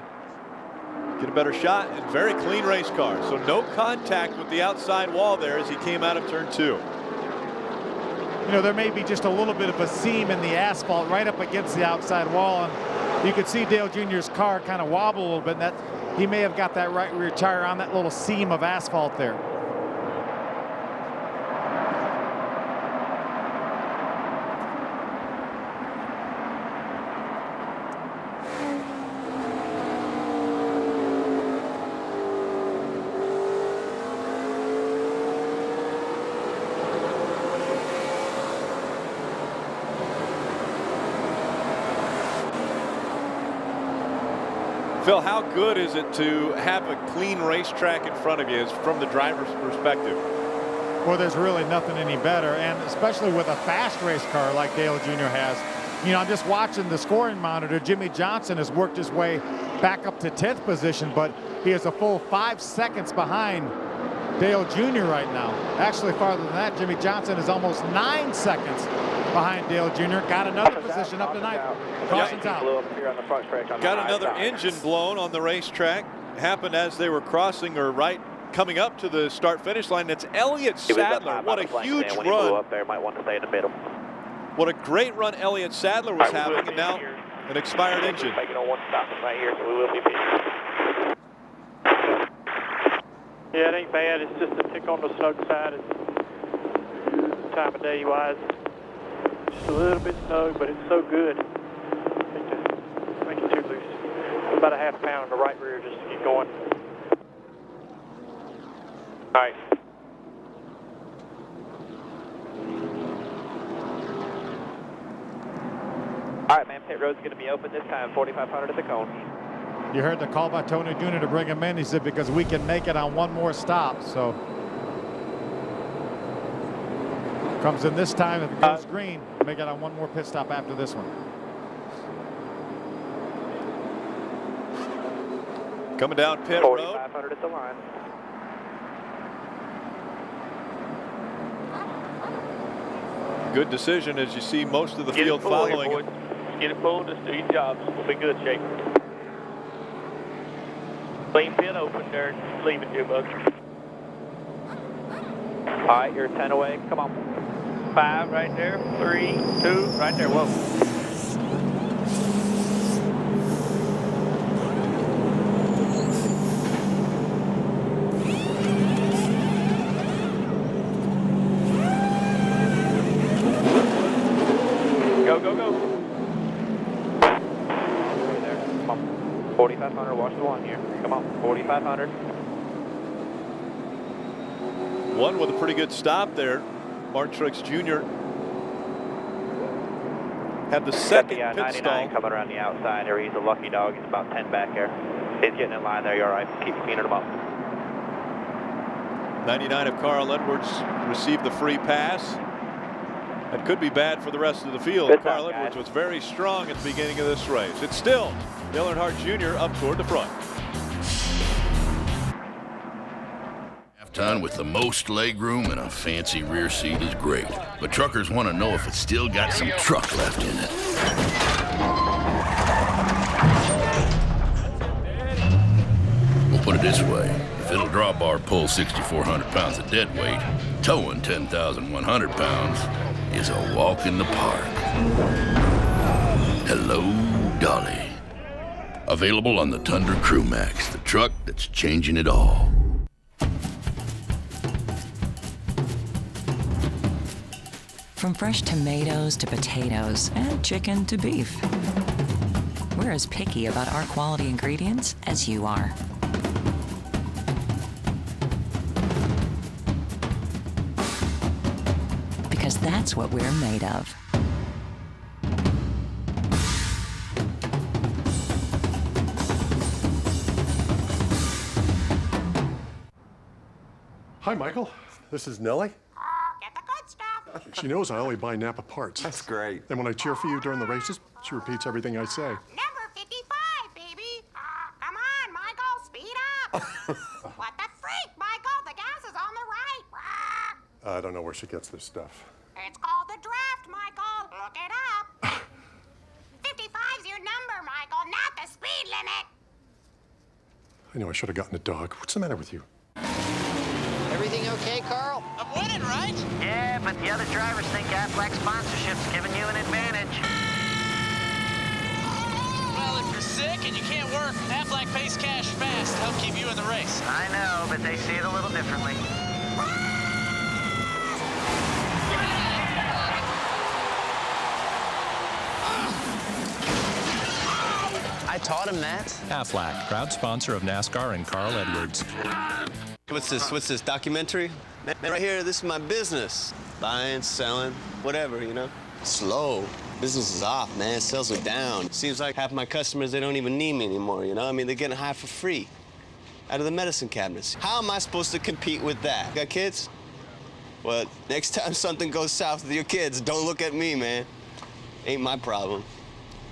get a better shot. And very clean race car, so no contact with the outside wall there as he came out of turn 2. You know, there may be just a little bit of a seam in the asphalt right up against the outside wall, and you could see Dale Jr.'s car kind of wobble a little bit, and that he may have got that right rear tire on that little seam of asphalt there. Phil, how good is it to have a clean racetrack in front of you from the driver's perspective? Well, there's really nothing any better, and especially with a fast race car like Dale Jr. has. You know, I'm just watching the scoring monitor. Jimmy Johnson has worked his way back up to 10th position, but he is a full 5 seconds behind Dale Jr. right now. Actually, farther than that, Jimmy Johnson is almost 9 seconds behind Dale Jr. Got another position up tonight. Caution's out. Got another engine blown on the racetrack. Happened as they were crossing or coming up to the start-finish line. It's Elliott Sadler. What a huge run. When he blew up there, might want to stay in the middle. What a great run Elliott Sadler was having, and now an expired engine. Making on one stop right here, so we will be finished. Yeah, it ain't bad. It's just a tick on the snug side. It's time of day wise. Just a little bit snug, but it's so good. Make it too loose. About a half pound in the right rear just to get going. All right. All right, man. Pit road's going to be open this time. 4,500 at the cone. You heard the call by Tony Jr. to bring him in. He said because we can make it on one more stop. So comes in this time. If it goes green, make it on one more pit stop after this one. Coming down pit road. 4,500 at the line. Good decision as you see most of the field following it. Get it pulled, just do your jobs. We'll be good shape. Clean pin open there, leave it, Buck. All right, you're 10 away. Come on. 5 right there. 3, 2, right there. Whoa. one here. Come on, 4,500. One with a pretty good stop there. Martin Truex Jr. had the second got the, pit 99 stall. coming around the outside here. He's a lucky dog. He's about 10 back here. He's getting in line there. You're all right. Keep cleaning him up. 99 of Carl Edwards received the free pass. That could be bad for the rest of the field. Good Carl job, Edwards guys. was very strong at the beginning of this race. It's still Dale Earnhardt Jr. up toward the front. Halftime with the most legroom and a fancy rear seat is great. But truckers want to know if it's still got some truck left in it. We'll put it this way. If it'll draw bar pull 6,400 pounds of dead weight, towing 10,100 pounds is a walk in the park. Hello, Dolly. Available on the Tundra Crew Max, the truck that's changing it all. From fresh tomatoes to potatoes and chicken to beef, we're as picky about our quality ingredients as you are. Because that's what we're made of. Hi, Michael. This is Nellie. Get the good stuff. She knows I only buy Napa parts. That's great. And when I cheer for you during the races, she repeats everything I say. Number 55, baby. Come on, Michael, speed up. What the freak, Michael? The gas is on the right. I don't know where she gets this stuff. It's called the draft, Michael. Look it up. 55's your number, Michael, not the speed limit. I knew I should have gotten a dog. What's the matter with you? Everything okay, Carl? I'm winning, right? Yeah, but the other drivers think Aflac sponsorship's giving you an advantage. Well, if you're sick and you can't work, Aflac pays cash fast to help keep you in the race. I know, but they see it a little differently. I taught him that. Aflac, proud sponsor of NASCAR and Carl Edwards. What's this documentary? Man, right here, this is my business. Buying, selling, whatever, you know? Slow. Business is off, man. Sales are down. Seems like half my customers, they don't even need me anymore, you know? I mean, they're getting high for free out of the medicine cabinets. How am I supposed to compete with that? Got kids? Well, next time something goes south with your kids, don't look at me, man. Ain't my problem.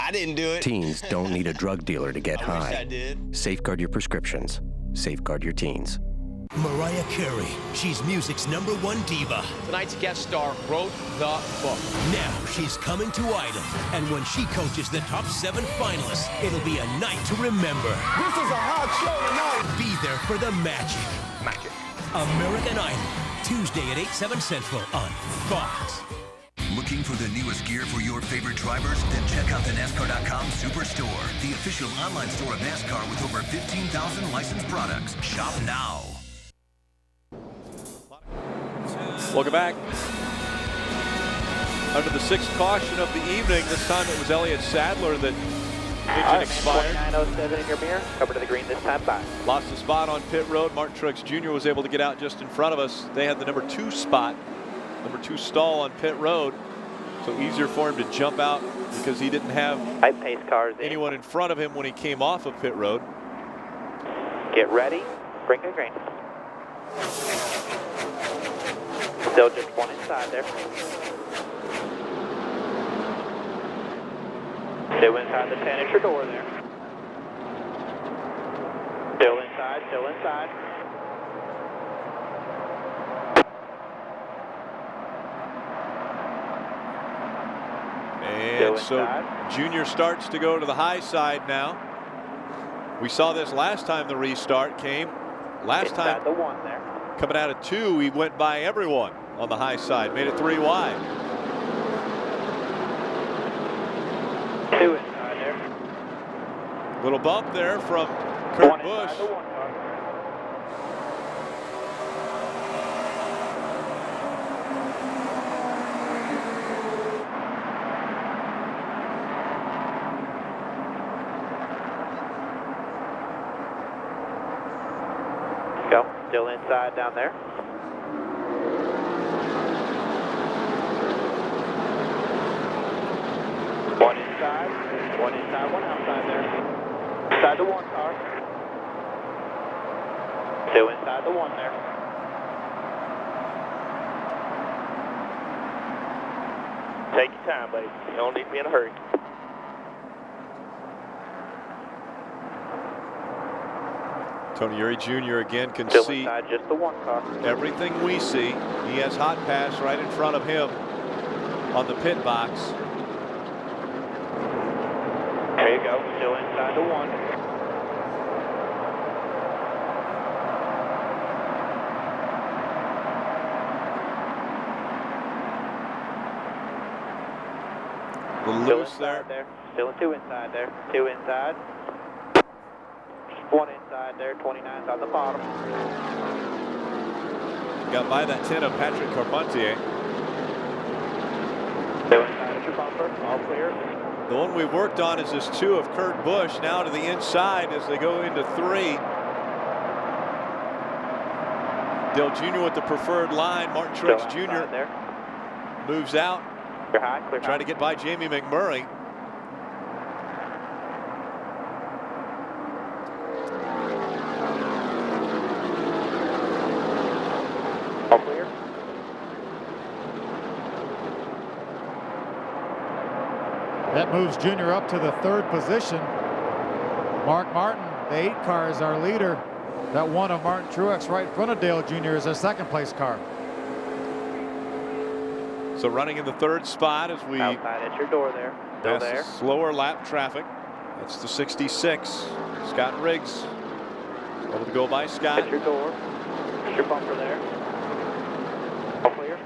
I didn't do it. Teens don't need a drug dealer to get high. I did. Safeguard your prescriptions. Safeguard your teens. Mariah Carey. She's music's #1 diva. Tonight's guest star wrote the book. Now she's coming to Idol. And when she coaches the top 7 finalists, it'll be a night to remember. This is a hot show tonight. Be there for the magic. Magic. American Idol. Tuesday at 8/7 Central on Fox. Looking for the newest gear for your favorite drivers? Then check out the NASCAR.com Superstore, the official online store of NASCAR with over 15,000 licensed products. Shop now. Welcome back. Under the 6th caution of the evening, this time it was Elliott Sadler that engine expired. 49.07 in your mirror. Cover to the green this time. Bye. Lost the spot on pit road. Martin Truex Jr. was able to get out just in front of us. They had the number 2 spot, number 2 stall on pit road. So easier for him to jump out because he didn't have pace cars anyone in front of him when he came off of pit road. Get ready. Bring it green. Still just one inside there. Still inside the 10 inch door there. Still inside, still inside. And so Junior starts to go to the high side now. We saw this last time the restart came. Last time, the 1 there. Coming out of 2, he went by everyone on the high side, made it 3 wide. 2 inside there. Little bump there from Kurt Busch. Go. Still inside down there. One inside, one outside there. Inside the one car. Still inside the one there. Take your time, buddy. You don't need to be in a hurry. Tony Uri Jr. again can Still see inside just the one car. everything we see. He has Hotpass right in front of him on the pit box. There you go. Still inside the one. Loose there. Still two inside there. Two inside. One inside there. 29's on the bottom. Got by that 10 of Patrick Carpentier. Still inside of your bumper. All clear. The one we worked on is this 2 of Kurt Busch. Now to the inside as they go into 3. Dale Jr. with the preferred line. Martin Truex Jr. moves out. Clear high, clear trying to get by Jamie McMurray. All clear. That moves Junior up to the 3rd position. Mark Martin, the 8 car, is our leader. That one of Martin Truex right in front of Dale Jr. is our 2nd place car. So running in the 3rd spot as we outside at your door there. pass the slower lap traffic. That's the 66. Scott Riggs able to go by Scott. At your door. At your bumper there. All clear.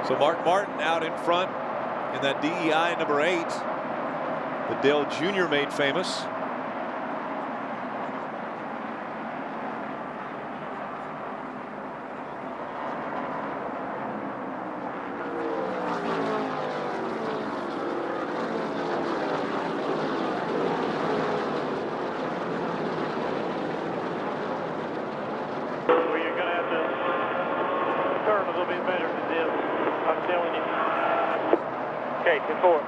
So Mark Martin out in front in that DEI number 8 that Dale Jr. made famous. Okay, 2-4.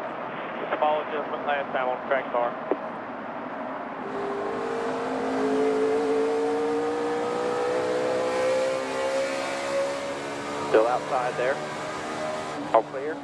Small adjustment last time on track car. Still outside there. All clear.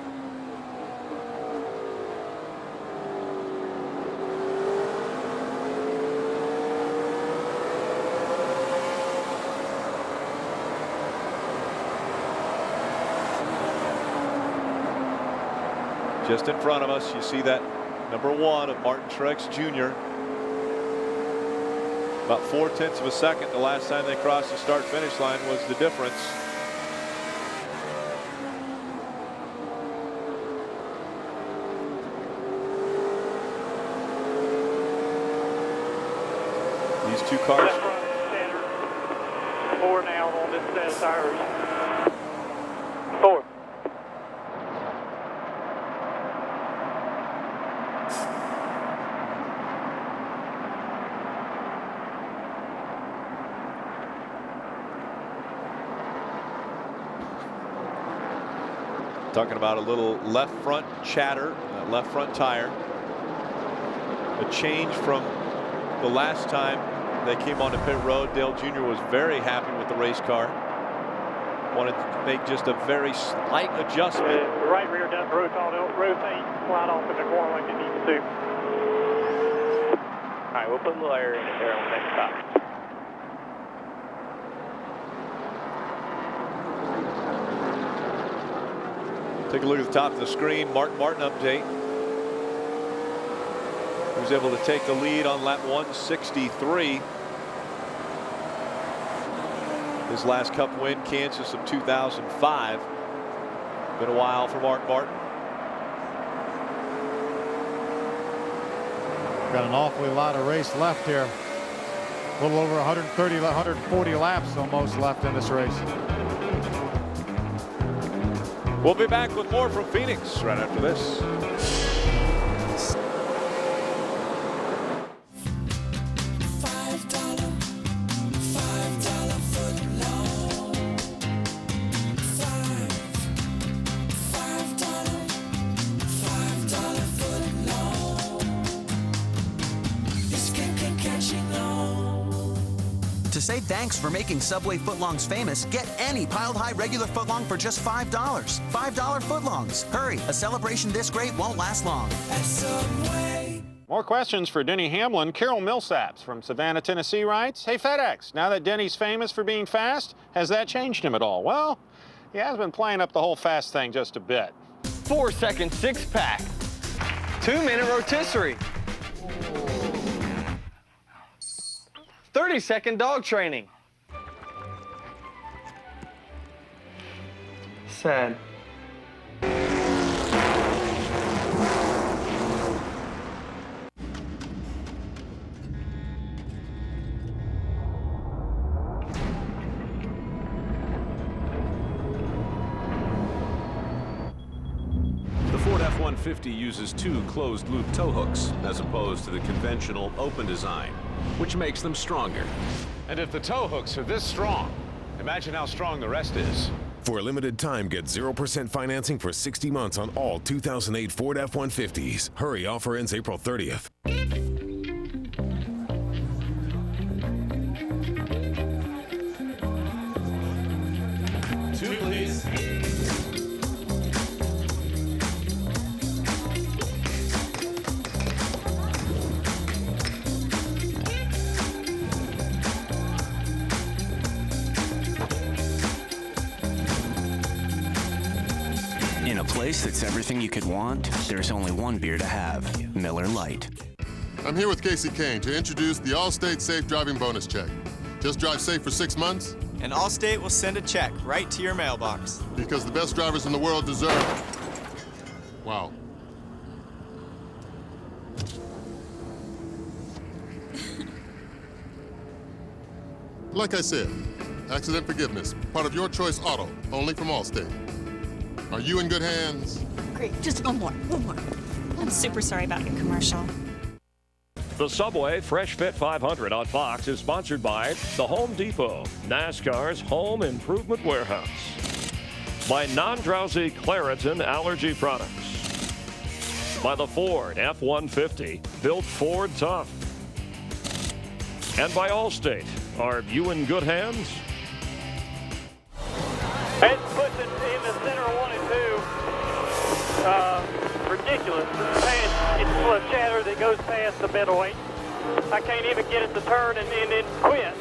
Just in front of us, you see that number 1 of Martin Truex Jr. About 0.4 of a second the last time they crossed the start-finish line was the difference. These 2 cars. 4 now on this set of tires. 4. Talking about a little left front chatter, left front tire. A change from the last time they came onto pit road. Dale Jr. was very happy with the race car. Wanted to make just a very slight adjustment. The right rear doesn't rotate flat off in the corner like it needs to. All right, we'll put a little air in it there on the next stop. Take a look at the top of the screen. Mark Martin update. He was able to take the lead on lap 163. His last Cup win, Kansas of 2005. Been a while for Mark Martin. Got an awfully lot of race left here. A little over 130, 140 laps almost left in this race. We'll be back with more from Phoenix right after this. say thanks for making Subway footlongs famous, get any piled high regular footlong for just $5. $5 footlongs. Hurry, a celebration this great won't last long. At Subway. More questions for Denny Hamlin. Carol Millsaps from Savannah, Tennessee writes, hey FedEx, now that Denny's famous for being fast, has that changed him at all? Well, he has been playing up the whole fast thing just a bit. 4-second six-pack. 2-minute rotisserie. 30-second dog training. Sad. The Ford F-150 uses 2 closed-loop tow hooks as opposed to the conventional open design, which makes them stronger. And if the tow hooks are this strong, imagine how strong the rest is. For a limited time, get 0% financing for 60 months on all 2008 Ford F-150s. Hurry, offer ends April 30th. 2, please. In a place that's everything you could want, there's only one beer to have, Miller Lite. I'm here with Casey Kane to introduce the Allstate Safe Driving Bonus Check. Just drive safe for 6 months. And Allstate will send a check right to your mailbox. Because the best drivers in the world deserve... Wow. Like I said, accident forgiveness, part of your choice auto, only from Allstate. Are you in good hands? Great, just one more. I'm super sorry about your commercial. The Subway Fresh Fit 500 on Fox is sponsored by the Home Depot, NASCAR's home improvement warehouse. By non-drowsy Claritin allergy products. By the Ford F-150, built Ford tough. And by Allstate. Are you in good hands? It puts it in the center of 1 and 2. Ridiculous. It's full of chatter that goes past the middleweight. I can't even get it to turn and then quit.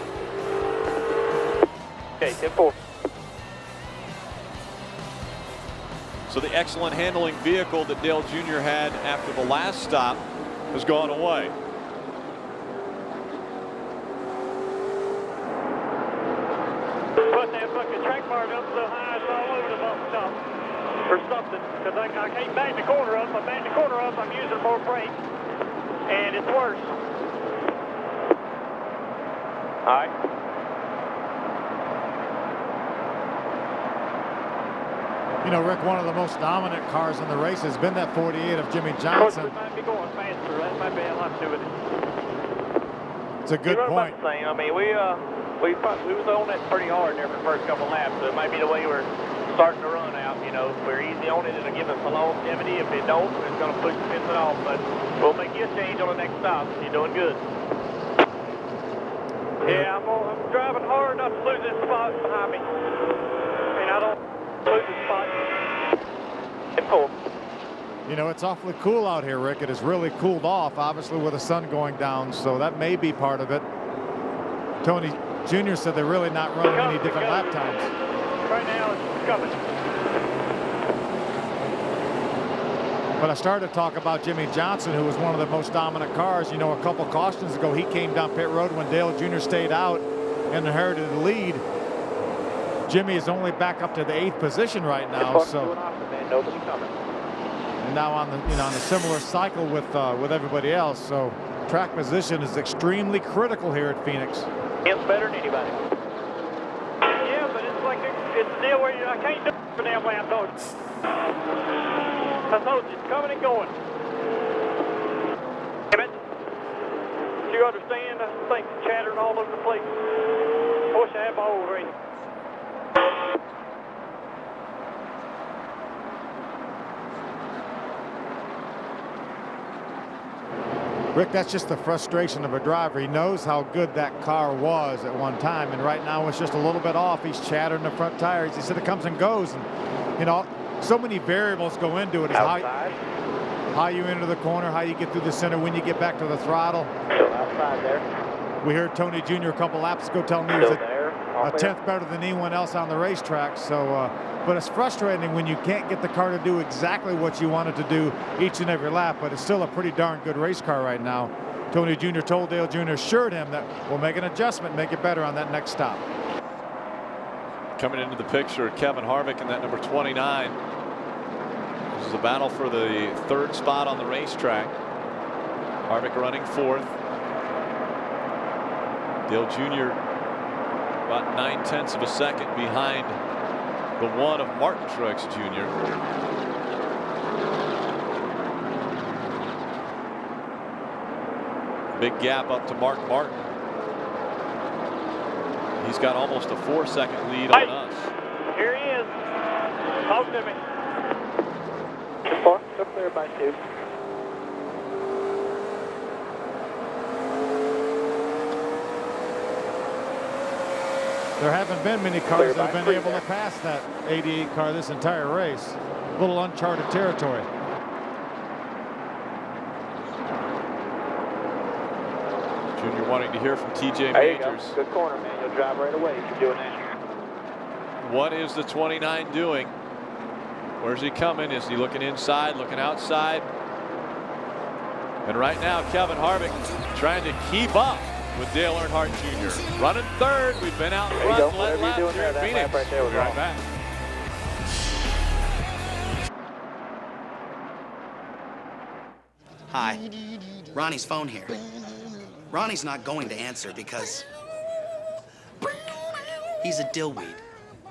Okay, 10-4. So the excellent handling vehicle that Dale Jr. had after the last stop has gone away. Put that fucking track bar up so high it's all over the bump stop or something, because I can't bang the corner up. I bang the corner up, I'm using more brake, and it's worse. All right. You know, Rick, one of the most dominant cars in the race has been that 48 of Jimmy Johnson. We might be going faster. That might be a lot to do with it. It's a good point. About the same. I mean, we was on it pretty hard there for the first couple laps, so it might be the way we're starting to run out. You know, if we're easy on it, it'll give us a longevity. If it don't, it's going to push the fence off. But we'll make you a change on the next stop. You're doing good. Yeah, I'm driving hard not to lose this spot behind me. And I don't lose this spot. And 4. You know, it's awfully cool out here, Rick. It has really cooled off, obviously, with the sun going down, so that may be part of it. Tony Jr. said they're really not running any different lap times. Right now, it's coming. But I started to talk about Jimmy Johnson, who was one of the most dominant cars. You know, a couple cautions ago, he came down pit road when Dale Jr. stayed out and inherited the lead. Jimmy is only back up to the 8th position right now, so. Nobody coming. And now on the on a similar cycle with everybody else. So track position is extremely critical here at Phoenix. It's better than anybody. Yeah, but it's like it's a deal where I can't do it the damn way I told you. I told you, it's coming and going. Damn it. Do you understand? I think chattering all over the place. I wish I had my old radio. Rick, that's just the frustration of a driver. He knows how good that car was at one time, and right now it's just a little bit off. He's chattering the front tires. He said it comes and goes, and you know, so many variables go into it. Is how you enter the corner, how you get through the center, when you get back to the throttle. Still outside there. We heard Tony Jr. a couple laps ago telling me he was a tenth better than anyone else on the racetrack. So, but it's frustrating when you can't get the car to do exactly what you want it to do each and every lap. But it's still a pretty darn good race car right now. Tony Jr. told Dale Jr. assured him that we'll make an adjustment, make it better on that next stop. Coming into the picture, Kevin Harvick in that number 29. This is a battle for the third spot on the racetrack. Harvick running fourth. Dale Jr. about 9/10 of a second behind the one of Martin Truex Jr. Big gap up to Mark Martin. He's got almost a 4-second lead on us. Here he is. Talk to me. Still clear by 2. There haven't been many cars that have been able to pass that 88 car this entire race. A little uncharted territory. Junior wanting to hear from TJ There you go. Majors. Good corner, man. You'll drive right away if you're doing that. What is the 29 doing? Where's he coming? Is he looking inside, looking outside? And right now, Kevin Harvick trying to keep up with Dale Earnhardt Jr. Running third. We've been out front. There you go. Led Whatever lap you're doing here there, in that Phoenix. lap right there was We'll be right wrong. back. Hi, Ronnie's phone here. Ronnie's not going to answer because he's a dillweed.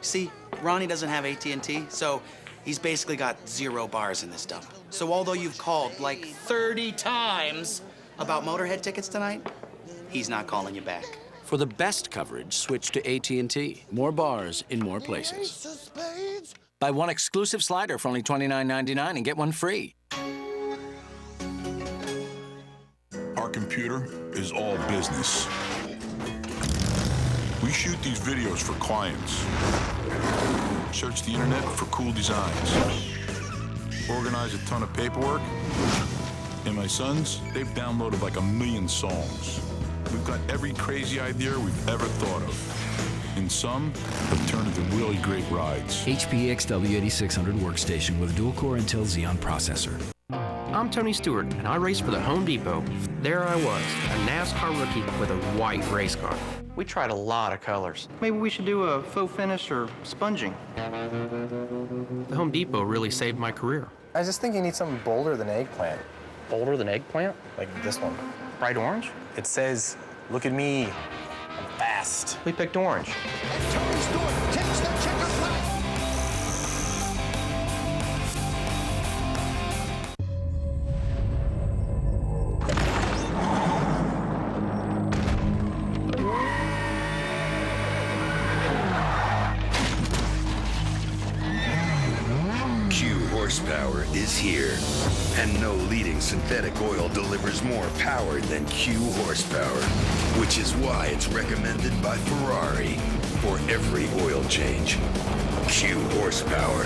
See, Ronnie doesn't have AT&T, so he's basically got 0 bars in this dump. So although you've called like 30 times about Motorhead tickets tonight, he's not calling you back. For the best coverage, switch to AT&T. More bars in more places. Buy one exclusive slider for only $29.99 and get one free. Our computer is all business. We shoot these videos for clients. Search the internet for cool designs. Organize a ton of paperwork. And my sons, they've downloaded like 1 million songs. We've got every crazy idea we've ever thought of. And some have turned into really great rides. HP XW8600 workstation with a dual-core Intel Xeon processor. I'm Tony Stewart, and I race for the Home Depot. There I was, a NASCAR rookie with a white race car. We tried a lot of colors. Maybe we should do a faux finish or sponging. The Home Depot really saved my career. I was just thinking you need something bolder than eggplant. Bolder than eggplant? Like this one. Bright orange? It says, look at me, I'm fast. We picked orange. Tony Stewart takes the checkered flag. Horsepower is here, and no leading synthetic oil delivers more power than Q horsepower, which is why it's recommended by Ferrari for every oil change. Q horsepower.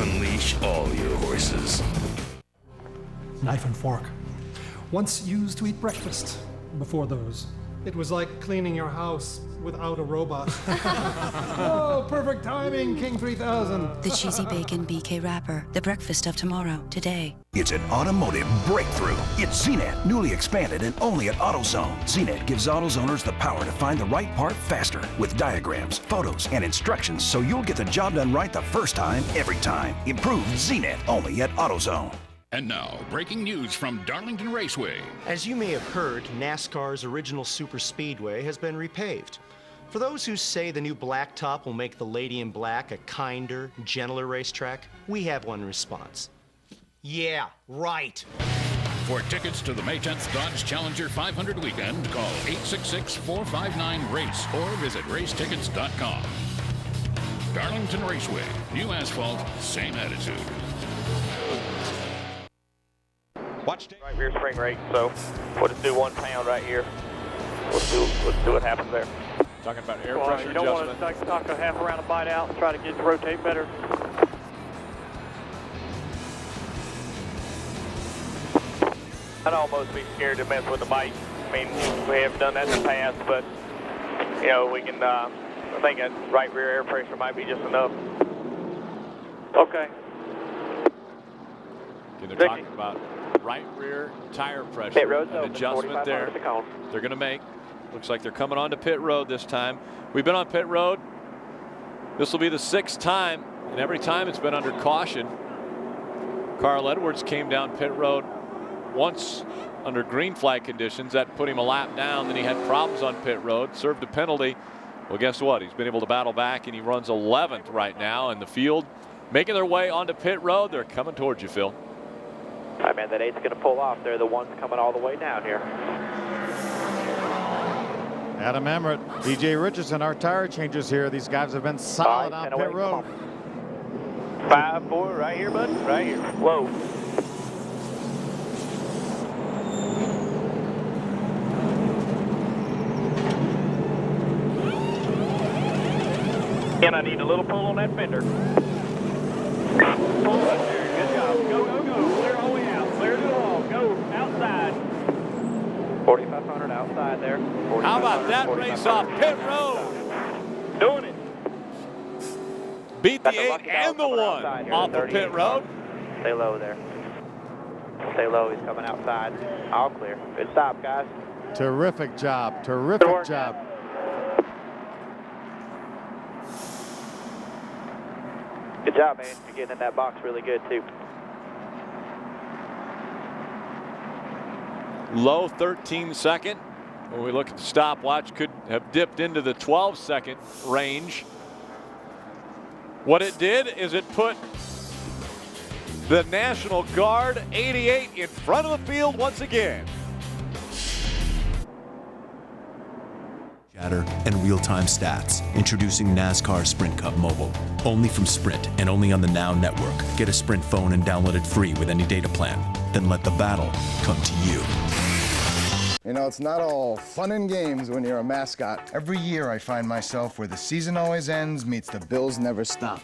Unleash all your horses. Knife and fork. Once used to eat breakfast. Before those, it was like cleaning your house without a robot. Oh, perfect timing, King 3000. The cheesy bacon BK wrapper. The breakfast of tomorrow, today. It's an automotive breakthrough. It's ZNet, newly expanded and only at AutoZone. ZNet gives AutoZoners the power to find the right part faster with diagrams, photos, and instructions so you'll get the job done right the first time, every time. Improved ZNet, only at AutoZone. And now, breaking news from Darlington Raceway. As you may have heard, NASCAR's original super speedway has been repaved. For those who say the new blacktop will make the Lady in Black a kinder, gentler racetrack, we have one response. Yeah, right. For tickets to the May 10th Dodge Challenger 500 weekend, call 866-459-RACE or visit racetickets.com. Darlington Raceway. New asphalt, same attitude. Watch right rear spring rate, so we'll just do 1 pound right here. We'll see what happens there. Talking about air pressure you don't adjustment. want to knock a half around and bite out and try to get it to rotate better. I'd almost be scared to mess with the bite. I mean, we have done that in the past, but you know, we can. I think a right rear air pressure might be just enough. Okay. They're talking about right rear tire pressure, an adjustment there they're going to make. Looks like they're coming onto pit road this time. We've been on pit road. This will be the 6th time, and every time it's been under caution. Carl Edwards came down pit road once under green flag conditions. That put him a lap down. Then he had problems on pit road, served a penalty. Well, guess what? He's been able to battle back, and he runs 11th right now in the field. Making their way onto pit road. They're coming towards you, Phil. All right, man, that 8's going to pull off. They're the ones coming all the way down here. Adam Emmerich, DJ Richardson, our tire changers here. These guys have been solid on pit road. 5-4 right here, bud. Right here. Whoa. And I need a little pull on that fender. Pull right there. Good job. Go, go, go. Clear all the way out. Clear to the wall. Go outside. 4,500 outside there. How about that race off pit road? Doing it. Beat the 8 and the 1 off the pit road. Stay low there. Stay low. He's coming outside. All clear. Good stop, guys. Terrific job. Terrific job. Good job, man. You're getting in that box really good, too. Low 13-second. When we look at the stopwatch, could have dipped into the 12-second range. What it did is it put the National Guard 88 in front of the field once again. Chatter and real-time stats. Introducing NASCAR Sprint Cup Mobile. Only from Sprint and only on the Now Network. Get a Sprint phone and download it free with any data plan. Then let the battle come to you. You know, it's not all fun and games when you're a mascot. Every year I find myself where the season always ends meets the bills never stop.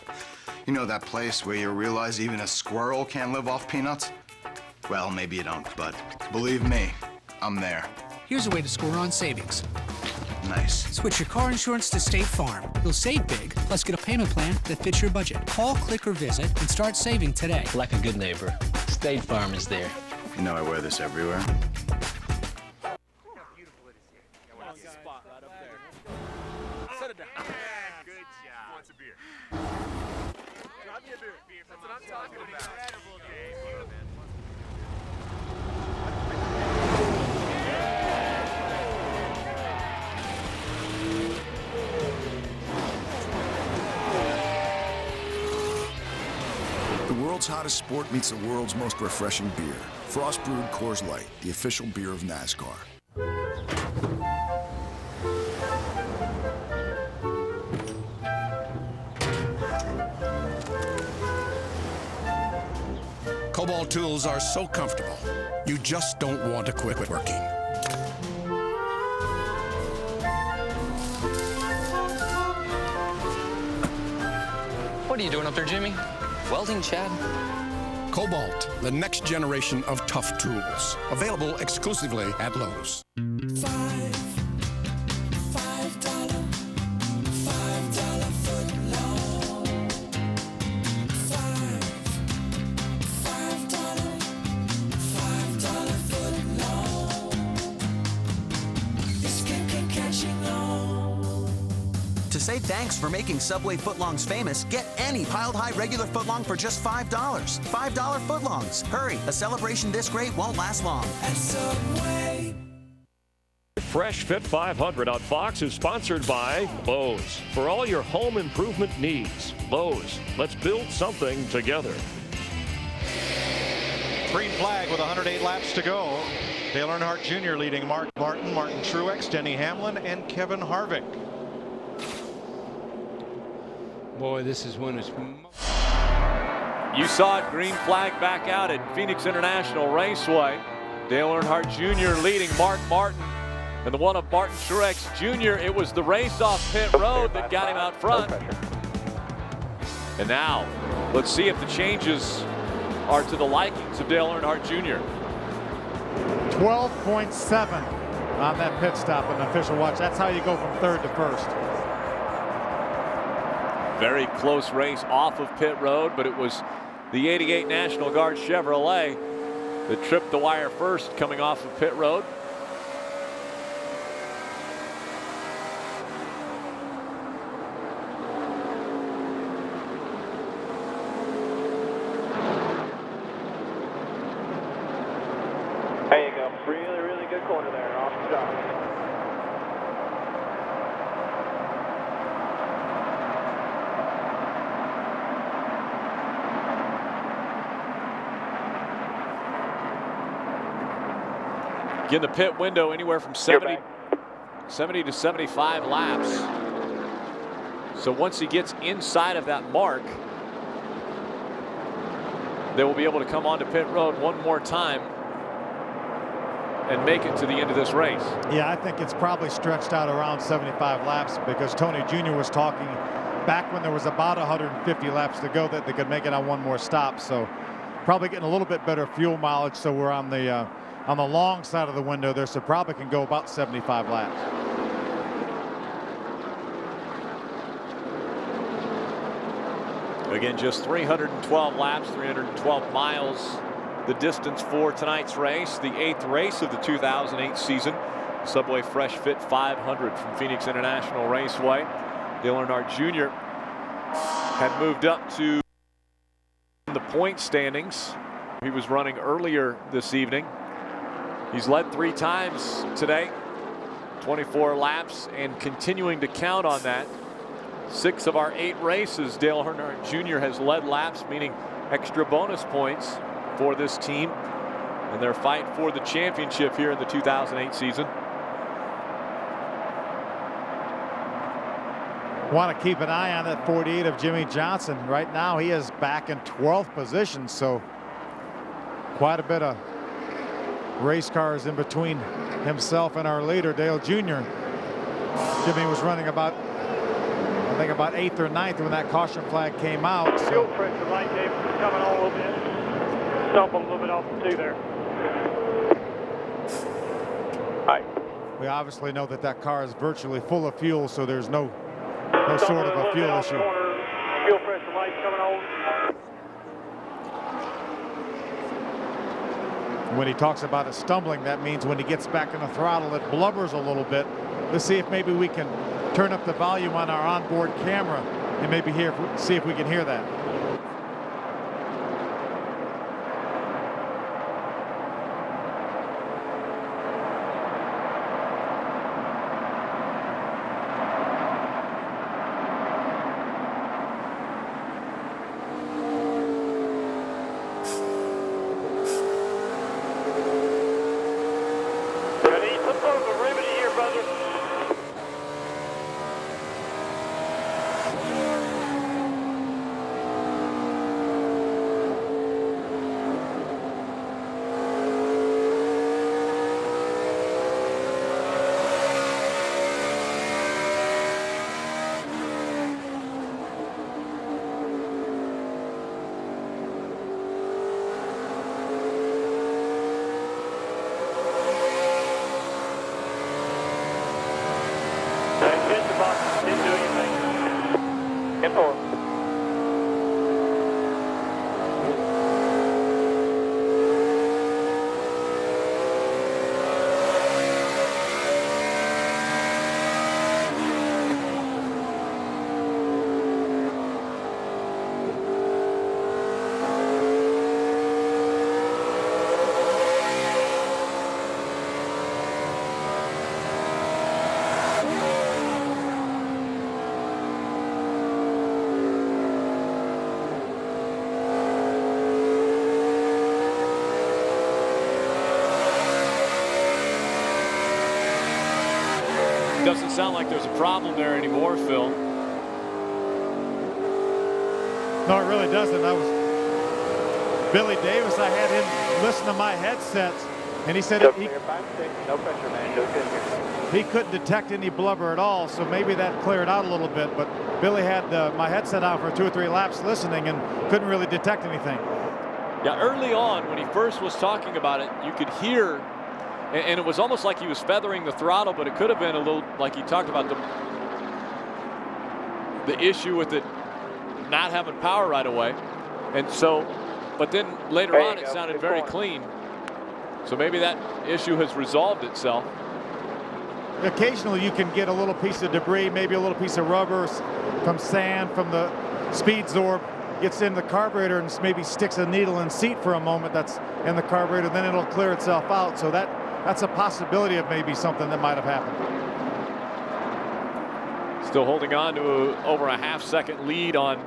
You know that place where you realize even a squirrel can't live off peanuts? Well, maybe you don't, but believe me, I'm there. Here's a way to score on savings. Nice. Switch your car insurance to State Farm. You'll save big, plus get a payment plan that fits your budget. Call, click, or visit and start saving today. Like a good neighbor, State Farm is there. You know I wear this everywhere. Set it down. Good job. Wants a beer. Drop me a beer. That's what I'm talking about. The world's hottest sport meets the world's most refreshing beer. Frost Brewed Coors Light, the official beer of NASCAR. Cobalt tools are so comfortable, you just don't want to quit working. What are you doing up there, Jimmy? Welding, Chad? Cobalt, the next generation of tough tools. Available exclusively at Lowe's. To say thanks for making Subway footlongs famous, get any piled high regular footlong for just $5. $5 footlongs. Hurry, a celebration this great won't last long. At Subway. Fresh Fit 500 on Fox is sponsored by Lowe's. For all your home improvement needs, Lowe's. Let's build something together. Green flag with 108 laps to go. Dale Earnhardt Jr. leading Mark Martin, Martin Truex, Denny Hamlin, and Kevin Harvick. Boy, this is when it's... You saw it, green flag back out at Phoenix International Raceway. Dale Earnhardt Jr. leading Mark Martin and the one of Martin Truex Jr. It was the race off pit road that got him out front. And now, let's see if the changes are to the likings of Dale Earnhardt Jr. 12.7 on that pit stop on the official watch. That's how you go from third to first. Very close race off of pit road, but it was the 88 National Guard Chevrolet that tripped the wire first coming off of pit road. There you go. Really, really good corner there. Awesome job. Again, the pit window anywhere from 70 to 75 laps. So once he gets inside of that mark, they will be able to come onto pit road one more time and make it to the end of this race. Yeah, I think it's probably stretched out around 75 laps because Tony Jr. was talking back when there was about 150 laps to go that they could make it on one more stop. So probably getting a little bit better fuel mileage. So we're on the long side of the window there, so probably can go about 75 laps. Again, just 312 laps, 312 miles, the distance for tonight's race, the 8th race of the 2008 season. Subway Fresh Fit 500 from Phoenix International Raceway. Dale Earnhardt Jr. had moved up to the point standings. He was running earlier this evening. He's led 3 times today, 24 laps, and continuing to count on that. 6 of our 8 races, Dale Earnhardt Jr. has led laps, meaning extra bonus points for this team in their fight for the championship here in the 2008 season. Want to keep an eye on that 48 of Jimmy Johnson. Right now he is back in 12th position, so quite a bit of race cars in between himself and our leader, Dale Jr. Jimmy was running about, I think about 8th or 9th when that caution flag came out. Fuel pressure light gave coming on a little bit. Stumbled a little bit off the 2 there. All right. We obviously know that that car is virtually full of fuel, so there's no sort of a fuel issue. Fuel pressure light coming on. When he talks about it stumbling, that means when he gets back in the throttle, it blubbers a little bit. Let's see if maybe we can turn up the volume on our onboard camera and maybe see if we can hear that. Doesn't sound like there's a problem there anymore, Phil. No, it really doesn't. Billy Davis, I had him listen to my headsets, and he said Go he, clear 5-6. No pressure, man. Go good here. he couldn't detect any blubber at all, so maybe that cleared out a little bit. But Billy had my headset on for 2 or 3 laps listening and couldn't really detect anything. Yeah, early on when he first was talking about it, you could hear, and it was almost like he was feathering the throttle, but it could have been a little, like he talked about, the issue with it not having power right away. And so, but then later on it sounded very clean. So maybe that issue has resolved itself. Occasionally you can get a little piece of debris, maybe a little piece of rubber from sand, from the speed zorb, gets in the carburetor and maybe sticks a needle in seat for a moment that's in the carburetor, then it'll clear itself out. So that's a possibility of maybe something that might have happened. Still holding on to over a half-second lead on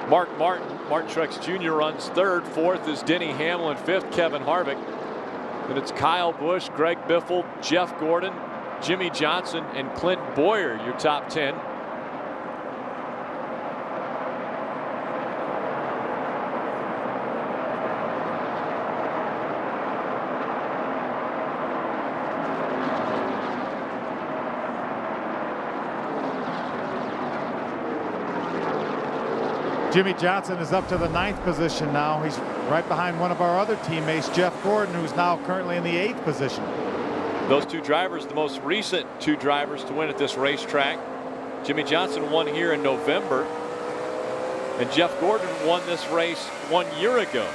Mark Martin. Martin Truex Jr. runs third. Fourth is Denny Hamlin. Fifth, Kevin Harvick. Then it's Kyle Busch, Greg Biffle, Jeff Gordon, Jimmy Johnson, and Clint Boyer, your top 10. Jimmy Johnson is up to the 9th position now. He's right behind one of our other teammates, Jeff Gordon, who's now currently in the 8th position. Those 2 drivers, the most recent 2 drivers to win at this racetrack. Jimmy Johnson won here in November, and Jeff Gordon won this race 1 year ago.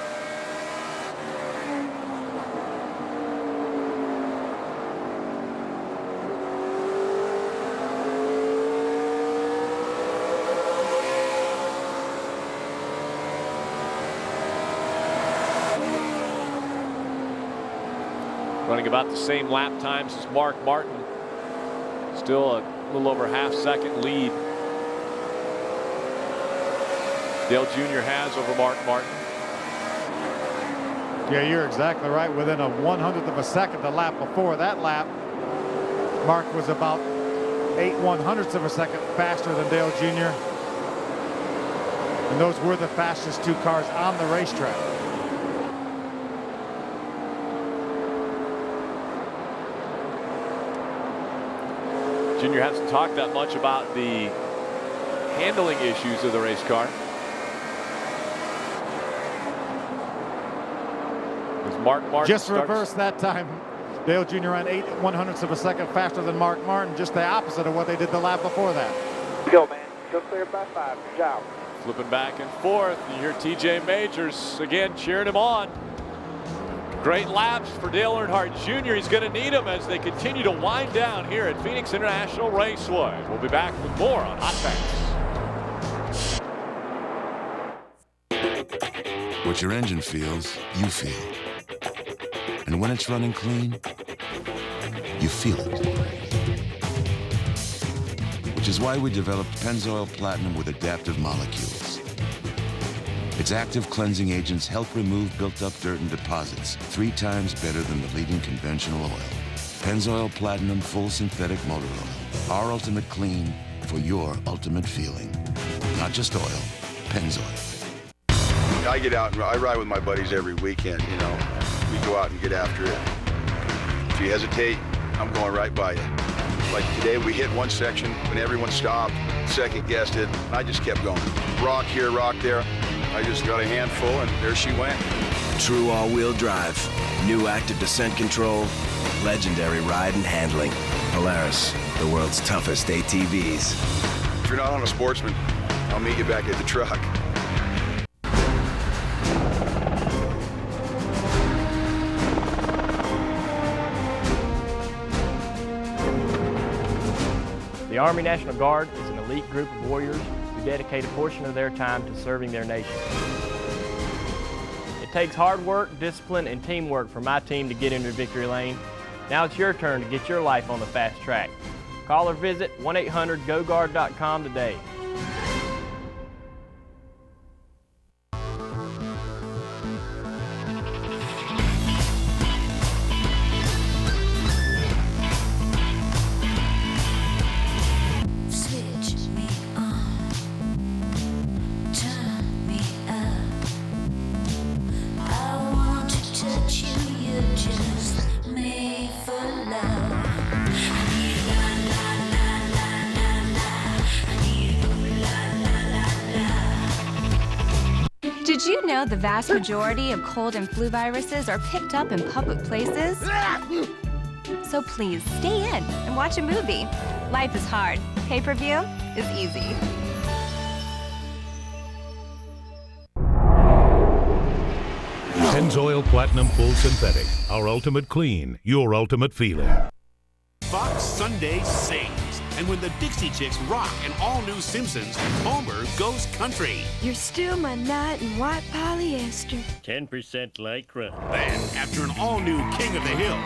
Running about the same lap times as Mark Martin. Still a little over half-second lead Dale Jr. has over Mark Martin. Yeah, you're exactly right. Within a 100th of a second the lap before that lap, Mark was about 8/100ths of a second faster than Dale Jr. And those were the fastest 2 cars on the racetrack. Junior hasn't talked that much about the handling issues of the race car. As Mark Martin just reversed that time. Dale Jr. ran 8/100ths of a second faster than Mark Martin, just the opposite of what they did the lap before that. Go, man. Go clear by 5. Good job. Flipping back and forth. You hear TJ Majors again cheering him on. Great laps for Dale Earnhardt Jr. He's going to need them as they continue to wind down here at Phoenix International Raceway. We'll be back with more on Hotpass. What your engine feels, you feel. And when it's running clean, you feel it. Which is why we developed Pennzoil Platinum with adaptive molecules. Its active cleansing agents help remove built-up dirt and deposits 3 times better than the leading conventional oil. Pennzoil Platinum Full Synthetic Motor Oil. Our ultimate clean for your ultimate feeling. Not just oil, Pennzoil. I get out and I ride with my buddies every weekend, you know. We go out and get after it. If you hesitate, I'm going right by you. Like today, we hit one section when everyone stopped, second guessed it, and I just kept going. Rock here, rock there. I just got a handful, and there she went. True all-wheel drive, new active descent control, legendary ride and handling. Polaris, the world's toughest ATVs. If you're not on a Sportsman, I'll meet you back at the truck. The Army National Guard is an elite group of warriors who dedicate a portion of their time to serving their nation. It takes hard work, discipline, and teamwork for my team to get into victory lane. Now it's your turn to get your life on the fast track. Call or visit 1-800-GO-GUARD.com today. you know the vast majority of cold and flu viruses are picked up in public places? So please, stay in and watch a movie. Life is hard. Pay-per-view is easy. Pennzoil Platinum Full Synthetic. Our ultimate clean, your ultimate feeling. Fox Sunday sings. And when the Dixie Chicks rock an all-new Simpsons, Homer goes country. You're still my knight in white polyester. 10% Lycra. Then, after an all-new King of the Hill,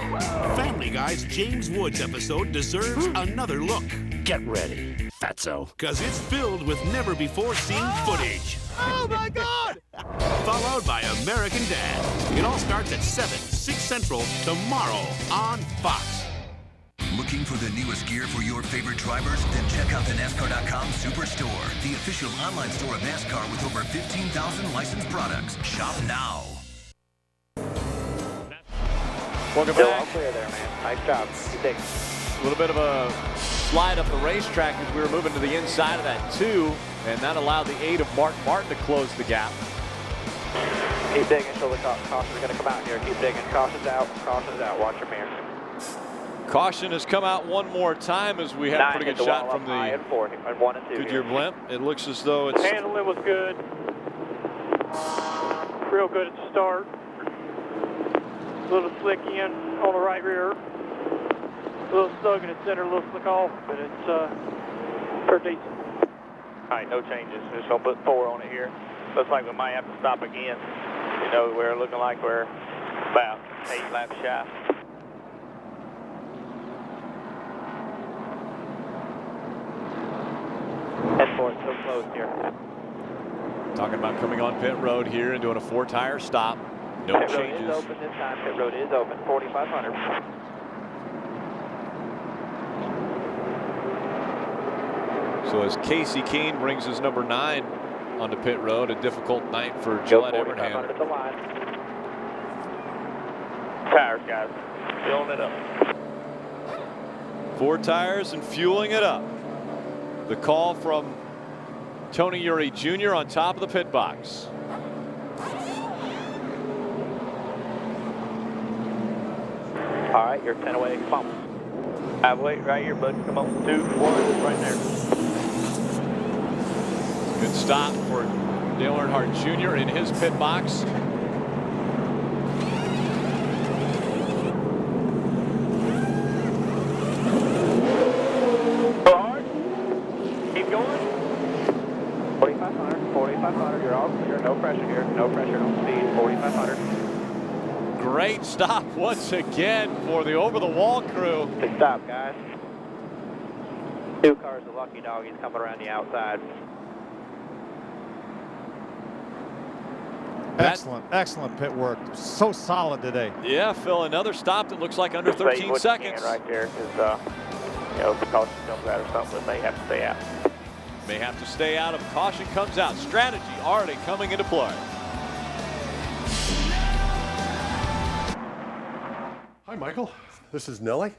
Family Guy's James Woods episode deserves another look. Get ready, fatso. Because it's filled with never-before-seen footage. Oh, my God! Followed by American Dad. It all starts at 7, 6 Central tomorrow on Fox. Looking for the newest gear for your favorite drivers? Then check out the NASCAR.com Superstore, the official online store of NASCAR with over 15,000 licensed products. Shop now. Welcome Still back. all clear there, man. Nice job. Good dig. A little bit of a slide up the racetrack as we were moving to the inside of that 2, and that allowed the 8 of Mark Martin to close the gap. Keep digging. Shoulder caution's going to come out here. Keep digging. Caution's out. Caution's out. Watch your mirror. Caution has come out one more time as we have a pretty good shot from the and 4, and 1 and 2 Goodyear blimp. It looks as though it's... Handling was good. Real good at the start. A little slick in on the right rear. A little snug in the center, a little slick off, but it's pretty decent. All right, no changes. Just going to put 4 on it here. Looks like we might have to stop again. You know, we're looking like we're about 8 laps shy. Head so close here. Talking about coming on pit road here and doing a 4-tire stop. No pit changes. Road is open this time. Pit road is open. 4,500. So as Casey Keene brings his number 9 onto pit road, a difficult night for Gillette Evernham. At the line. Tires, guys. Filling it up. 4 tires and fueling it up. The call from Tony Uri Jr. on top of the pit box. All right, you're 10 away. Come on. Have weight right here, bud. Come on. 2, 1, right there. Good stop for Dale Earnhardt Jr. in his pit box. Go hard. Keep going. 4,500. 4,500. You're all clear. No pressure here. No pressure. No speed. 4,500. Great stop once again for the over-the-wall crew. Good stop, guys. 2 cars, a lucky dog. He's coming around the outside. Excellent pit work. So solid today. Yeah, Phil, another stop that looks like under 13 seconds. Right there, because you know, if the caution comes out or something, they have to stay out. May have to stay out if caution comes out. Strategy already coming into play. Hi, Michael. This is Nellie.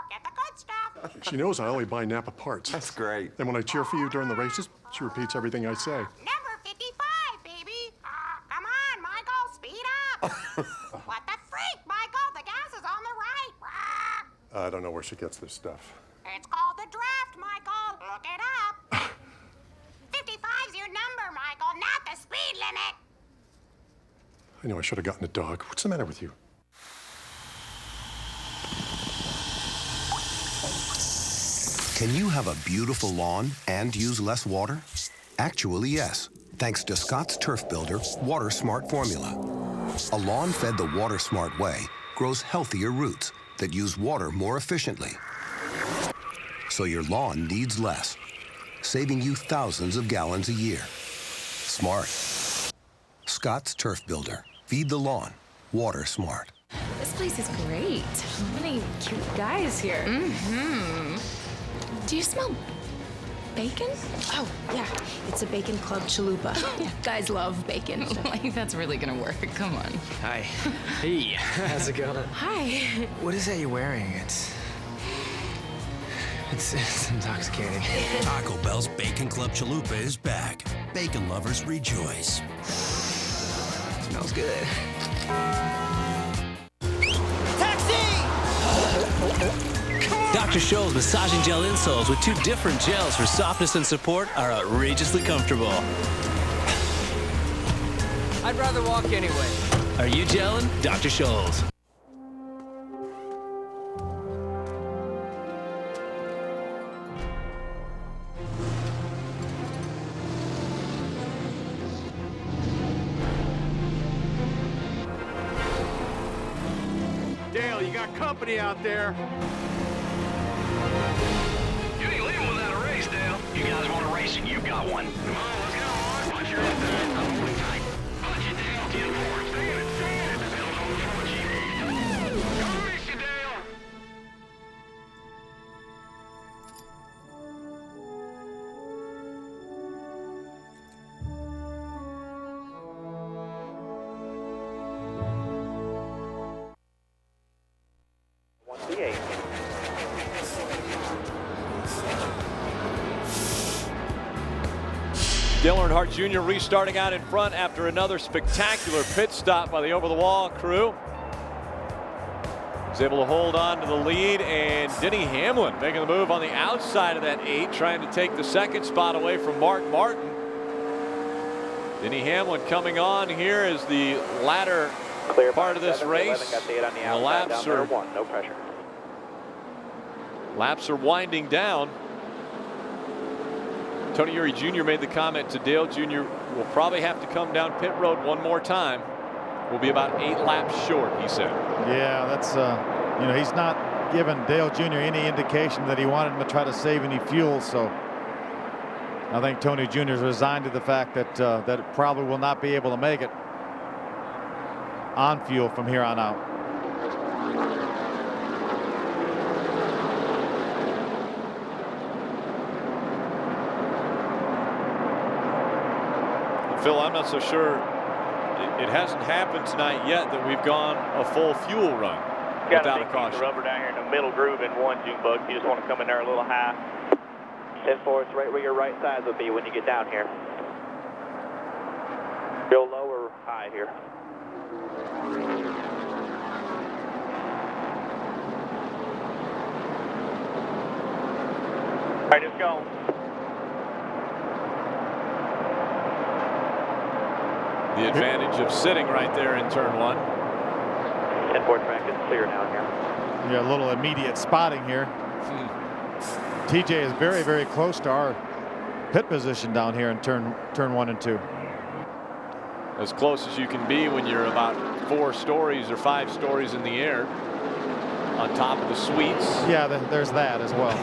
Get the good stuff. She knows I only buy Napa parts. That's great. And when I cheer for you during the races, she repeats everything I say. Number 55, baby. Come on, Michael, speed up. What the freak, Michael? The gas is on the right. I don't know where she gets this stuff. It's called the draft, Michael. Look it up. 55's your number, Michael, not the speed limit. I know I should have gotten a dog. What's the matter with you? Can you have a beautiful lawn and use less water? Actually, yes, thanks to Scott's Turf Builder Water Smart formula. A lawn fed the Water Smart way grows healthier roots that use water more efficiently. So your lawn needs less, saving you thousands of gallons a year. Smart. Scott's Turf Builder. Feed the lawn. Water Smart. This place is great. So many cute guys here. Mm-hmm. Do you smell bacon? Oh, yeah. It's a Bacon Club chalupa. Guys love bacon. Like, that's really gonna work. Come on. Hi. Hey. How's it going? Hi. What is that you're wearing? It's intoxicating. Taco Bell's Bacon Club Chalupa is back. Bacon lovers rejoice. smells good. Dr. Scholl's massaging gel insoles with 2 different gels for softness and support are outrageously comfortable. I'd rather walk anyway. Are you gelling? Dr. Scholl's. Dale, you got company out there. You ain't leaving without a race, Dale. You guys want a race and you've got one. Come on, let's go, Mark. Watch your inside. I'm holding tight. Watch it, Dale. 10-4. Stay in it, stay in it. The Bill's on the front, Chief. Go race you, Dale. Dale Earnhardt Jr. restarting out in front after another spectacular pit stop by the over-the-wall crew. He's able to hold on to the lead, and Denny Hamlin making the move on the outside of that 8, trying to take the 2nd spot away from Mark Martin. Denny Hamlin coming on here as the latter part of this race. The laps are winding down. Tony Eury Jr. made the comment to Dale Jr. will probably have to come down pit road one more time. We'll be about 8 laps short, he said. Yeah, that's, you know, he's not given Dale Jr. any indication that he wanted him to try to save any fuel. So I think Tony Jr. is resigned to the fact that that it probably will not be able to make it on fuel from here on out. Phil, I'm not so sure. It hasn't happened tonight yet that we've gone a full fuel run without a caution. Rubber down here in the middle groove in 1, Junebug. You just want to come in there a little high. 10-4, it's right where your right sides would be when you get down here. Go low or high here. All right, just go. The advantage of sitting right there in turn 1. 10-4 track is clear down here. Yeah, a little immediate spotting here. TJ is very, very close to our pit position down here in turn 1 and 2. As close as you can be when you're about 4 stories or 5 stories in the air on top of the suites. Yeah, there's that as well.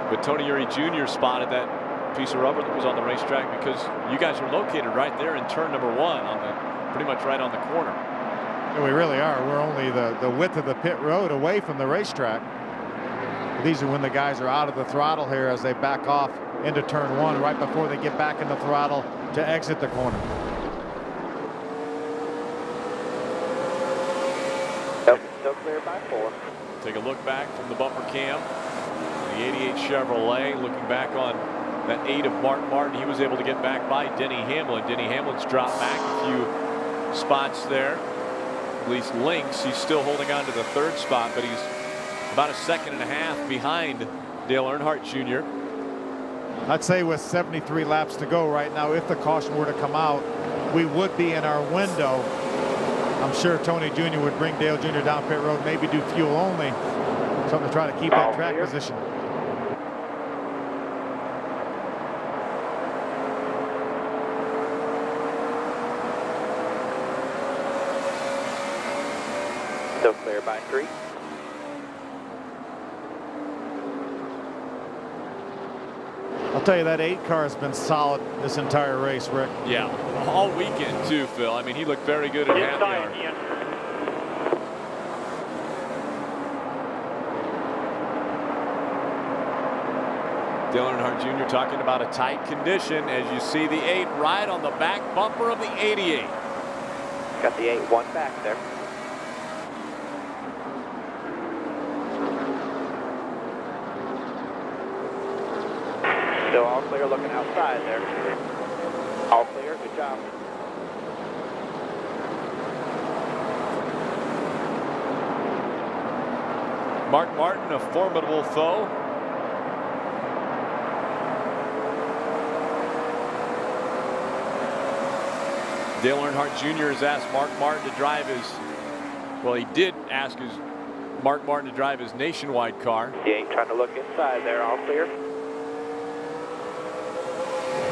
But Tony Eury Jr. spotted that piece of rubber that was on the racetrack because you guys are located right there in turn number 1 on the pretty much right on the corner. Yeah, we really are. We're only the width of the pit road away from the racetrack. These are when the guys are out of the throttle here as they back off into turn 1 right before they get back in the throttle to exit the corner. Still clear by 4. Take a look back from the bumper cam. The 88 Chevrolet looking back on that 8 of Mark Martin. He was able to get back by Denny Hamlin. Denny Hamlin's dropped back a few spots there. At least links. He's still holding on to the 3rd spot, but he's about a 2.5 seconds behind Dale Earnhardt Jr. I'd say with 73 laps to go right now, if the caution were to come out, we would be in our window. I'm sure Tony Jr. would bring Dale Jr. down pit road, maybe do fuel only, something to try to keep that track position. Still clear by 3. I'll tell you, that 8 car has been solid this entire race, Rick. Yeah, all weekend too, Phil. I mean, he looked very good at half yard. Dale Earnhardt Jr. talking about a tight condition as you see the 8 right on the back bumper of the 88. Got the 8-1 back there. Still all clear looking outside there. All clear. Good job. Mark Martin, a formidable foe. Dale Earnhardt Jr. has asked Mark Martin to drive his, well, he did ask Mark Martin to drive his nationwide car. He ain't trying to look inside there. All clear.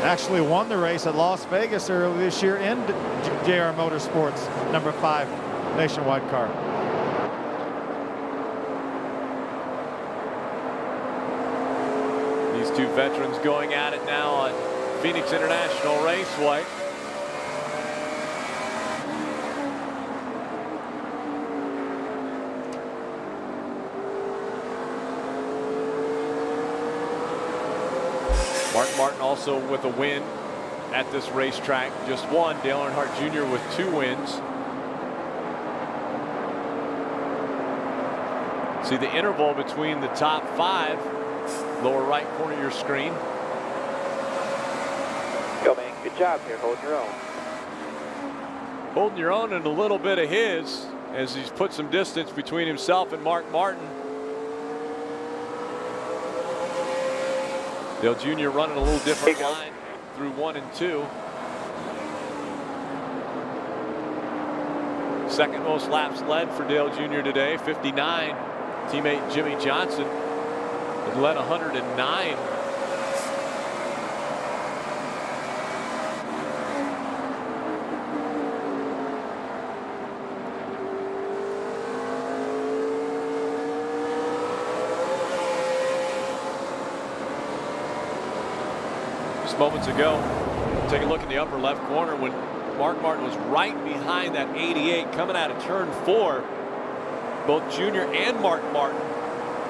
Actually won the race at Las Vegas earlier this year in JR Motorsports, number 5 nationwide car. These two veterans going at it now on Phoenix International Raceway. Mark Martin also with a win at this racetrack. Just one. Dale Earnhardt Jr. with 2 wins. See the interval between the top 5. Lower right corner of your screen. Go, man. Good job here. Holding your own. Holding your own and a little bit of his as he's put some distance between himself and Mark Martin. Dale Jr. running a little different line through 1 and 2. Second most laps led for Dale Jr. today, 59. Teammate Jimmy Johnson had led 109. Moments ago, take a look in the upper left corner when Mark Martin was right behind that 88 coming out of turn 4. Both Junior and Mark Martin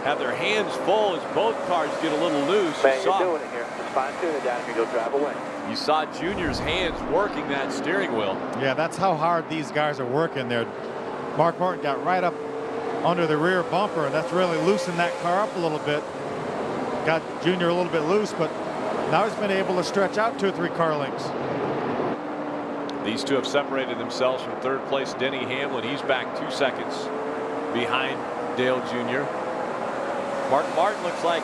have their hands full as both cars get a little loose. Man, you're doing it here. Just fine tune it down here. You'll drive away. You saw Junior's hands working that steering wheel. Yeah, that's how hard these guys are working there. Mark Martin got right up under the rear bumper, and that's really loosened that car up a little bit. Got Junior a little bit loose, but now he's been able to stretch out 2 or 3 car lengths. These two have separated themselves from third place. Denny Hamlin, he's back 2 seconds behind Dale Jr. Mark Martin looks like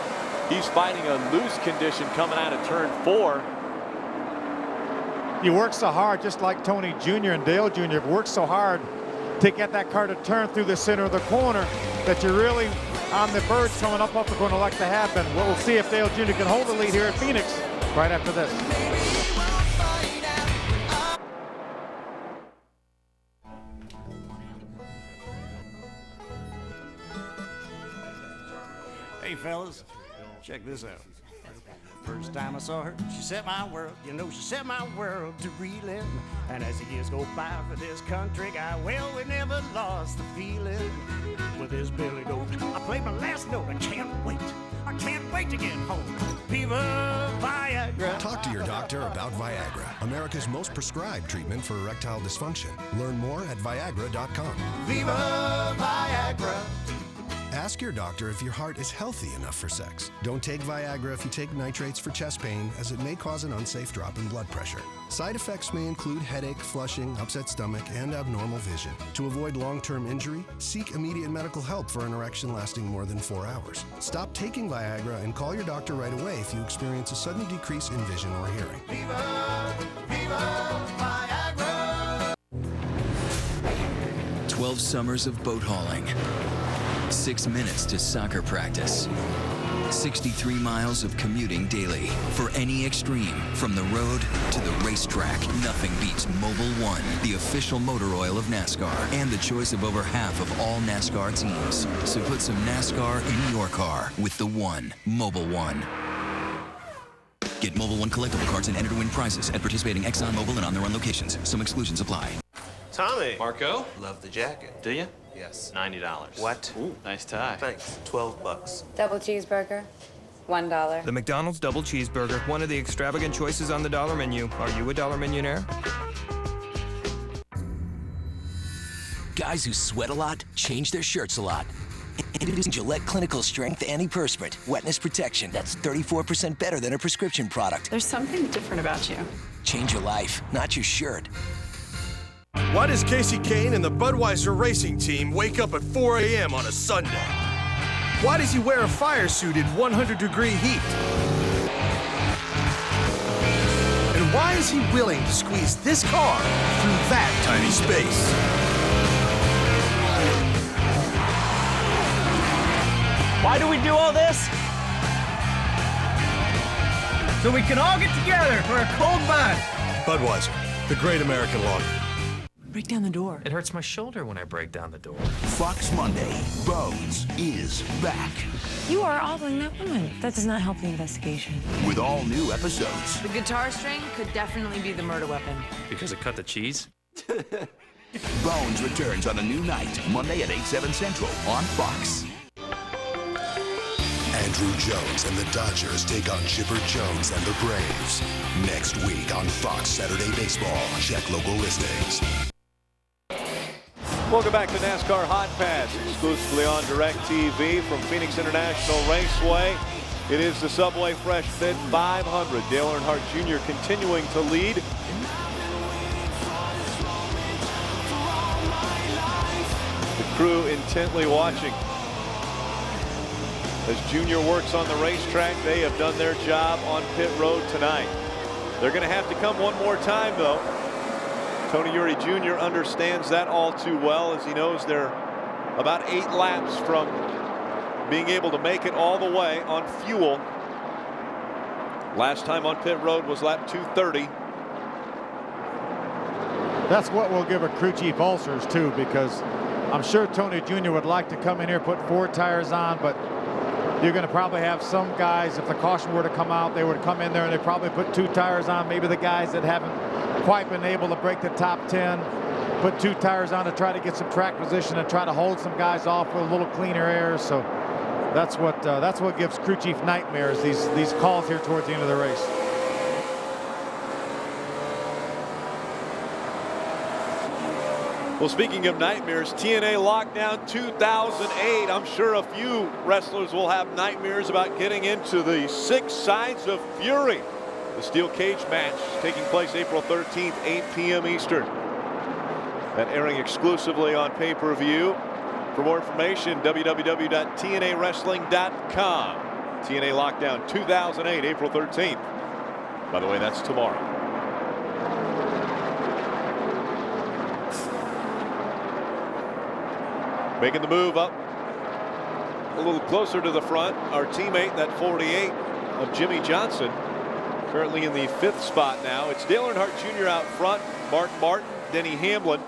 he's fighting a loose condition coming out of turn 4. He works so hard, just like Tony Jr. and Dale Jr. have worked so hard to get that car to turn through the center of the corner that you're really on the verge coming up the corner like to happen. We'll see if Dale Jr. can hold the lead here at Phoenix right after this. Hey fellas, check this out. First time I saw her, she set my world, you know, she set my world to reeling. And as the years go by for this country guy, well, we never lost the feeling. With this Billy Goat, I played my last note, I can't wait to get home. Viva Viagra. Talk to your doctor about Viagra, America's most prescribed treatment for erectile dysfunction. Learn more at Viagra.com. Viva Viagra. Ask your doctor if your heart is healthy enough for sex. Don't take Viagra if you take nitrates for chest pain, as it may cause an unsafe drop in blood pressure. Side effects may include headache, flushing, upset stomach, and abnormal vision. To avoid long-term injury, seek immediate medical help for an erection lasting more than 4 hours. Stop taking Viagra and call your doctor right away if you experience a sudden decrease in vision or hearing. Viva, Viva Viagra. 12 summers of boat hauling. 6 minutes to soccer practice. 63 miles of commuting daily. For any extreme, from the road to the racetrack, nothing beats Mobil 1, the official motor oil of NASCAR, and the choice of over half of all NASCAR teams. So put some NASCAR in your car with the One, Mobil 1. Get Mobil 1 collectible cards and enter to win prizes at participating Exxon, Mobil, and on their own locations. Some exclusions apply. Tommy. Marco? Love the jacket. Do you? Yes. $90. What? Ooh, nice tie. Thanks. $12. Double cheeseburger, $1. The McDonald's Double Cheeseburger, one of the extravagant choices on the dollar menu. Are you a dollar millionaire? Guys who sweat a lot change their shirts a lot. Introducing Gillette Clinical Strength Antiperspirant. Wetness protection that's 34% better than a prescription product. There's something different about you. Change your life, not your shirt. Why does Casey Kane and the Budweiser racing team wake up at 4 a.m. on a Sunday? Why does he wear a fire suit in 100-degree heat? And why is he willing to squeeze this car through that tiny space? Why do we do all this? So we can all get together for a cold bath. Budweiser, the great American lager. Break down the door. It hurts my shoulder when I break down the door. Fox Monday, Bones is back. You are ogling that woman. That does not help the investigation. With all new episodes. The guitar string could definitely be the murder weapon. Because it cut the cheese? Bones returns on a new night, Monday at 8/7 Central on Fox. Andrew Jones and the Dodgers take on Chipper Jones and the Braves. Next week on Fox Saturday Baseball. Check local listings. Welcome back to NASCAR Hotpass, exclusively on DirecTV from Phoenix International Raceway. It is the Subway Fresh Fit 500. Dale Earnhardt Jr. continuing to lead. The crew intently watching as Junior works on the racetrack. They have done their job on pit road tonight. They're going to have to come one more time, though. Tony Uri Jr. understands that all too well, as he knows they're about 8 laps from being able to make it all the way on fuel. Last time on pit road was lap 230. That's what will give a crew chief ulcers too, because I'm sure Tony Jr. would like to come in here, put 4 tires on, but you're going to probably have some guys, if the caution were to come out, they would come in there and they probably put 2 tires on. Maybe the guys that haven't quite been able to break the top 10 put 2 tires on to try to get some track position and try to hold some guys off with a little cleaner air. So that's what gives crew chief nightmares, these calls here towards the end of the race. Well, speaking of nightmares, TNA Lockdown 2008. I'm sure a few wrestlers will have nightmares about getting into the 6 Sides of Fury. The steel cage match taking place April 13th, 8 p.m. Eastern. That airing exclusively on pay-per-view. For more information, www.tnawrestling.com. TNA Lockdown 2008, April 13th. By the way, that's tomorrow. Making the move up a little closer to the front, our teammate, that 48 of Jimmy Johnson, currently in the 5th spot now. It's Dale Earnhardt Jr. out front, Mark Martin, Denny Hamlin,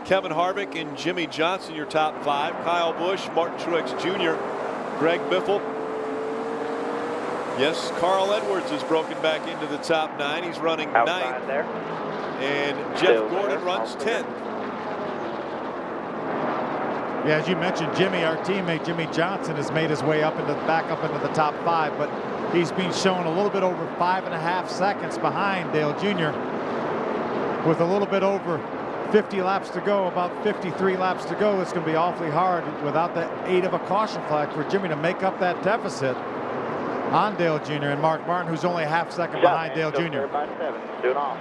Kevin Harvick, and Jimmy Johnson, your top 5. Kyle Busch, Martin Truex Jr., Greg Biffle. Yes, Carl Edwards has broken back into the top 9. He's running 9th. There. And Jeff Gordon runs 10th. Yeah, as you mentioned, Jimmy, our teammate Jimmy Johnson, has made his way back up into the top 5, but he's been shown a little bit over 5.5 seconds behind Dale Jr. with a little bit over 50 laps to go, about 53 laps to go. It's going to be awfully hard without the aid of a caution flag for Jimmy to make up that deficit on Dale Jr. and Mark Martin, who's only a half second behind Dale Jr. By 7, doing off.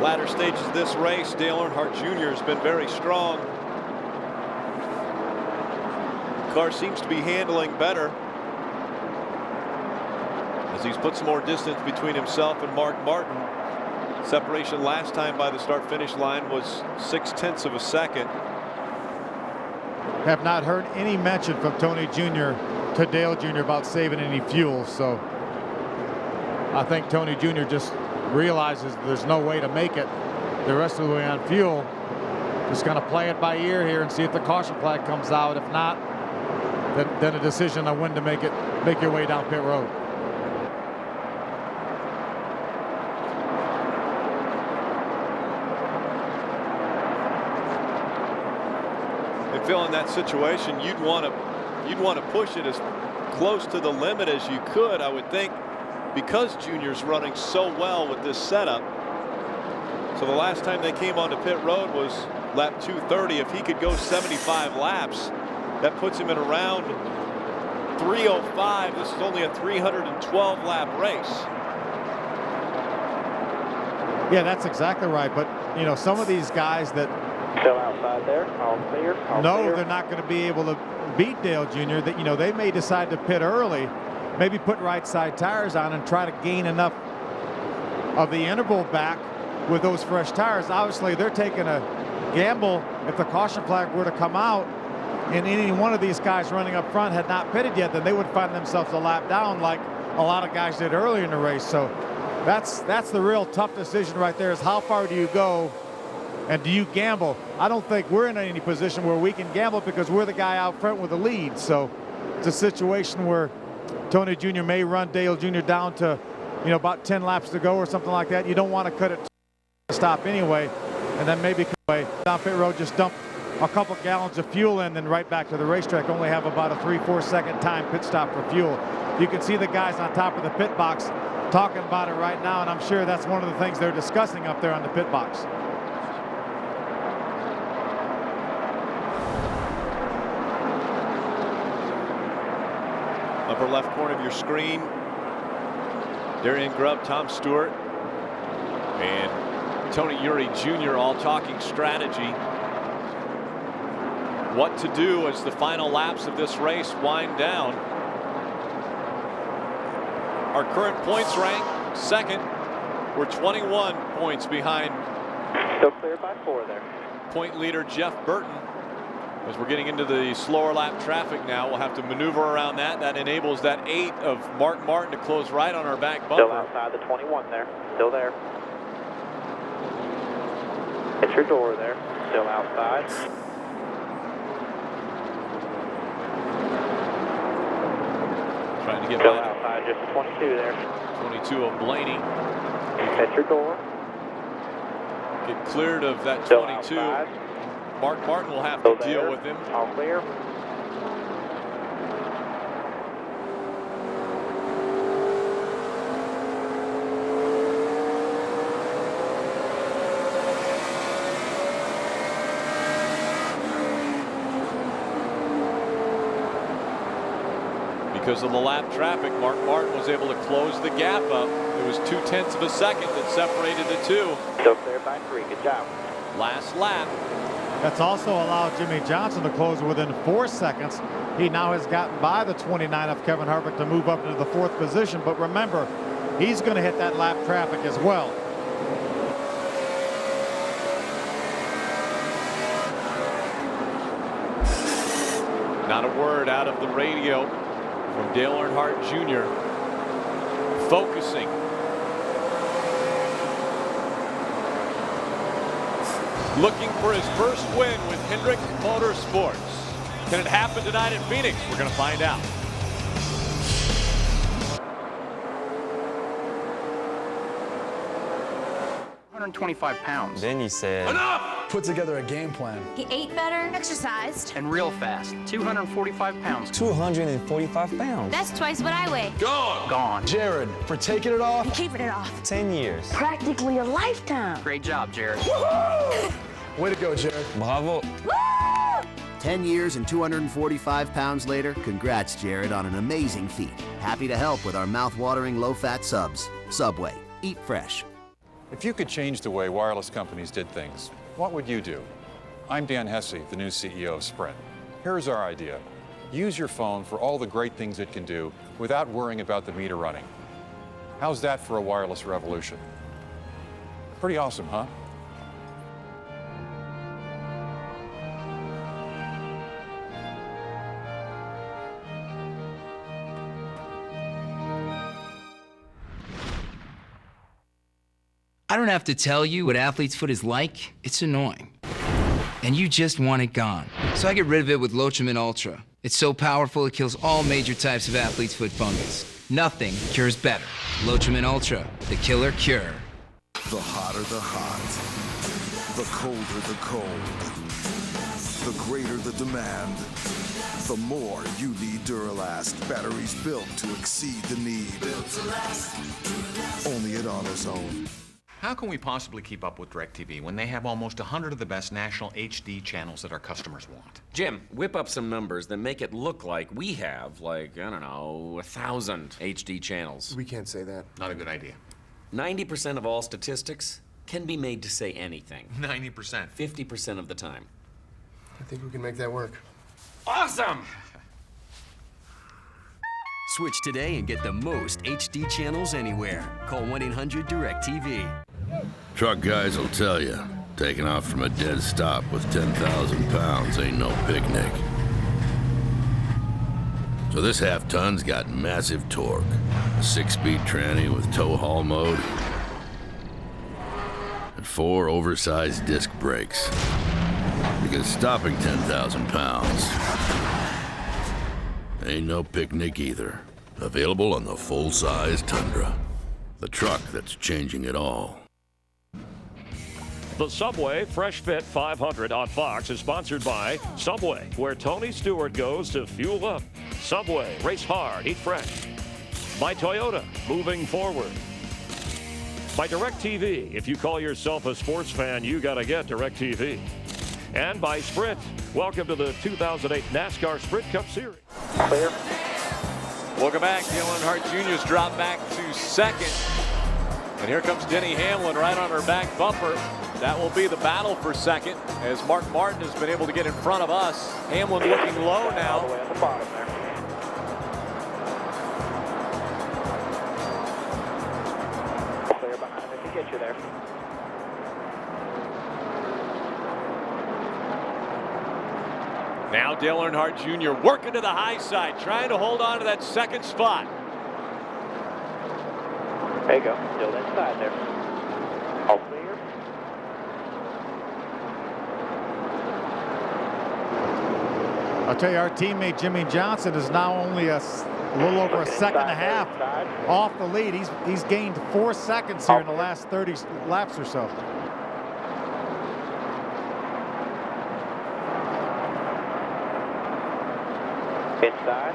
Latter stages of this race, Dale Earnhardt Jr. has been very strong. The car seems to be handling better as he's put some more distance between himself and Mark Martin. Separation last time by the start-finish line was 0.6 of a second. Have not heard any mention from Tony Jr. to Dale Jr. about saving any fuel, so I think Tony Jr. just realizes there's no way to make it the rest of the way on fuel. Just going to play it by ear here and see if the caution flag comes out. If not, then a decision on when to make your way down pit road. And Phil, in that situation, you'd want to push it as close to the limit as you could, I would think, because Junior's running so well with this setup. So the last time they came onto pit road was lap 230. If he could go 75 laps, that puts him in around 305. This is only a 312 lap race. Yeah, that's exactly right. But, you know, some of these guys that still outside there, all clear. They're not going to be able to beat Dale Jr. That, you know, they may decide to pit early, maybe put right side tires on and try to gain enough of the interval back with those fresh tires. Obviously, they're taking a gamble. If the caution flag were to come out and any one of these guys running up front had not pitted yet, then they would find themselves a lap down like a lot of guys did earlier in the race. So that's the real tough decision right there, is how far do you go and do you gamble? I don't think we're in any position where we can gamble because we're the guy out front with the lead. So it's a situation where Tony Jr. may run Dale Jr. down to, you know, about 10 laps to go or something like that. You don't want to cut it to stop anyway, and then maybe down pit road, just dump a couple gallons of fuel in, then right back to the racetrack. Only have about a 3-4 second time pit stop for fuel. You can see the guys on top of the pit box talking about it right now, and I'm sure that's one of the things they're discussing up there on the pit box. Upper left corner of your screen, Darian Grubb, Tom Stewart, and Tony Eury Jr. all talking strategy. What to do as the final laps of this race wind down. Our current points rank, second. We're 21 points behind. Still clear by 4 there. Point leader Jeff Burton. As we're getting into the slower lap traffic now, we'll have to maneuver around that. That enables that 8 of Mark Martin to close right on our back bumper. Still outside the 21 there. Still there. It's your door there. Still outside. Trying to get still by. Outside, just the 22 there. 22 of Blaney. At your door. Get cleared of that still 22. Outside. Mark Martin will have to deal with him. All clear. Because of the lap traffic, Mark Martin was able to close the gap up. It was 0.2 of a second that separated the two. Still clear by 3. Good job. Last lap. That's also allowed Jimmy Johnson to close within 4 seconds. He now has gotten by the 29 of Kevin Harvick to move up into the 4th position. But remember, he's going to hit that lap traffic as well. Not a word out of the radio from Dale Earnhardt Jr. Focusing. Looking for his first win with Hendrick Motorsports. Can it happen tonight in Phoenix? We're going to find out. £125. Then he said, enough! Put together a game plan. He ate better, exercised, and real fast. 245 pounds. 245 pounds. That's twice what I weigh. Gone. Gone. Jared, for taking it off. You're keeping it off. 10 years. Practically a lifetime. Great job, Jared. Way to go, Jared. Bravo. Woo! 10 years and 245 pounds later, congrats, Jared, on an amazing feat. Happy to help with our mouth-watering low-fat subs. Subway. Eat fresh. If you could change the way wireless companies did things, what would you do? I'm Dan Hesse, the new CEO of Sprint. Here's our idea. Use your phone for all the great things it can do without worrying about the meter running. How's that for a wireless revolution? Pretty awesome, huh? I don't have to tell you what athlete's foot is like. It's annoying. And you just want it gone. So I get rid of it with Lotrimin Ultra. It's so powerful it kills all major types of athlete's foot fungus. Nothing cures better. Lotrimin Ultra, the killer cure. The hotter the hot, the colder the cold, the greater the demand, the more you need Duralast. Batteries built to exceed the need. Built to last. Only at AutoZone. How can we possibly keep up with DirecTV when they have almost 100 of the best national HD channels that our customers want? Jim, whip up some numbers that make it look like we have, like, I don't know, 1,000 HD channels. We can't say that. Not a good idea. 90% of all statistics can be made to say anything. 90%. 50% of the time. I think we can make that work. Awesome! Switch today and get the most HD channels anywhere. Call 1-800-DIRECTV. Truck guys will tell you, taking off from a dead stop with 10,000 pounds ain't no picnic. So this half-ton's got massive torque, a 6-speed tranny with tow haul mode, and 4 oversized disc brakes. Because stopping 10,000 pounds ain't no picnic either. Available on the full-size Tundra, the truck that's changing it all. The Subway Fresh Fit 500 on Fox is sponsored by Subway, where Tony Stewart goes to fuel up. Subway, race hard, eat fresh. By Toyota, moving forward. By DirecTV, if you call yourself a sports fan, you gotta get DirecTV. And by Sprint, welcome to the 2008 NASCAR Sprint Cup Series. Clear. Welcome back. Dale Earnhardt Jr.'s dropped back to second. And here comes Denny Hamlin right on her back bumper. That will be the battle for second as Mark Martin has been able to get in front of us. Hamlin looking low now. All the way at the bottom there. Clear behind him to get you there. Now Dale Earnhardt Jr. working to the high side, trying to hold on to that second spot. There you go. Still inside there. All clear. I'll tell you, our teammate Jimmy Johnson is now only a little over a second and a half off the lead. He's gained 4 seconds here in the last 30 laps or so. Inside.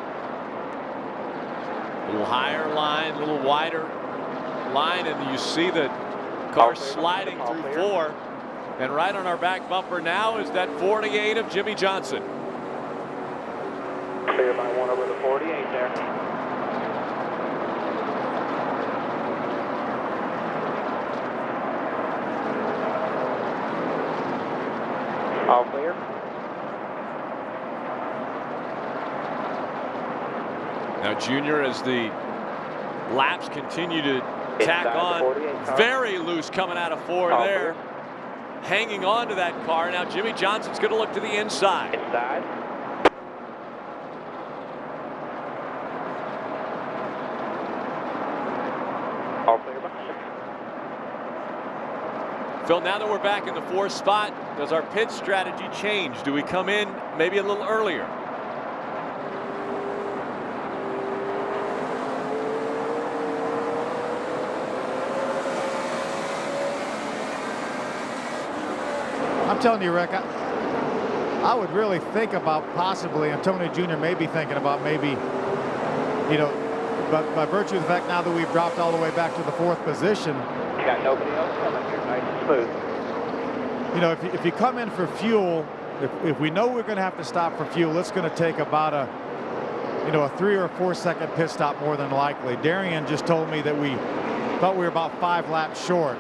A little higher line, a little wider line, and you see the car sliding through 4. And right on our back bumper now is that 48 of Jimmy Johnson. Clear by 1 over the 48 there. All clear. Now Junior, as the laps continue to tack on, very loose coming out of 4 there. Hanging on to that car. Now Jimmy Johnson's going to look to the inside. Inside. All clear behind him. Phil, now that we're back in the 4th spot, does our pit strategy change? Do we come in maybe a little earlier? I'm telling you, Rick, I would really think about possibly, and Tony Jr. may be thinking about maybe, you know, but by virtue of the fact now that we've dropped all the way back to the 4th position. You got nobody else coming here, nice and smooth. You know, if you come in for fuel, if we know we're going to have to stop for fuel, it's going to take about a 3 or 4 second pit stop more than likely. Darian just told me that we thought we were about 5 laps short.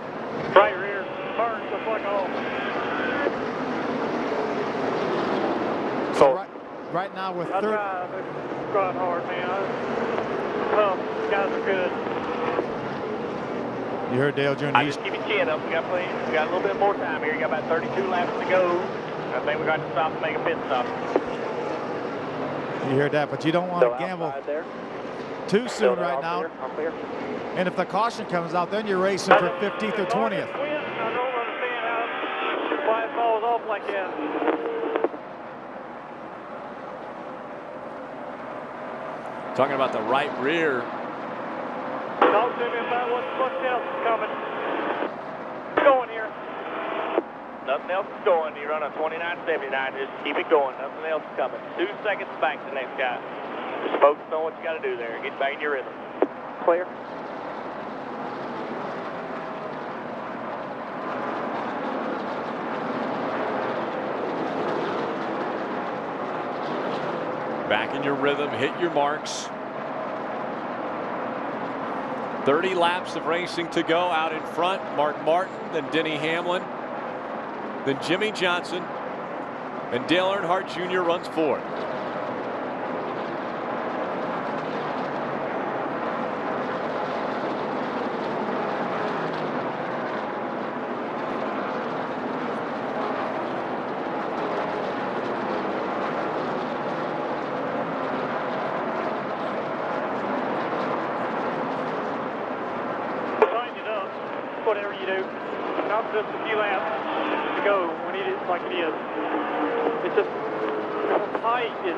Right rear, burns just like a hole. So right now with I 30. Drive hard, man. Well, guys are good. You heard Dale Jr. I just keep your chin up. We got a little bit more time here. You got about 32 laps to go. I think we got to stop and make a pit stop. You heard that, but you don't want to gamble too soon right now. Clear. And if the caution comes out, then you're racing for 15th or 20th. I don't understand why it falls off like that. Talking about the right rear. Talk to me about what else is coming. What's going here? Nothing else is going. You run a 29.79. Just keep it going. Nothing else is coming. 2 seconds back to the next guy. Just focus on what you got to do there. Get back in your rhythm. Clear. Back in your rhythm, hit your marks. 30 laps of racing to go. Out in front, Mark Martin, then Denny Hamlin, then Jimmy Johnson, and Dale Earnhardt Jr. runs fourth. Whatever you do, not just a few laps to go when it is like it is. It's just tight is,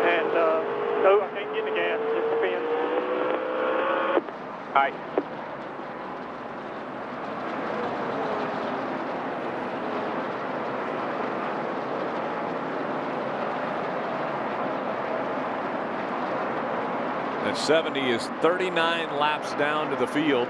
and no, I can't get the gas. It just depends. All right. That 70 is 39 laps down to the field.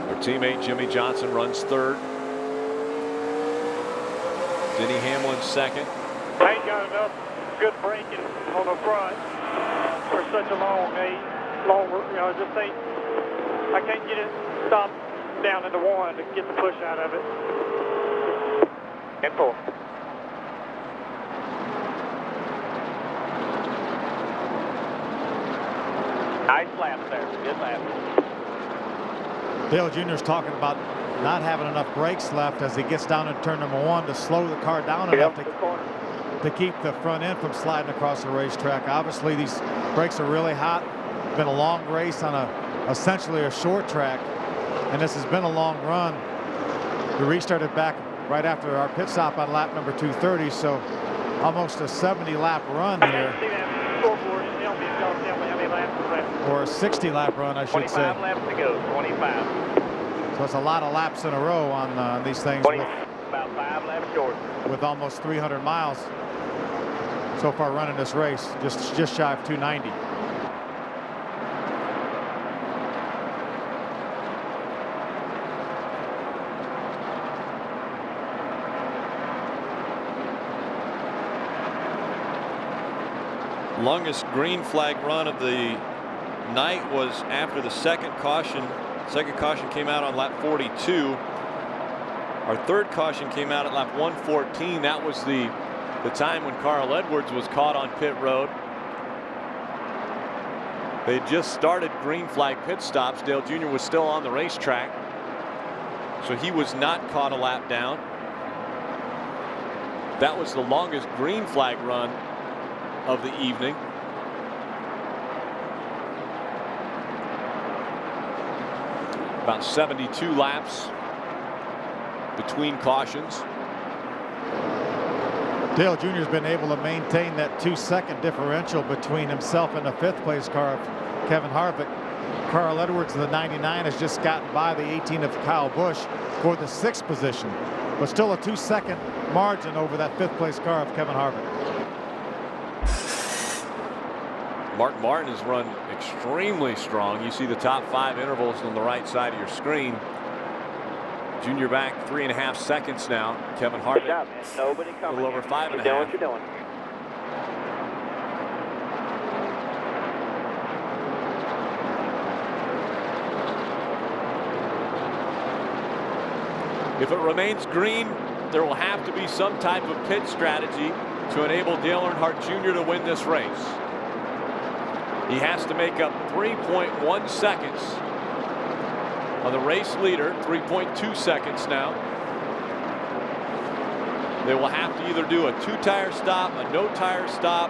Their teammate Jimmy Johnson runs third. Denny Hamlin second. I ain't got enough good braking on the front for such a long just ain't. I can't get it stopped down into one to get the push out of it. And four. Nice laps there. Good laps. Dale Jr.'s talking about not having enough brakes left as he gets down in turn number one to slow the car down enough to keep the front end from sliding across the racetrack. Obviously, these brakes are really hot. It's been a long race on essentially a short track, and this has been a long run. We restarted back right after our pit stop on lap number 230, so almost a 70-lap run here. Or a 60-lap run, I should say. 25 laps to go. 25. So it's a lot of laps in a row on these things. About 5 laps short. With almost 300 miles so far running this race, just shy of 290. Longest green flag run of the night was after the second caution. Second caution came out on lap 42. Our third caution came out at lap 114. That was the time when Carl Edwards was caught on pit road. They just started green flag pit stops. Dale Jr. was still on the racetrack, so he was not caught a lap down. That was the longest green flag run of the evening. About 72 laps between cautions. Dale Jr. has been able to maintain that 2-second differential between himself and the 5th place car of Kevin Harvick. Carl Edwards, the 99, has just gotten by the 18 of Kyle Busch for the 6th position, but still a 2-second margin over that 5th place car of Kevin Harvick. Mark Martin has run extremely strong. You see the top 5 intervals on the right side of your screen. Junior back 3.5 seconds now. Kevin Harvick a little over 5.5. Keep doing what you're doing. If it remains green, there will have to be some type of pit strategy to enable Dale Earnhardt Jr. to win this race. He has to make up 3.1 seconds on the race leader, 3.2 seconds now. They will have to either do a 2-tire stop, a no-tire stop,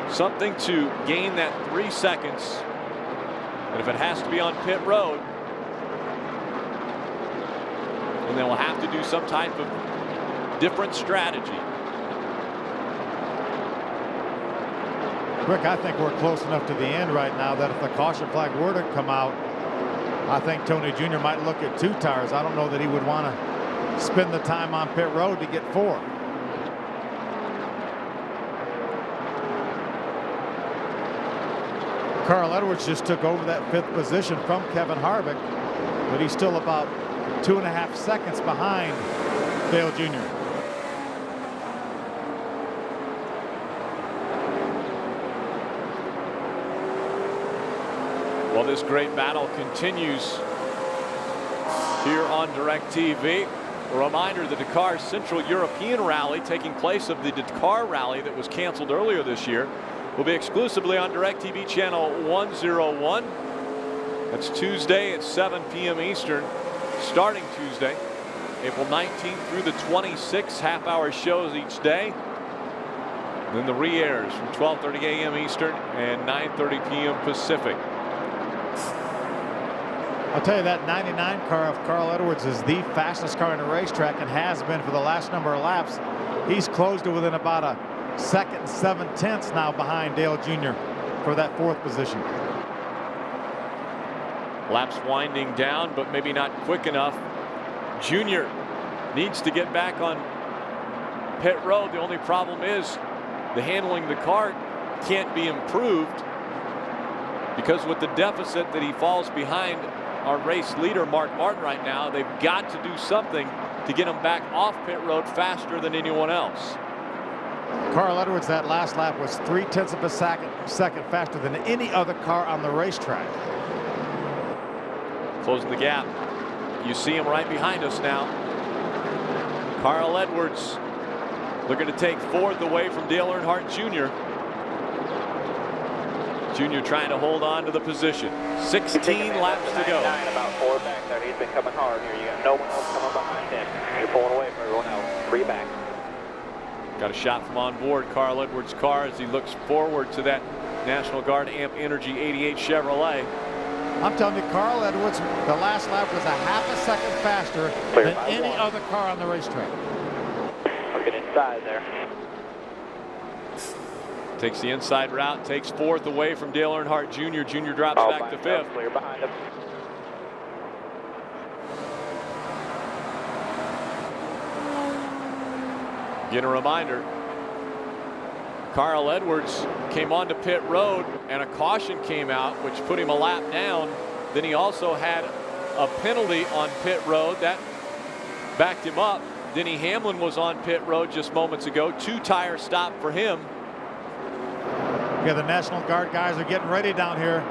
something to gain that 3 seconds. And if it has to be on pit road, then they will have to do some type of different strategy. Rick, I think we're close enough to the end right now that if the caution flag were to come out, I think Tony Jr. might look at 2 tires. I don't know that he would want to spend the time on pit road to get 4. Carl Edwards just took over that 5th position from Kevin Harvick, but he's still about 2.5 seconds behind Dale Jr. Well, this great battle continues here on DirecTV. A reminder, the Dakar Central European Rally, taking place of the Dakar Rally that was canceled earlier this year, will be exclusively on DirecTV channel 101. That's Tuesday at 7 p.m. Eastern, starting Tuesday, April 19th through the 26th, half-hour shows each day. Then the re-airs from 12:30 a.m. Eastern and 9:30 p.m. Pacific. I'll tell you, that 99 car of Carl Edwards is the fastest car in the racetrack and has been for the last number of laps. He's closed to within about a 2nd and 7/10 now behind Dale Jr. for that 4th position. Laps winding down, but maybe not quick enough. Junior needs to get back on pit road. The only problem is the handling of the car can't be improved, because with the deficit that he falls behind our race leader Mark Martin right now, they've got to do something to get him back off pit road faster than anyone else. Carl Edwards, that last lap was 0.3 of a second faster than any other car on the racetrack. Closing the gap. You see him right behind us now. Carl Edwards looking to take 4th away from Dale Earnhardt Jr. Junior trying to hold on to the position. 16 laps to go. About 4 back there. He's been coming hard here. You got no one else coming behind him. You're pulling away from everyone else. 3 back. Got a shot from on board Carl Edwards' car as he looks forward to that National Guard Amp Energy 88 Chevrolet. I'm telling you, Carl Edwards, the last lap was a 1/2 second faster than any other car on the racetrack. I'll get inside there. Takes the inside route, takes 4th away from Dale Earnhardt Jr. Jr. drops back to 5th. Clear behind him. Again, a reminder, Carl Edwards came onto pit road and a caution came out, which put him a lap down. Then he also had a penalty on pit road that backed him up. Denny Hamlin was on pit road just moments ago. 2-tire stop for him. Yeah, the National Guard guys are getting ready down here.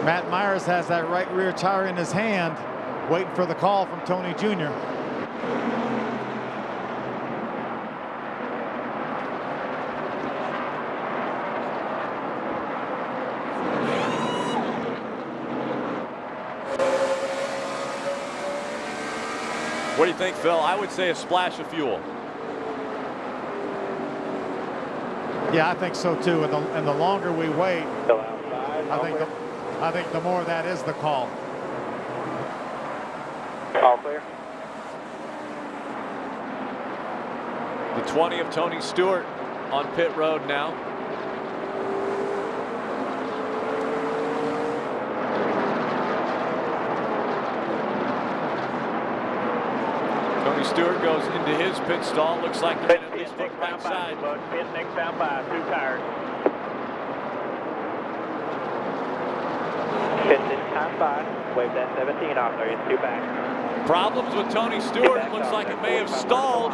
Matt Myers has that right rear tire in his hand, waiting for the call from Tony Jr. What do you think, Phil? I would say a splash of fuel. Yeah, I think so too. And the longer we wait, I think the more that is the call. All clear. The 20 of Tony Stewart on pit road now. Tony Stewart goes into his pit stall. Looks like they're at least look backside. Pit next down by 2 tires. Pit this time by. Wave that 17 off there. It's 2 back. Problems with Tony Stewart. Looks like it may have stalled.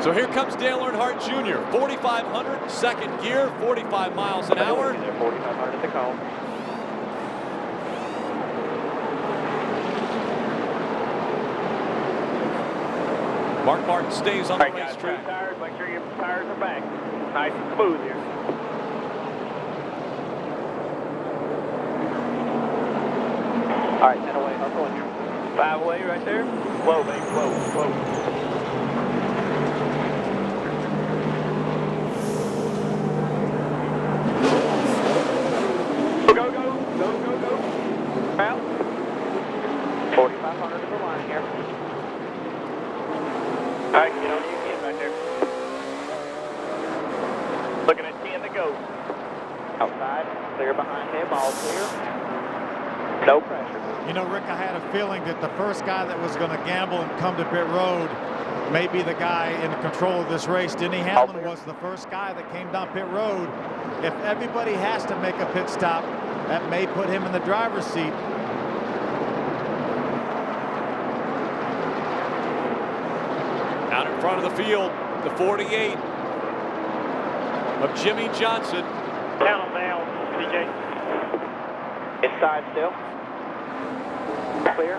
So here comes Dale Earnhardt Jr. 4,500, second gear, 45 miles an hour. 4,500 at the cone. Mark Martin stays on the racetrack. Tires, make sure your tires are back. Nice and smooth here. All right, 10 away, hustle on you. 5 away right there. Slow, baby, slow, slow. Go, go, go, go, go. Out. 4,500 is the line here. All right, get on you again back there. Looking at 10 to go. Outside, clear behind him, all clear. No pressure. You know, Rick, I had a feeling that the first guy that was going to gamble and come to pit road may be the guy in control of this race. Denny Hamlin was the first guy that came down pit road. If everybody has to make a pit stop, that may put him in the driver's seat. Out in front of the field, the 48 of Jimmy Johnson. Count them down, CJ. Inside still. Clear.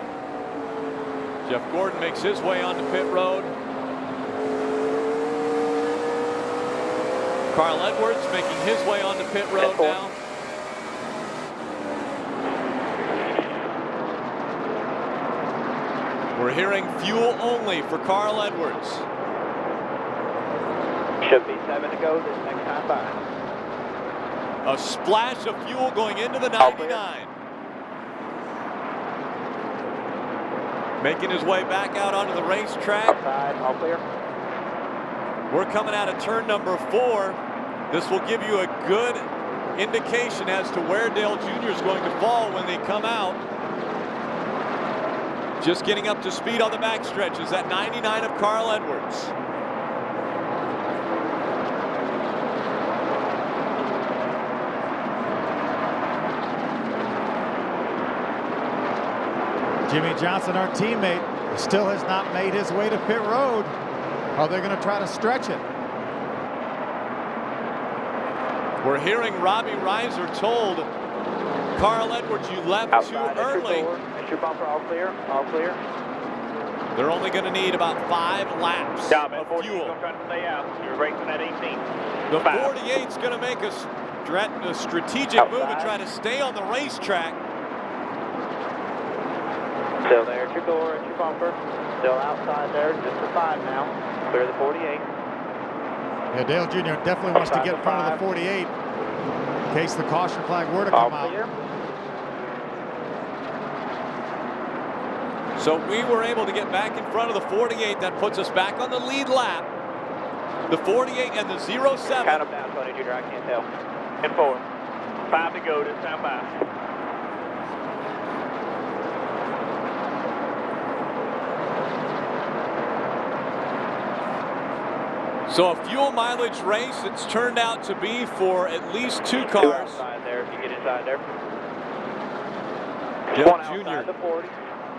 Jeff Gordon makes his way onto pit road. Carl Edwards making his way onto pit road now. We're hearing fuel only for Carl Edwards. Should be 7 to go this next time by. A splash of fuel going into the 99. Making his way back out onto the racetrack. Outside, all clear. We're coming out of turn number 4. This will give you a good indication as to where Dale Jr. is going to fall when they come out. Just getting up to speed on the backstretch is that 99 of Carl Edwards. Jimmy Johnson, our teammate, still has not made his way to pit road. Are they going to try to stretch it? We're hearing Robbie Reiser told Carl Edwards, you left Outside, too early. That's your bumper, all clear, all clear. They're only going to need about 5 laps of fuel. Trying to stay out. You're racing at 18. The 48's going to make a strategic move and try to stay on the racetrack. Still there at your door, at your bumper. Still outside there, just for 5 now. Clear the 48. Yeah, Dale Jr. definitely wants to get in front of the 48 in case the caution flag were to come out. So we were able to get back in front of the 48. That puts us back on the lead lap. The 48 and the 07. Count them down, Tony Jr. I can't tell. And 4. 5 to go this time by. So a fuel mileage race, it's turned out to be for at least 2 cars. Outside there, if you get inside there. Dale Jr.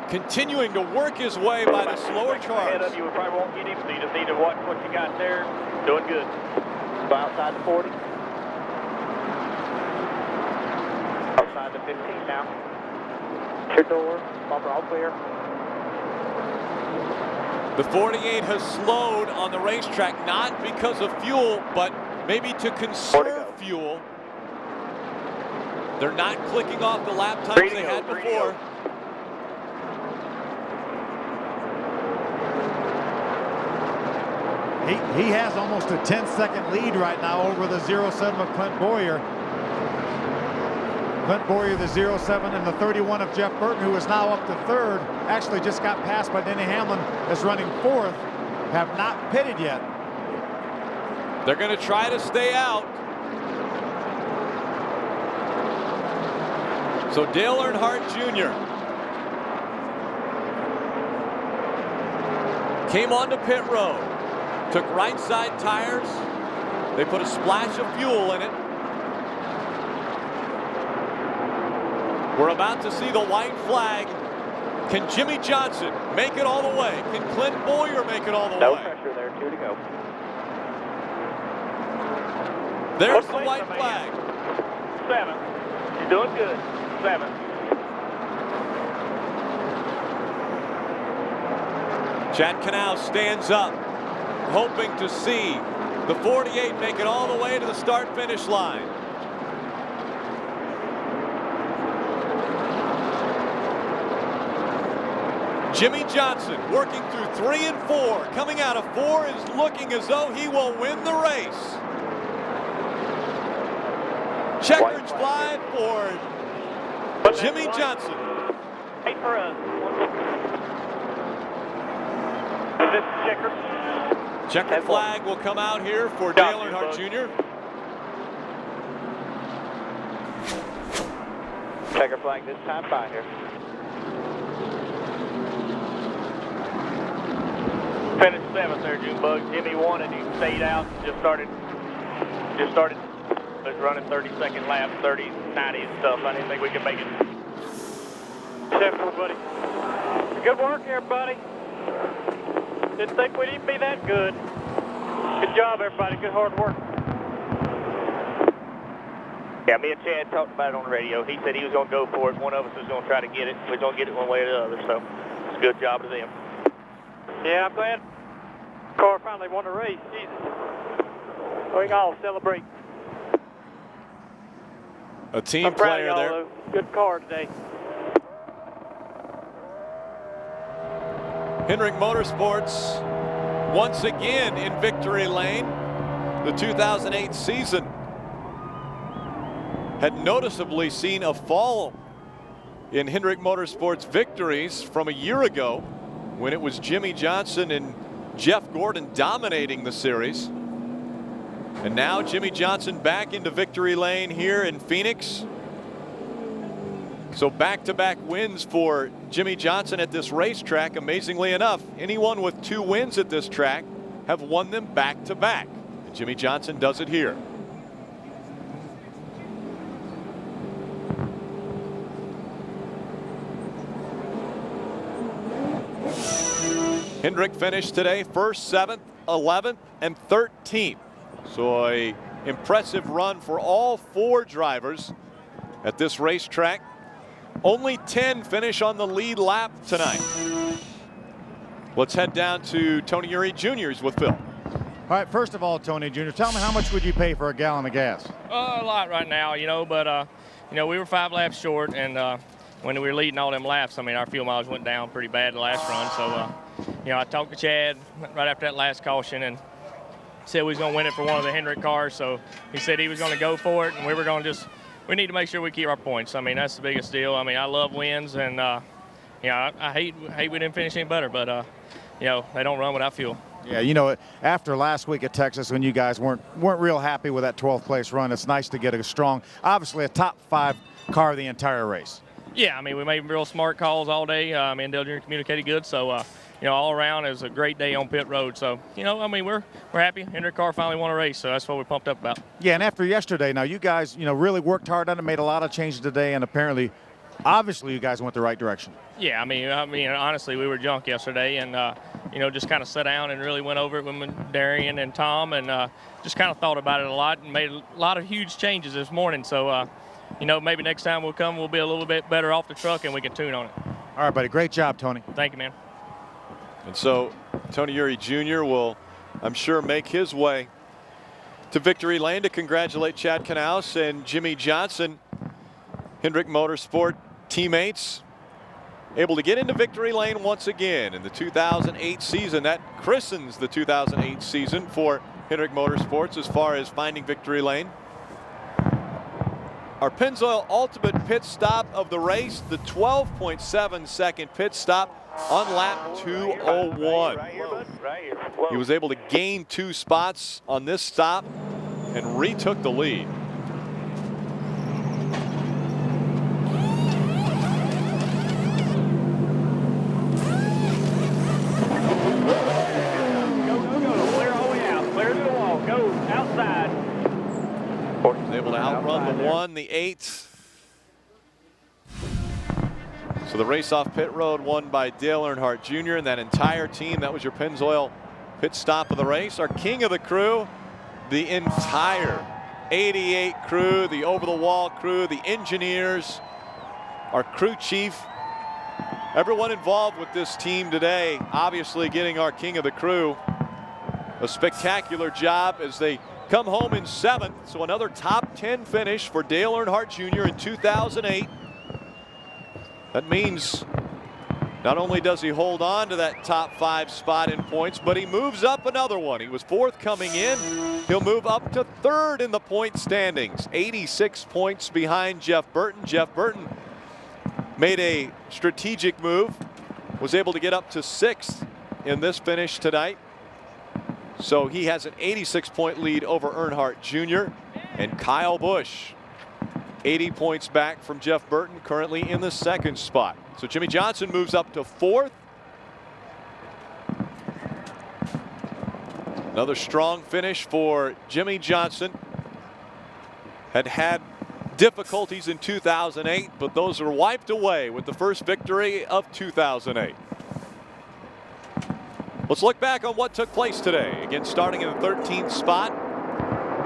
continuing to work his way by the slower cars. Ahead of you, we probably won't get him, so you just need to watch what you got there. Doing good. Go outside the 40. Outside the 15 now. Your door, bumper all clear. The 48 has slowed on the racetrack, not because of fuel, but maybe to conserve fuel. They're not clicking off the lap times they had before. He has almost a 10-second lead right now over the 07 of Clint Boyer. Clint Boyer, the 07, and the 31 of Jeff Burton, who is now up to 3rd, actually just got passed by Denny Hamlin, is running 4th, have not pitted yet. They're going to try to stay out. So Dale Earnhardt Jr. came onto pit road, took right side tires. They put a splash of fuel in it. We're about to see the white flag. Can Jimmy Johnson make it all the way? Can Clint Boyer make it all the way? No pressure there, 2 to go. There's the white flag. 7. You're doing good. 7. Chad Canal stands up, hoping to see the 48 make it all the way to the start-finish line. Jimmy Johnson working through 3 and 4. Coming out of 4 is looking as though he will win the race. Checkers flag for Jimmy Johnson. 8 for us. Is this checker? Checker flag will come out here for Dale Earnhardt Jr. Checker flag this time, by here. Finished 7th there, Junebug. Jimmy won and he stayed out. Just started. Was running 30-second laps, 30, 90 and stuff. I didn't think we could make it. Chef, buddy. Good work, everybody. Didn't think we'd even be that good. Good job, everybody. Good hard work. Yeah, me and Chad talked about it on the radio. He said he was going to go for it. One of us was going to try to get it. We're going to get it one way or the other. So it's a good job to them. Yeah, I'm glad the car finally won the race. Jesus. We can all celebrate. A team I'm proud player of y'all, there. though. Good car today. Hendrick Motorsports once again in victory lane. The 2008 season had noticeably seen a fall in Hendrick Motorsports victories from a year ago when it was Jimmy Johnson and Jeff Gordon dominating the series. And now Jimmy Johnson back into victory lane here in Phoenix. So back-to-back wins for Jimmy Johnson at this racetrack. Amazingly enough, anyone with 2 wins at this track have won them back-to-back. And Jimmy Johnson does it here. Hendrick finished today 1st, 7th, 11th, and 13th. So a impressive run for all 4 drivers at this racetrack. Only 10 finish on the lead lap tonight. Let's head down to Tony Uri Jr.'s with Phil. All right, first of all, Tony Jr., tell me, how much would you pay for a gallon of gas? A lot right now, but we were 5 laps short, and when we were leading all them laps, I mean, our fuel mileage went down pretty bad the last run. So, I talked to Chad right after that last caution and said we was going to win it for one of the Hendrick cars. So he said he was going to go for it, and we were going to we need to make sure we keep our points. I mean, that's the biggest deal. I mean, I love wins, and I hate we didn't finish any better, but they don't run without fuel. Yeah, after last week at Texas, when you guys weren't real happy with that 12th place run, it's nice to get a strong, obviously a top 5 car the entire race. Yeah, I mean, we made real smart calls all day. Me and Dale Jr. communicated good, so all around it was a great day on pit road. So I mean, we're happy. Hendrick car finally won a race, so that's what we're pumped up about. Yeah, and after yesterday, now you guys really worked hard on it, made a lot of changes today, and apparently, obviously, you guys went the right direction. Yeah, I mean, honestly, we were junk yesterday, and just kind of sat down and really went over it with Darian and Tom, and just kind of thought about it a lot and made a lot of huge changes this morning. So, maybe next time we'll be a little bit better off the truck and we can tune on it. All right, buddy. Great job, Tony. Thank you, man. And so Tony Uri Jr. will, I'm sure, make his way to victory lane to congratulate Chad Knaus and Jimmy Johnson, Hendrick Motorsport teammates, able to get into victory lane once again in the 2008 season. That christens the 2008 season for Hendrick Motorsports as far as finding victory lane. Our Pennzoil Ultimate pit stop of the race, the 12.7 second pit stop on lap 201. He was able to gain 2 spots on this stop and retook the lead. Clear all the way out. Clear to the wall. Go outside. Was able to outrun the 1, the 8. So the race off pit road won by Dale Earnhardt Jr. and that entire team. That was your Pennzoil pit stop of the race. Our king of the crew, the entire 88 crew, the over-the-wall crew, the engineers, our crew chief, everyone involved with this team today, obviously getting our king of the crew a spectacular job as they come home in 7th. So another top 10 finish for Dale Earnhardt Jr. in 2008. That means not only does he hold on to that top 5 spot in points, but he moves up another one. He was 4th coming in. He'll move up to 3rd in the point standings, 86 points behind Jeff Burton. Jeff Burton made a strategic move, was able to get up to 6th in this finish tonight. So he has an 86-point lead over Earnhardt Jr. and Kyle Busch, 80 points back from Jeff Burton, currently in the 2nd spot. So Jimmy Johnson moves up to 4th. Another strong finish for Jimmy Johnson. Had difficulties in 2008, but those are wiped away with the first victory of 2008. Let's look back on what took place today. Again, starting in the 13th spot,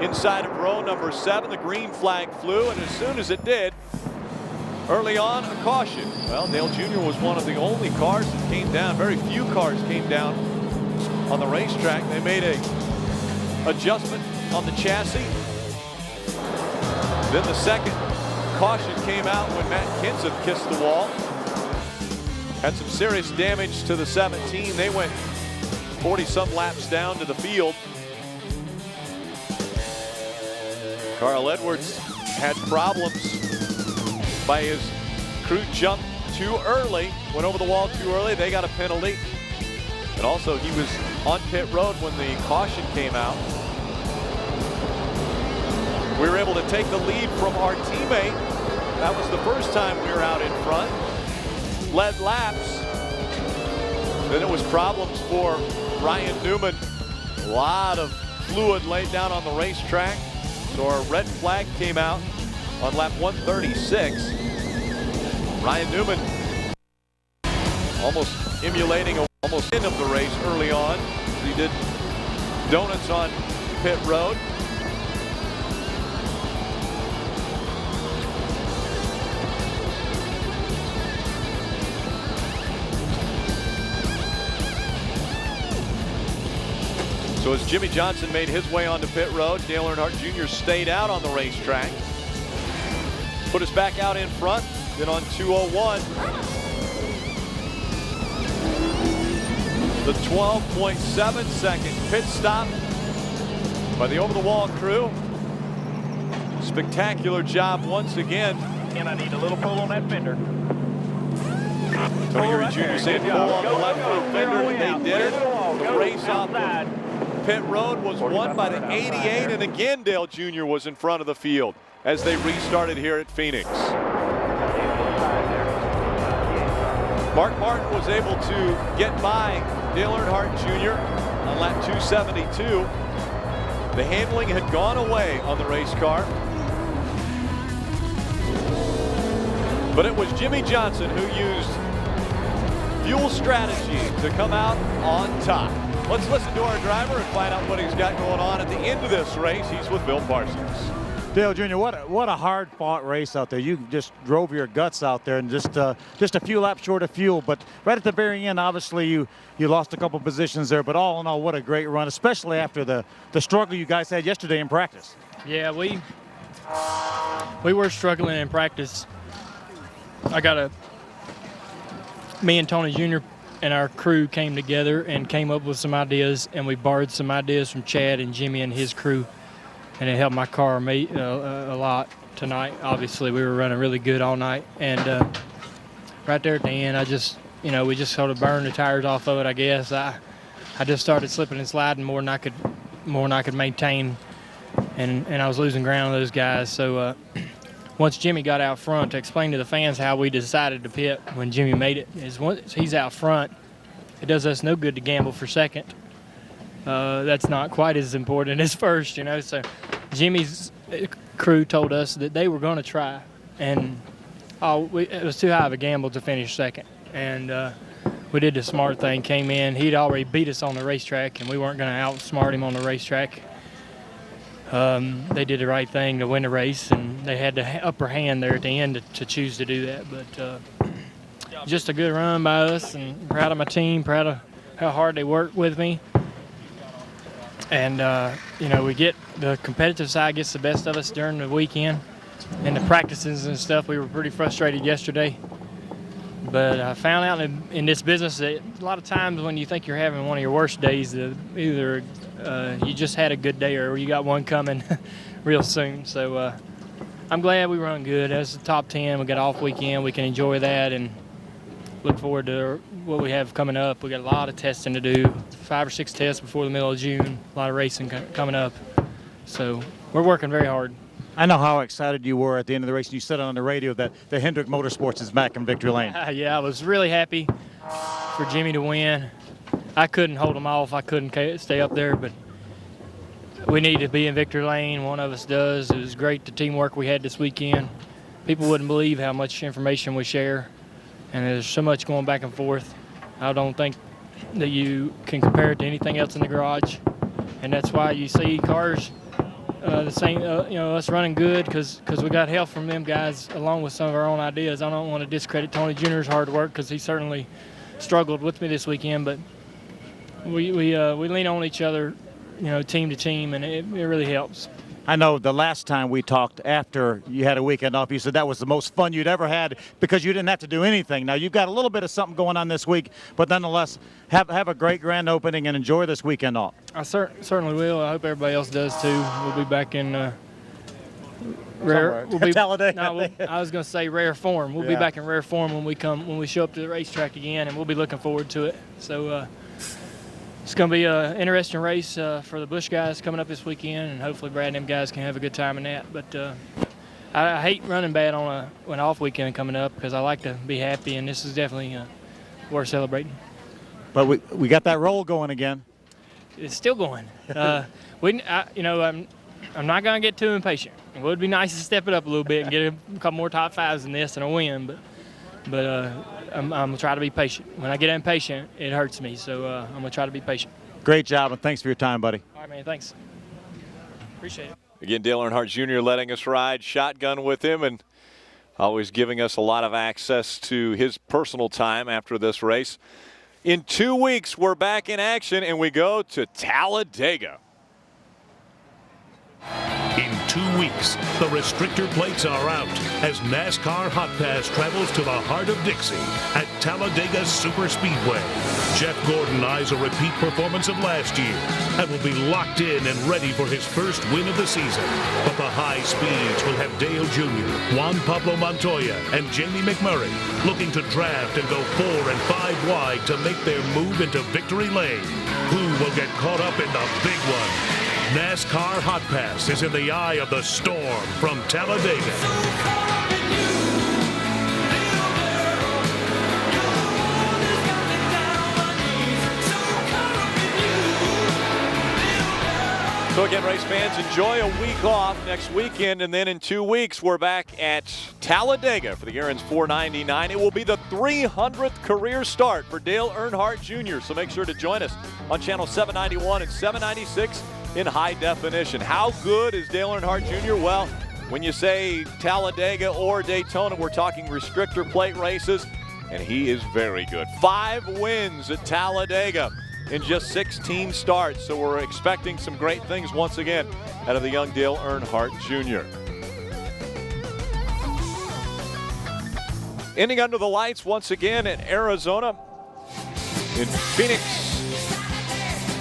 inside of row number 7, the green flag flew, and as soon as it did, early on, a caution. Well, Dale Jr. was one of the only cars that came down. Very few cars came down on the racetrack. They made a adjustment on the chassis. Then the second caution came out when Matt Kenseth kissed the wall. Had some serious damage to the 17. They went 40-some laps down to the field. Carl Edwards had problems by his crew jumped too early, went over the wall too early. They got a penalty. And also he was on pit road when the caution came out. We were able to take the lead from our teammate. That was the first time we were out in front. Led laps. Then it was problems for Ryan Newman. A lot of fluid laid down on the racetrack. So our red flag came out on lap 136. Ryan Newman almost emulating almost end of the race early on. He did donuts on pit road. So as Jimmy Johnson made his way onto pit road, Dale Earnhardt Jr. stayed out on the racetrack. Put us back out in front. Then on 201, the 12.7 second pit stop by the over-the-wall crew. Spectacular job once again. And I need a little pull on that fender. Tony Eury Jr. said pull on the left front fender. They did it. The race off of pit road was won by the 88, and again Dale Jr. was in front of the field as they restarted here at Phoenix. Mark Martin was able to get by Dale Earnhardt Jr. on lap 272. The handling had gone away on the race car. But it was Jimmy Johnson who used fuel strategy to come out on top. Let's listen to our driver and find out what he's got going on at the end of this race. He's with Bill Parsons. Dale Jr., what a hard-fought race out there. You just drove your guts out there and just a few laps short of fuel. But right at the very end, obviously, you lost a couple positions there. But all in all, what a great run, especially after the struggle you guys had yesterday in practice. Yeah, we were struggling in practice. Me and Tony Jr. and our crew came together and came up with some ideas, and we borrowed some ideas from Chad and Jimmy and his crew. And it helped my car a lot tonight. Obviously, we were running really good all night. And right there at the end, we just sort of burned the tires off of it, I guess. I just started slipping and sliding more than I could maintain. And I was losing ground on those guys. So once Jimmy got out front, to explain to the fans how we decided to pit when Jimmy made it, is once he's out front, it does us no good to gamble for second. That's not quite as important as first, So Jimmy's crew told us that they were going to try, and it was too high of a gamble to finish second. And we did the smart thing, came in. He'd already beat us on the racetrack, and we weren't going to outsmart him on the racetrack. They did the right thing to win the race, and they had the upper hand there at the end to choose to do that. But just a good run by us, and proud of my team, proud of how hard they worked with me. And, we get the competitive side gets the best of us during the weekend. And the practices and stuff, we were pretty frustrated yesterday. But I found out in this business that a lot of times when you think you're having one of your worst days, either you just had a good day or you got one coming real soon. So I'm glad we run good. That's the top 10. We got off weekend. We can enjoy that and look forward to what we have coming up. We got a lot of testing to do, 5 or 6 tests before the middle of June, a lot of racing coming up. So we're working very hard. I know how excited you were at the end of the race, and you said on the radio that the Hendrick Motorsports is back in victory lane. Yeah, I was really happy for Jimmy to win. I couldn't hold him off. I couldn't stay up there, but we need to be in victory lane. One of us does. It was great, the teamwork we had this weekend. People wouldn't believe how much information we share, and there's so much going back and forth. I don't think that you can compare it to anything else in the garage, and that's why you see cars the same, us running good because we got help from them guys along with some of our own ideas. I don't want to discredit Tony Jr.'s hard work because he certainly struggled with me this weekend, but we lean on each other, team to team, and it really helps. I know the last time we talked after you had a weekend off, you said that was the most fun you'd ever had because you didn't have to do anything. Now you've got a little bit of something going on this week, but nonetheless, have a great grand opening and enjoy this weekend off. I certainly will. I hope everybody else does too. We'll be back in rare. Talladega. No, I was going to say rare form. We'll be back in rare form when we show up to the racetrack again, and we'll be looking forward to it. So. It's going to be an interesting race for the Busch guys coming up this weekend, and hopefully Brad and them guys can have a good time in that. But I hate running bad on an off weekend coming up because I like to be happy, and this is definitely worth celebrating. But we got that roll going again. It's still going. I'm not going to get too impatient. It would be nice to step it up a little bit and get a couple more top fives than this and a win, but I'm going to try to be patient. When I get impatient, it hurts me, so I'm going to try to be patient. Great job, and thanks for your time, buddy. All right, man, thanks. Appreciate it. Again, Dale Earnhardt Jr. letting us ride shotgun with him and always giving us a lot of access to his personal time after this race. In 2 weeks, we're back in action, and we go to Talladega. In 2 weeks, the restrictor plates are out as NASCAR Hotpass travels to the heart of Dixie at Talladega Superspeedway. Jeff Gordon eyes a repeat performance of last year and will be locked in and ready for his first win of the season. But the high speeds will have Dale Jr., Juan Pablo Montoya, and Jamie McMurray looking to draft and go 4 and 5 wide to make their move into victory lane. Who will get caught up in the big one? NASCAR Hotpass is in the eye of the storm from Talladega. So again, race fans, enjoy a week off next weekend, and then in 2 weeks, we're back at Talladega for the Aaron's 499. It will be the 300th career start for Dale Earnhardt Jr., so make sure to join us on channel 791 and 796 in high definition. How good is Dale Earnhardt Jr.? Well, when you say Talladega or Daytona, we're talking restrictor plate races, and he is very good. 5 wins at Talladega in just 16 starts, so we're expecting some great things once again out of the young Dale Earnhardt Jr. Ending under the lights once again at Arizona in Phoenix.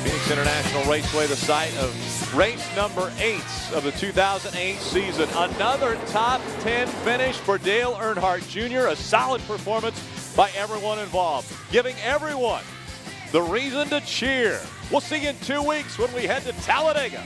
Phoenix International Raceway, the site of race number 8 of the 2008 season. Another top 10 finish for Dale Earnhardt Jr. A solid performance by everyone involved, giving everyone the reason to cheer. We'll see you in 2 weeks when we head to Talladega.